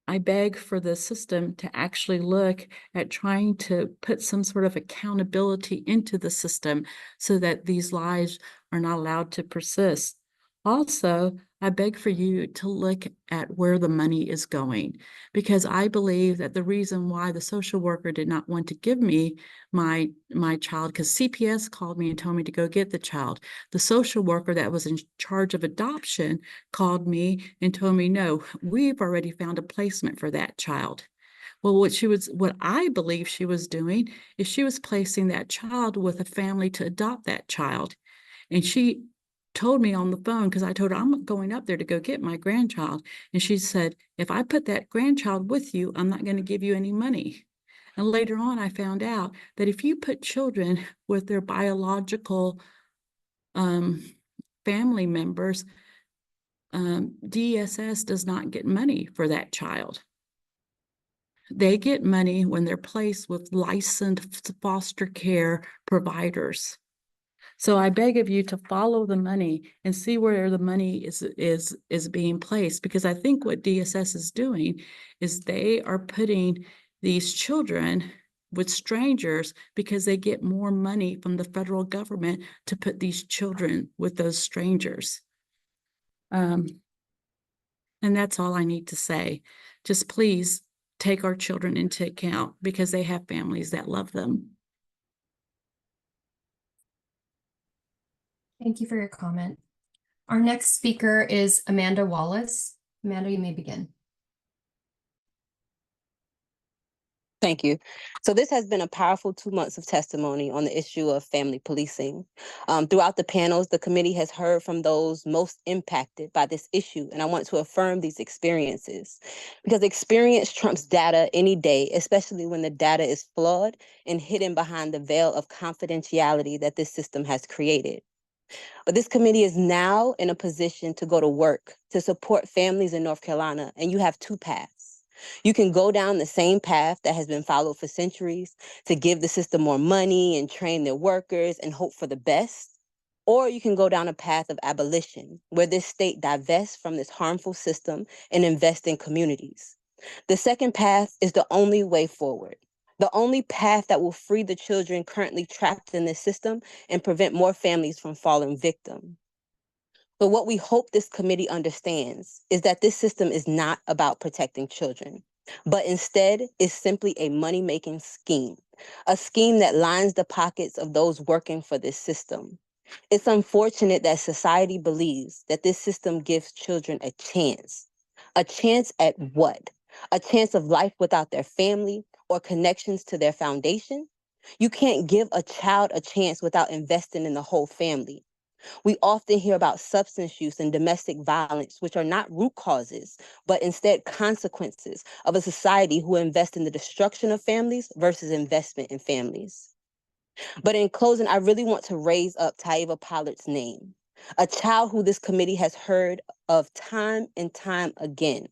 I beg for the system to actually look at trying to put some sort of accountability into the system so that these lies are not allowed to persist. Also, I beg for you to look at where the money is going, because I believe that the reason why the social worker did not want to give me my child, because CPS called me and told me to go get the child. The social worker that was in charge of adoption called me and told me, no, we've already found a placement for that child. Well, what I believe she was doing is she was placing that child with a family to adopt that child. And she told me on the phone, because I told her I'm going up there to go get my grandchild. And she said, if I put that grandchild with you, I'm not going to give you any money. And later on, I found out that if you put children with their biological family members, DSS does not get money for that child. They get money when they're placed with licensed foster care providers. So I beg of you to follow the money and see where the money is being placed, because I think what DSS is doing is they are putting these children with strangers because they get more money from the federal government to put these children with those strangers. And that's all I need to say. Just please take our children into account because they have families that love them. Thank you for your comment. Our next speaker is Amanda Wallace. Amanda, you may begin. Thank you. So this has been a powerful 2 months of testimony on the issue of family policing. Throughout the panels, the committee has heard from those most impacted by this issue, and I want to affirm these experiences because experience trumps data any day, especially when the data is flawed and hidden behind the veil of confidentiality that this system has created. But this committee is now in a position to go to work to support families in North Carolina, and you have 2 paths. You can go down the same path that has been followed for centuries to give the system more money and train their workers and hope for the best. Or you can go down a path of abolition, where this state divests from this harmful system and invests in communities. The second path is the only way forward. The only path that will free the children currently trapped in this system and prevent more families from falling victim. But what we hope this committee understands is that this system is not about protecting children, but instead is simply a money-making scheme, a scheme that lines the pockets of those working for this system. It's unfortunate that society believes that this system gives children a chance. A chance at what? A chance of life without their family or connections to their foundation? You can't give a child a chance without investing in the whole family. We often hear about substance use and domestic violence, which are not root causes, but instead consequences of a society who invests in the destruction of families versus investment in families. But in closing, I really want to raise up Taiva Pollard's name, a child who this committee has heard of time and time again.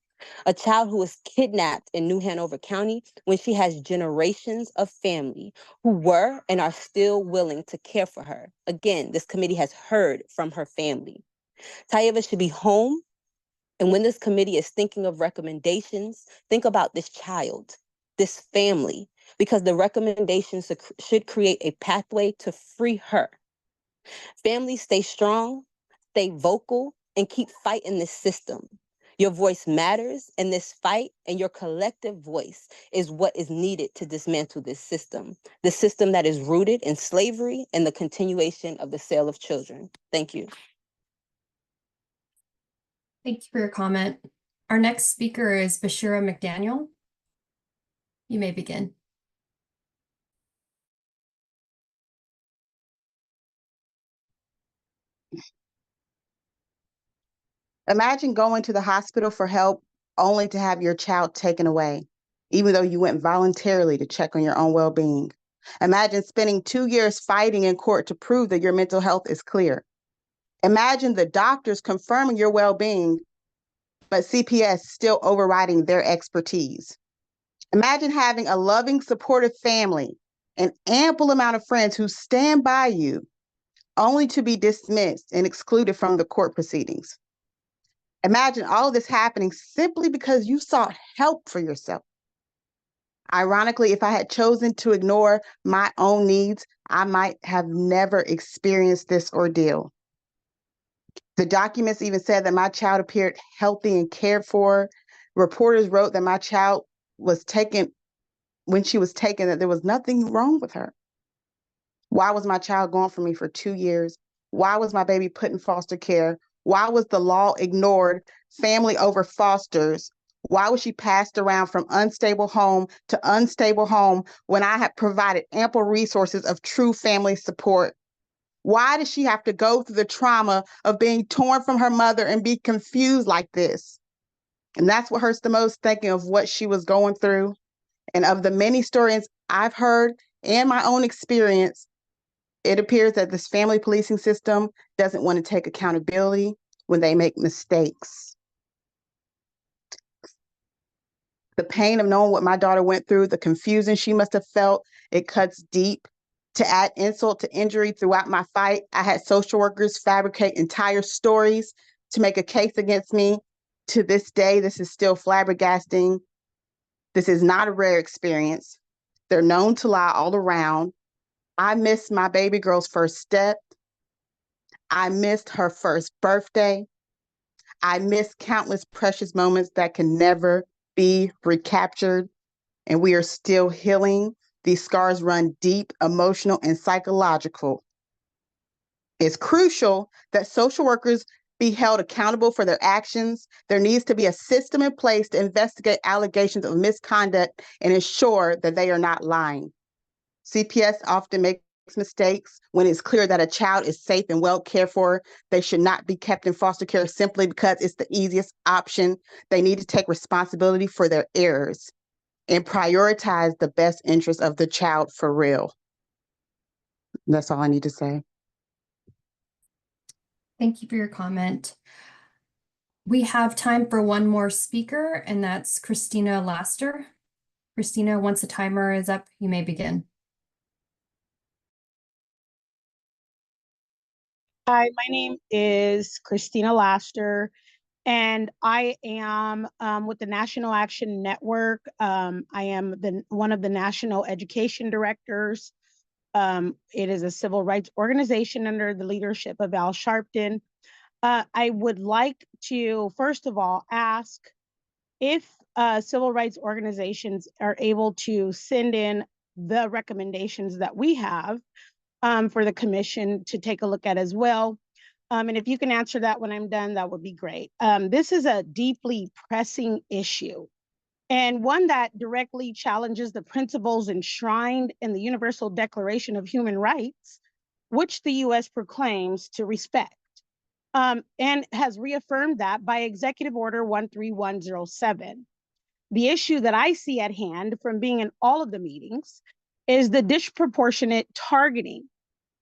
A child who was kidnapped in New Hanover County when she has generations of family who were and are still willing to care for her. Again, this committee has heard from her family. Taiva should be home. And when this committee is thinking of recommendations, think about this child, this family, because the recommendations should create a pathway to free her. Families, stay strong, stay vocal, and keep fighting this system. Your voice matters in this fight, and your collective voice is what is needed to dismantle this system, the system that is rooted in slavery and the continuation of the sale of children. Thank you. Thank you for your comment. Our next speaker is Bashira McDaniel. You may begin. Imagine going to the hospital for help only to have your child taken away, even though you went voluntarily to check on your own well-being. Imagine spending 2 years fighting in court to prove that your mental health is clear. Imagine the doctors confirming your well-being, but CPS still overriding their expertise. Imagine having a loving, supportive family, an ample amount of friends who stand by you, only to be dismissed and excluded from the court proceedings. Imagine all of this happening simply because you sought help for yourself. Ironically, if I had chosen to ignore my own needs, I might have never experienced this ordeal. The documents even said that my child appeared healthy and cared for. Reporters wrote that my child was taken, when she was taken, that there was nothing wrong with her. Why was my child gone from me for 2 years? Why was my baby put in foster care? Why was the law ignored, family over fosters? Why was she passed around from unstable home to unstable home when I had provided ample resources of true family support? Why does she have to go through the trauma of being torn from her mother and be confused like this? And that's what hurts the most, thinking of what she was going through. And of the many stories I've heard and my own experience, it appears that this family policing system doesn't want to take accountability when they make mistakes. The pain of knowing what my daughter went through, the confusion she must have felt, it cuts deep. To add insult to injury, throughout my fight, I had social workers fabricate entire stories to make a case against me. To this day, this is still flabbergasting. This is not a rare experience. They're known to lie all around. I missed my baby girl's first step. I missed her first birthday. I missed countless precious moments that can never be recaptured. And we are still healing. These scars run deep, emotional, and psychological. It's crucial that social workers be held accountable for their actions. There needs to be a system in place to investigate allegations of misconduct and ensure that they are not lying. CPS often makes mistakes when it's clear that a child is safe and well cared for. They should not be kept in foster care simply because it's the easiest option. They need to take responsibility for their errors and prioritize the best interest of the child for real. That's all I need to say. Thank you for your comment. We have time for one more speaker, and that's Christina Laster. Christina, once the timer is up, you may begin. Hi, my name is Christina Laster, and I am with the National Action Network. I am one of the national education directors. It is a civil rights organization under the leadership of Al Sharpton. I would like to, first of all, ask if civil rights organizations are able to send in the recommendations that we have for the commission to take a look at as well. And if you can answer that when I'm done, that would be great. This is a deeply pressing issue, and one that directly challenges the principles enshrined in the Universal Declaration of Human Rights, which the U.S. proclaims to respect, and has reaffirmed that by Executive Order 13107. The issue that I see at hand from being in all of the meetings is the disproportionate targeting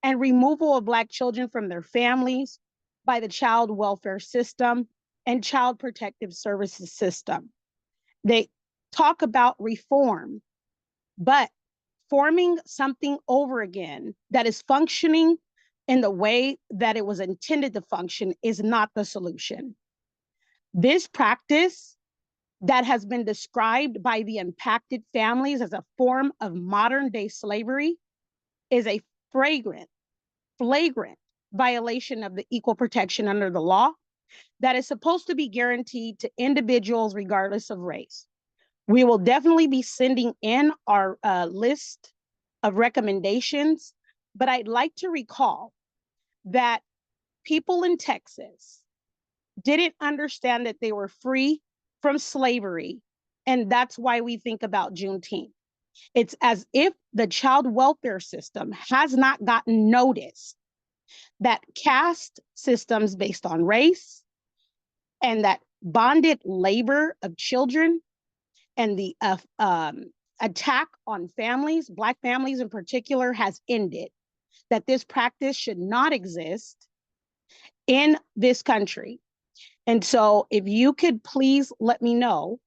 and removal of Black children from their families by the child welfare system and child protective services system. They talk about reform, but forming something over again that is functioning in the way that it was intended to function is not the solution. This practice that has been described by the impacted families as a form of modern day slavery is a flagrant violation of the equal protection under the law that is supposed to be guaranteed to individuals regardless of race. We will definitely be sending in our list of recommendations, but I'd like to recall that people in Texas didn't understand that they were free from slavery, and that's why we think about Juneteenth. It's as if the child welfare system has not gotten notice that caste systems based on race and that bonded labor of children and the attack on families, Black families in particular, has ended, that this practice should not exist in this country. And so if you could please let me know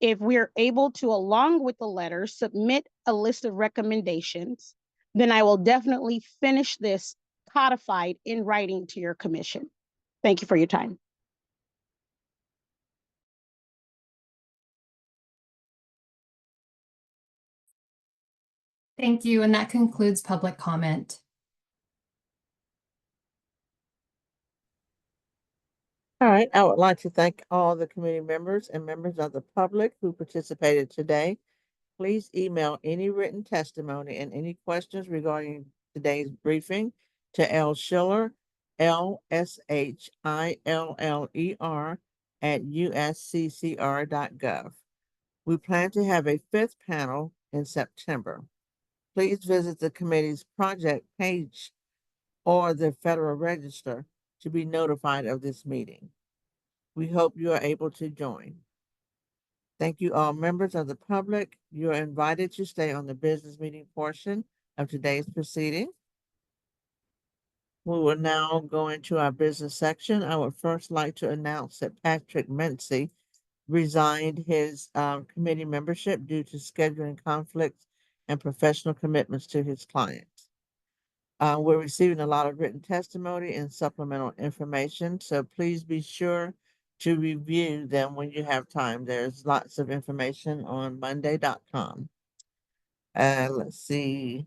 if we're able to, along with the letter, submit a list of recommendations, then I will definitely finish this codified in writing to your commission. Thank you for your time. Thank you, and that concludes public comment. All right, I would like to thank all the committee members and members of the public who participated today. Please email any written testimony and any questions regarding today's briefing to L. Schiller, LSHILLER @usccr.gov. We plan to have a fifth panel in September. Please visit the committee's project page or the Federal Register to be notified of this meeting. We hope you are able to join. Thank you all members of the public. You are invited to stay on the business meeting portion of today's proceeding. We will now go into our business section. I would first like to announce that Patrick Mency resigned his committee membership due to scheduling conflicts and professional commitments to his clients. We're receiving a lot of written testimony and supplemental information, so please be sure to review them when you have time. There's lots of information on monday.com. Let's see.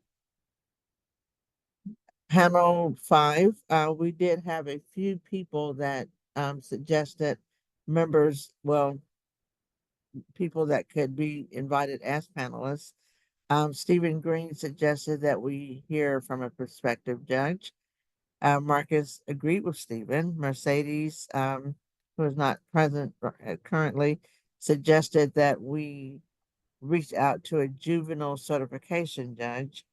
Panel 5, we did have a few people that suggested members, well, people that could be invited as panelists. Stephen Green suggested that we hear from a prospective judge. Marcus agreed with Stephen. Mercedes, who is not present currently, suggested that we reach out to a juvenile certification judge.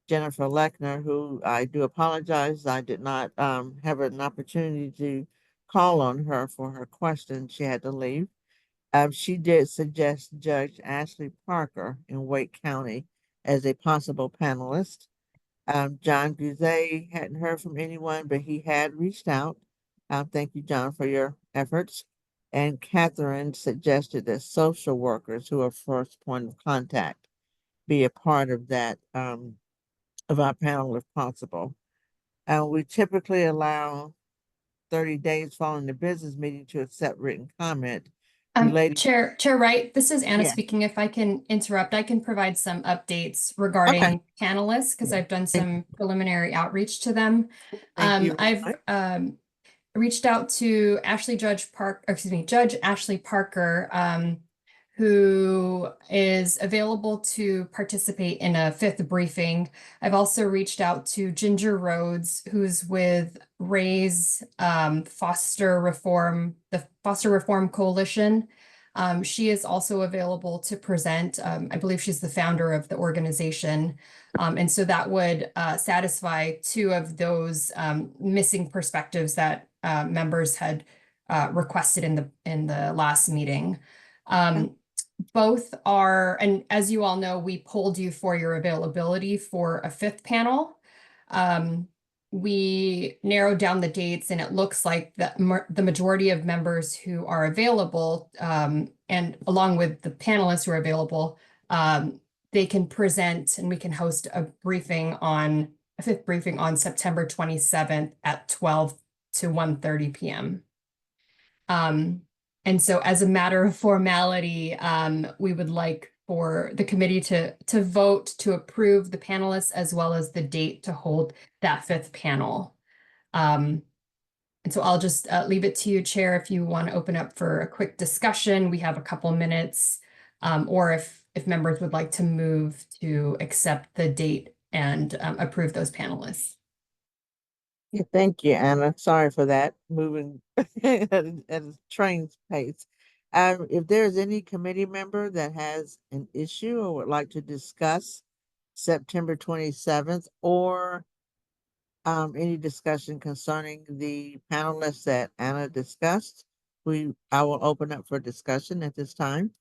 Jennifer Lechner, who I do apologize, I did not have an opportunity to call on her for her question. She had to leave. She did suggest Judge Ashley Parker in Wake County as a possible panelist. John Guzet hadn't heard from anyone, but he had reached out. Thank you, John, for your efforts. And Catherine suggested that social workers who are first point of contact be a part of that, of our panel if possible. We typically allow 30 days following the business meeting to accept written comment. Chair Wright, this is Anna Yeah. speaking. If I can interrupt, I can provide some updates regarding panelists because I've done some preliminary outreach to them. I've reached out to Judge Ashley Parker, who is available to participate in a fifth briefing. I've also reached out to Ginger Rhodes, who's with Ray's Foster Reform Coalition. She is also available to present. I believe she's the founder of the organization. And so that would satisfy two of those missing perspectives that members had requested in the last meeting. Both are, and as you all know, we polled you for your availability for a fifth panel. We narrowed down the dates and it looks like the majority of members who are available, and along with the panelists who are available, they can present and we can host a fifth briefing on September 27th at 12 to 1:30 p.m. And so as a matter of formality, we would like for the committee to vote to approve the panelists as well as the date to hold that fifth panel. And so I'll just leave it to you, Chair, if you want to open up for a quick discussion. We have a couple minutes, or if members would like to move to accept the date and approve those panelists. Yeah, thank you, Anna. Sorry for that, moving at a train's pace. If there's any committee member that has an issue or would like to discuss September 27th or any discussion concerning the panelists that Anna discussed? I will open up for discussion at this time.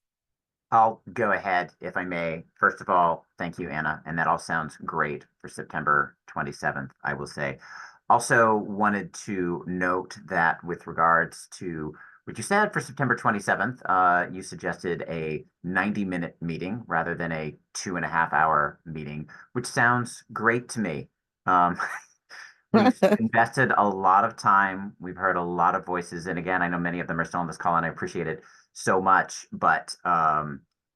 I'll go ahead if I may. First of all, thank you, Anna. And that all sounds great for September 27th, I will say. Also wanted to note that with regards to what you said for September 27th, you suggested a 90-minute meeting rather than a 2.5-hour meeting, which sounds great to me. We've invested a lot of time. We've heard a lot of voices. And again, I know many of them are still on this call and I appreciate it so much. But,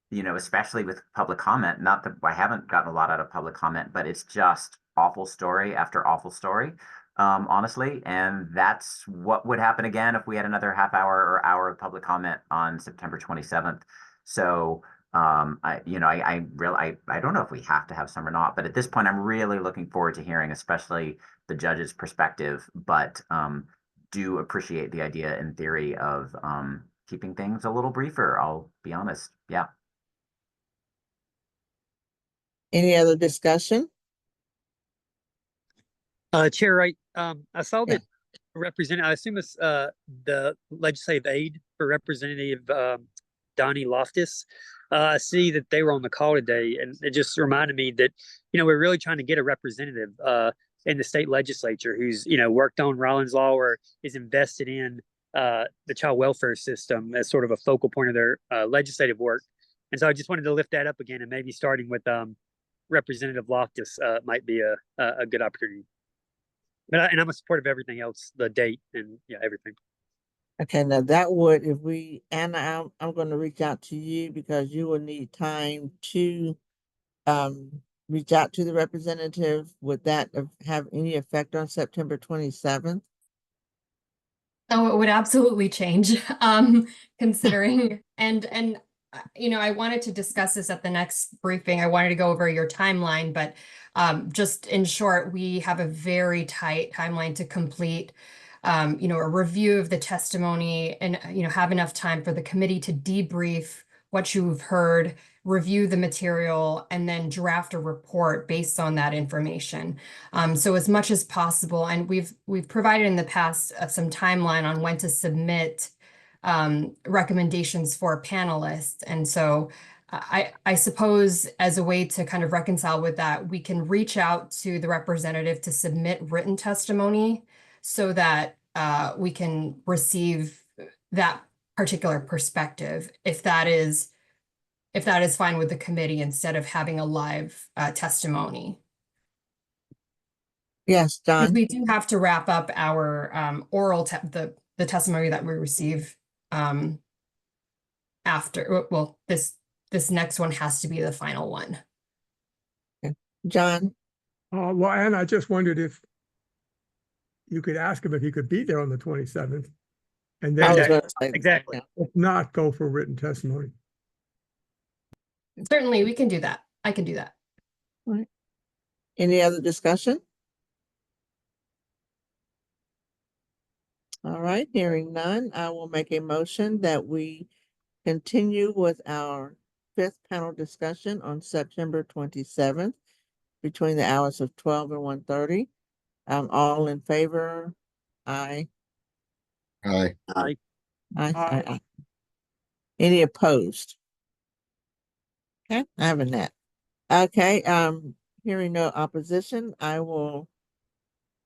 you know, especially with public comment, not that I haven't gotten a lot out of public comment, but it's just awful story after awful story, honestly. And that's what would happen again if we had another half hour or hour of public comment on September 27th. So, I don't know if we have to have some or not, but at this point, I'm really looking forward to hearing, especially the judge's perspective, but do appreciate the idea in theory of keeping things a little briefer. I'll be honest. Yeah. Any other discussion? Chair, I saw that I assume it's the legislative aide for Representative Donnie Loftus. I see that they were on the call today, and it just reminded me that, you know, we're really trying to get a representative in the state legislature who's, you know, worked on Rylan's Law or is invested in the child welfare system as sort of a focal point of their legislative work. And so I just wanted to lift that up again, and maybe starting with Representative Loftus might be a good opportunity. But I'm a support of everything else, the date and everything. Okay, now that would, if we, Anna, I'm going to reach out to you because you will need time to reach out to the representative. Would that have any effect on September 27th? Oh, it would absolutely change, considering, and you know, I wanted to discuss this at the next briefing. I wanted to go over your timeline, but just in short, we have a very tight timeline to complete, you know, a review of the testimony and, you know, have enough time for the committee to debrief what you've heard, review the material, and then draft a report based on that information. So as much as possible, and we've provided in the past some timeline on when to submit recommendations for panelists. And so I suppose as a way to kind of reconcile with that, we can reach out to the representative to submit written testimony so that we can receive that particular perspective, if that is fine with the committee, instead of having a live testimony. Yes, John. We do have to wrap up our oral the testimony that we receive after. Well, this next one has to be the final one. Okay. John. Well, Anne, I just wondered if you could ask him if he could be there on the 27th, and then exactly. If not, go for written testimony. Certainly, we can do that. I can do that. All right. Any other discussion? All right, hearing none, I will make a motion that we continue with our 5th panel discussion on September 27th between the hours of 12 and 1:30. All in favor? Aye. Aye. Aye. Aye. Any opposed? Okay, I have a net. Okay, hearing no opposition, I will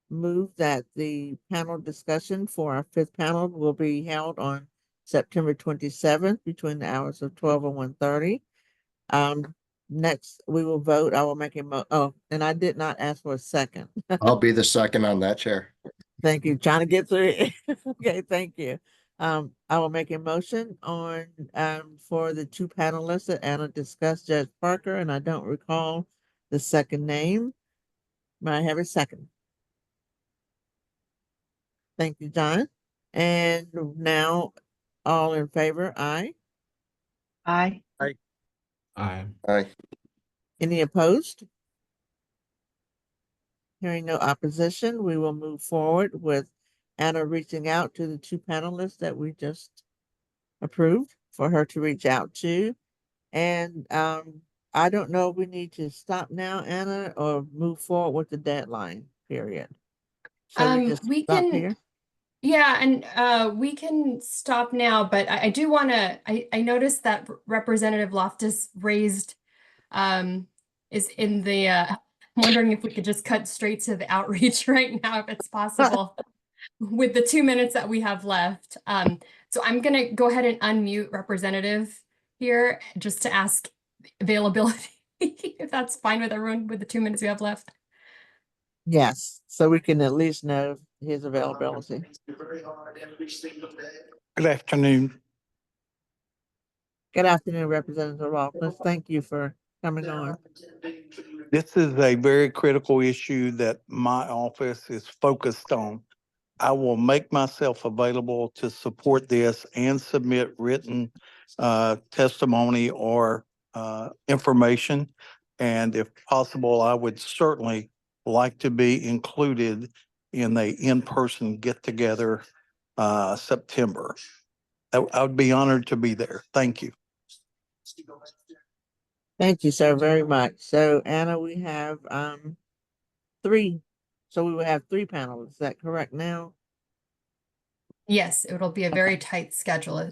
move that the panel discussion for our 5th panel will be held on September 27th between the hours of 12 and 1:30. Next, we will vote. I will make a and I did not ask for a second. I'll be the second on that, Chair. Thank you. Trying to get through it. Okay, thank you. I will make a motion on for the 2 panelists that Anna discussed, Judge Parker, and I don't recall the second name. May I have a second? Thank you, John. And now, all in favor, aye? Aye. Aye. Aye. Aye. Any opposed? Hearing no opposition, we will move forward with Anna reaching out to the 2 panelists that we just approved for her to reach out to. And I don't know if we need to stop now, Anna, or move forward with the deadline period. Shall we just We stop can, here? yeah, and we can stop now, but I do want to, I noticed that Representative Loftus raised, is in the, I'm wondering if we could just cut straight to the outreach right now, if it's possible, with the 2 minutes that we have left. So I'm going to go ahead and unmute Representative here just to ask availability, if that's fine with everyone with the 2 minutes we have left. Yes, so we can at least know his availability. Good afternoon. Good afternoon, Representative Loftus. Thank you for coming on. This is a very critical issue that my office is focused on. I will make myself available to support this and submit written testimony or information. And if possible, I would certainly like to be included in the in-person get-together September. I would be honored to be there. Thank you. Thank you, sir, very much. So Anna, we have three. So we will have three panelists. Is that correct now? Yes, it'll be a very tight schedule.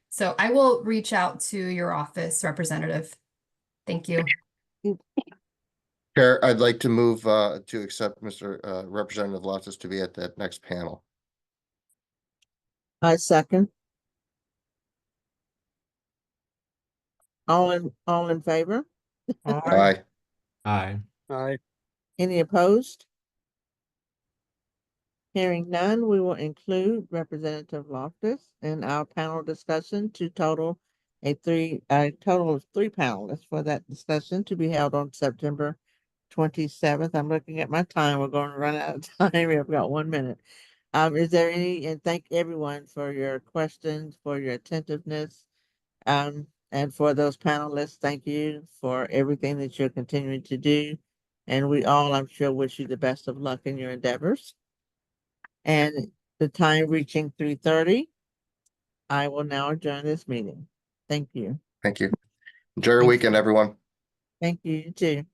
So I will reach out to your office, Representative. Thank you. Chair, I'd like to move to accept Mr. Representative Loftus to be at that next panel. I second. All in favor? Aye. Aye. Aye. Any opposed? Hearing none, we will include Representative Loftus in our panel discussion to total a total of three panelists for that discussion to be held on September 27th. I'm looking at my time. We're going to run out of time. We have got 1 minute. Is there any, and thank everyone for your questions, for your attentiveness. And for those panelists, thank you for everything that you're continuing to do. And we all, I'm sure, wish you the best of luck in your endeavors. And the time reaching 3:30, I will now adjourn this meeting. Thank you. Thank you. Enjoy your weekend, everyone. Thank you, you too.